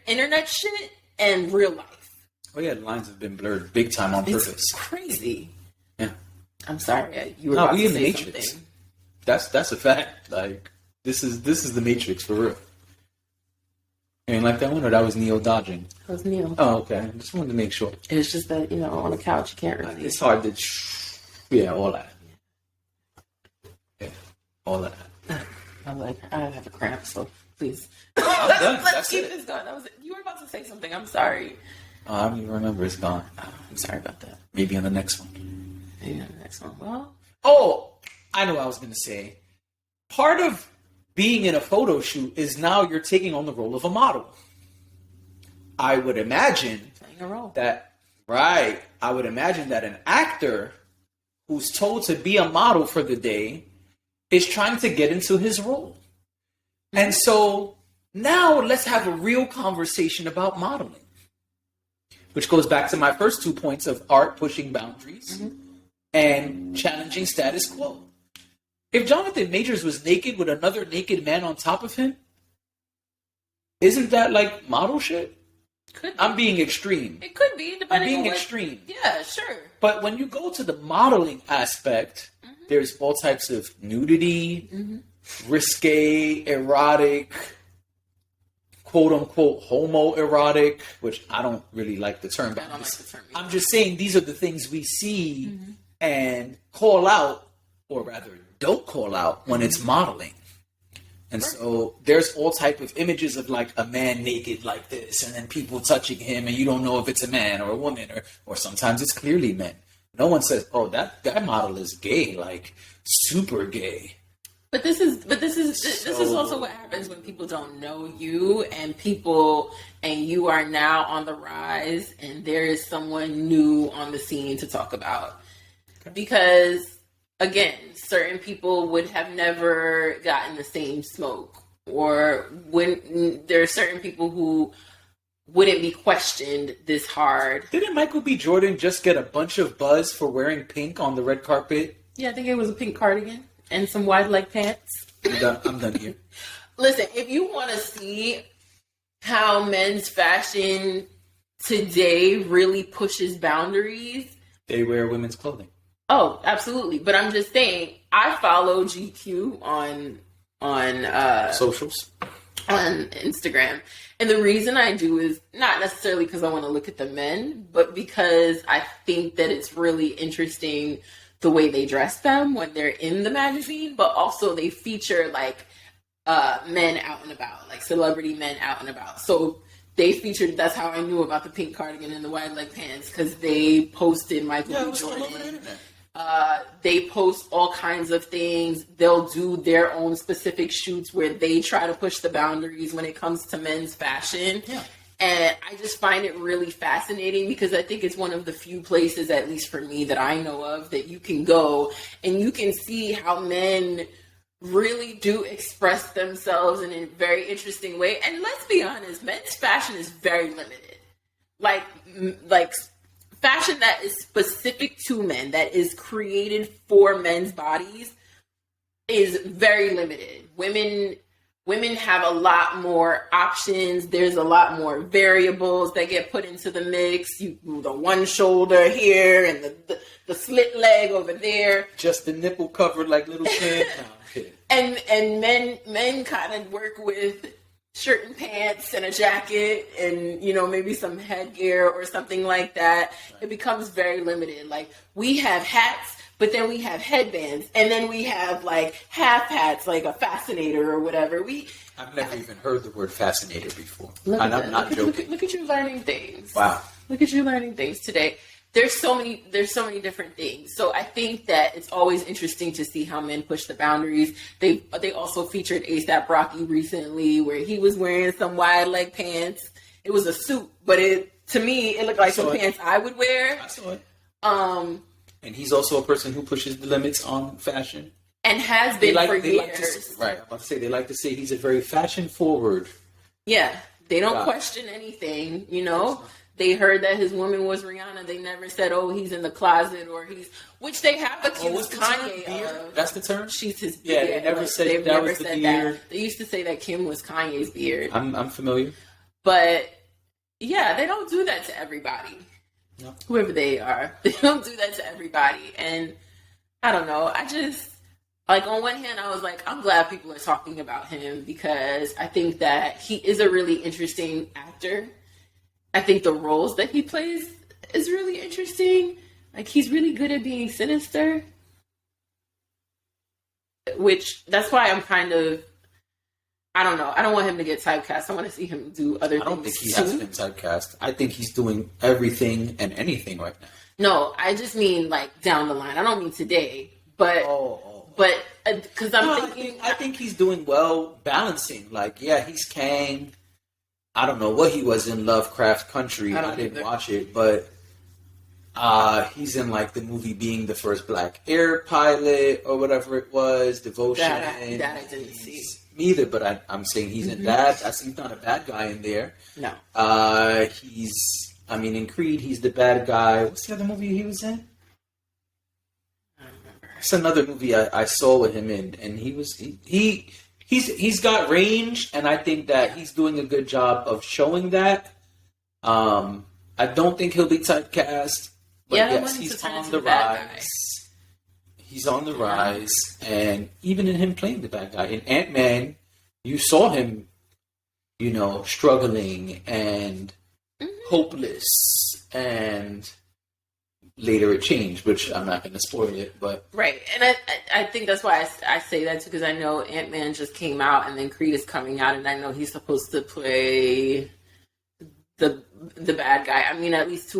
S3: internet shit and real life.
S2: Oh yeah, the lines have been blurred big time on purpose.
S3: It's crazy.
S2: Yeah.
S3: I'm sorry. You were about to say something.
S2: That's a fact. Like this is the Matrix for real. You ain't like that one, or that was Neo dodging?
S3: That was Neo.
S2: Oh, okay. I just wanted to make sure.
S3: It's just that, on the couch, you can't really...
S2: It's hard to... Yeah, all that. Yeah, all that.
S3: I'm like, I have a cramp, so please.
S2: I'm done.
S3: Let's keep this going. You were about to say something. I'm sorry.
S2: Oh, I don't even remember. It's gone.
S3: Oh, I'm sorry about that.
S2: Maybe on the next one.
S3: Maybe on the next one. Well...
S2: Oh, I know what I was going to say. Part of being in a photo shoot is now you're taking on the role of a model. I would imagine
S3: Playing a role.
S2: I would imagine that an actor who's told to be a model for the day is trying to get into his role. And so now let's have a real conversation about modeling, which goes back to my first 2 points of art pushing boundaries and challenging status quo. If Jonathan Majors was naked with another naked man on top of him, isn't that like model shit?
S3: Could be.
S2: I'm being extreme.
S3: It could be, depending
S2: I'm being
S3: on what,
S2: extreme.
S3: Yeah, sure.
S2: But when you go to the modeling aspect, there's all types of nudity, risque, erotic, quote unquote homoerotic, which I don't really like the term. But I'm just saying these are the things we see and call out, or rather don't call out when it's modeling. And so there's all type of images of like a man naked like this, and then people touching him, and you don't know if it's a man or a woman, or sometimes it's clearly men. No one says, "Oh, that model is gay, like super gay."
S3: But this is also what happens when people don't know you, and you are now on the rise, and there is someone new on the scene to talk about. Because again, certain people would have never gotten the same smoke, or when there are certain people who wouldn't be questioned this hard.
S2: Didn't Michael B. Jordan just get a bunch of buzz for wearing pink on the red carpet?
S3: Yeah, I think it was a pink cardigan and some wide leg pants.
S2: I'm done here.
S3: Listen, if you want to see how men's fashion today really pushes boundaries,
S2: they wear women's clothing.
S3: Oh, absolutely. But I'm just saying, I follow GQ on
S2: socials,
S3: on Instagram. And the reason I do is not necessarily because I want to look at the men, but because I think that it's really interesting the way they dress them when they're in the magazine, but also they feature like men out and about, like celebrity men out and about. So they featured, that's how I knew about the pink cardigan and the wide leg pants, because they posted Michael B. Jordan. They post all kinds of things. They'll do their own specific shoots where they try to push the boundaries when it comes to men's fashion. Yeah. And I just find it really fascinating because I think it's one of the few places, at least for me, that I know of, that you can go and you can see how men really do express themselves in a very interesting way. And let's be honest, men's fashion is very limited. Like fashion that is specific to men, that is created for men's bodies, is very limited. Women have a lot more options. There's a lot more variables that get put into the mix. The one shoulder here and the slit leg over there.
S2: Just the nipple covered like little kids. No, I'm kidding.
S3: And men kind of work with shirt and pants and a jacket and, maybe some headgear or something like that. Right. It becomes very limited. Like, we have hats, but then we have headbands, and then we have like half hats, like a fascinator or whatever.
S2: I've never even heard the word fascinator before.
S3: I'm not joking. Look at you learning things.
S2: Wow.
S3: Look at you learning things today. There's so many different things. So I think that it's always interesting to see how men push the boundaries. They also featured A$AP Rocky recently, where he was wearing some wide leg pants. It was a suit, but to me it looked like some pants I would wear.
S2: I saw it. And he's also a person who pushes the limits on fashion.
S3: And has been for years.
S2: Right. I'm about to say, they like to say he's a very fashion forward.
S3: Yeah. They don't question anything, They heard that his woman was Rihanna. They never said, oh, he's in the closet, or which they have accused Kanye of.
S2: That's the term?
S3: She's his
S2: beard. Yeah, they never said that was the beard.
S3: That. They used to say that Kim was Kanye's beard.
S2: I'm familiar.
S3: But, yeah, they don't do that to everybody. No. Whoever they are. They don't do that to everybody. And I don't know. I just, like, on one hand, I was like, I'm glad people are talking about him, because I think that he is a really interesting actor. I think the roles that he plays is really interesting. Like, he's really good at being sinister. Which, that's why I'm kind of, I don't know. I don't want him to get typecast. I want to see him do other things.
S2: I don't think he has been typecast. I think he's doing everything and anything right now.
S3: No, I just mean, like, down the line. I don't mean today. But, but, because I
S2: think he's doing well balancing. Like, yeah, he's Kang. I don't know what he was in Lovecraft Country.
S3: I
S2: I
S3: don't
S2: didn't
S3: either.
S2: watch it, but he's in like the movie Being the First Black Air Pilot or whatever it was, Devotion.
S3: That I didn't see.
S2: Me either, but I'm saying he's in that. He's not a bad guy in there.
S3: No.
S2: In Creed, he's the bad guy. What's the other movie he was in?
S3: I don't remember.
S2: It's another movie I saw with him in, and he's got range, and I think that he's doing a good job of showing that. I don't think he'll be typecast, but yes, he's on the rise. He's on the rise, and even in him playing the bad guy in Ant-Man, you saw him, struggling and hopeless, and later it changed, which I'm not going to spoil it, but
S3: Right, and I think that's why I say that too, because I know Ant-Man just came out, and then Creed is coming out, and I know he's supposed to play the bad guy. I mean, at least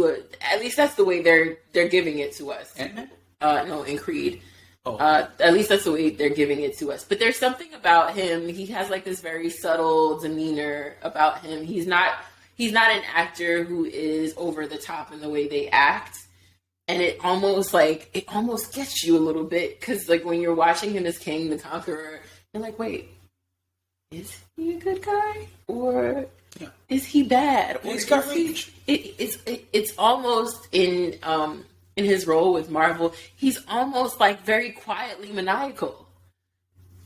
S3: that's the way they're giving it to us.
S2: Ant-Man?
S3: No, in Creed.
S2: Oh.
S3: At least that's the way they're giving it to us. But there's something about him. He has like this very subtle demeanor about him. He's not an actor who is over the top in the way they act. And it almost gets you a little bit, because like when you're watching him as King the Conqueror, you're like, wait, is he a good guy or is he bad? Or
S2: he's got range.
S3: It's almost in his role with Marvel, he's almost like very quietly maniacal,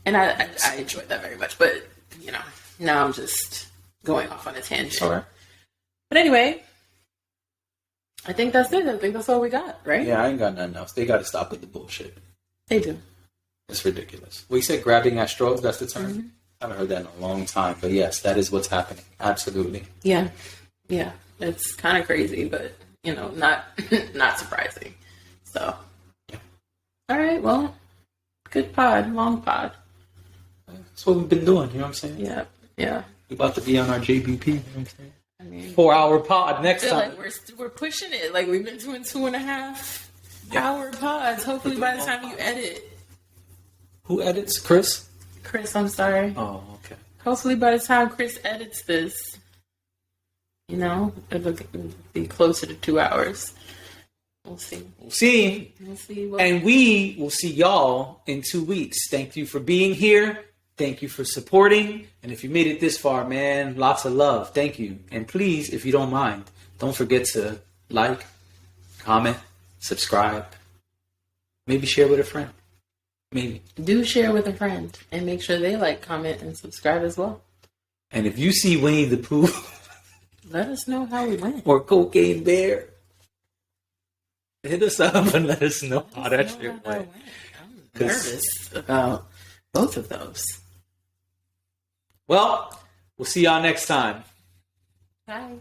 S3: and I enjoyed that very much. But now I'm just going off on a tangent.
S2: All right.
S3: But anyway. I think that's it. I think that's all we got, right?
S2: Yeah, I ain't got nothing else. They got to stop with the bullshit.
S3: They do.
S2: It's ridiculous. We said grabbing at straws, that's the term?
S3: Mm-hmm.
S2: I haven't heard that in a long time, but yes, that is what's happening. Absolutely.
S3: Yeah. It's kind of crazy, but not not surprising. So, all right. Well, good pod, long pod.
S2: That's what we've been doing. You know what I'm saying?
S3: Yeah.
S2: We're about to be on our JBP. You know what I'm saying?
S3: I mean,
S2: 4-hour pod
S3: I
S2: next
S3: feel
S2: time.
S3: like we're pushing it. Like we've been doing 2.5 hour pods. Hopefully, by the time you edit,
S2: Who edits? Chris?
S3: Chris, I'm sorry.
S2: Oh, okay.
S3: Hopefully, by the time Chris edits this, it'll be closer to 2 hours. We'll see.
S2: We'll see.
S3: We'll see.
S2: And we will see y'all in 2 weeks. Thank you for being here. Thank you for supporting. And if you made it this far, man, lots of love. Thank you. And please, if you don't mind, don't forget to like, comment, subscribe. Maybe share with a friend. Maybe.
S3: Do share with a friend and make sure they like, comment, and subscribe as well.
S2: And if you see Winnie the Pooh
S3: Let us know how we went.
S2: or Cocaine Bear, hit us up and let us know how that shit went.
S3: I'm nervous about both of those.
S2: Well, we'll see y'all next time.
S3: Bye.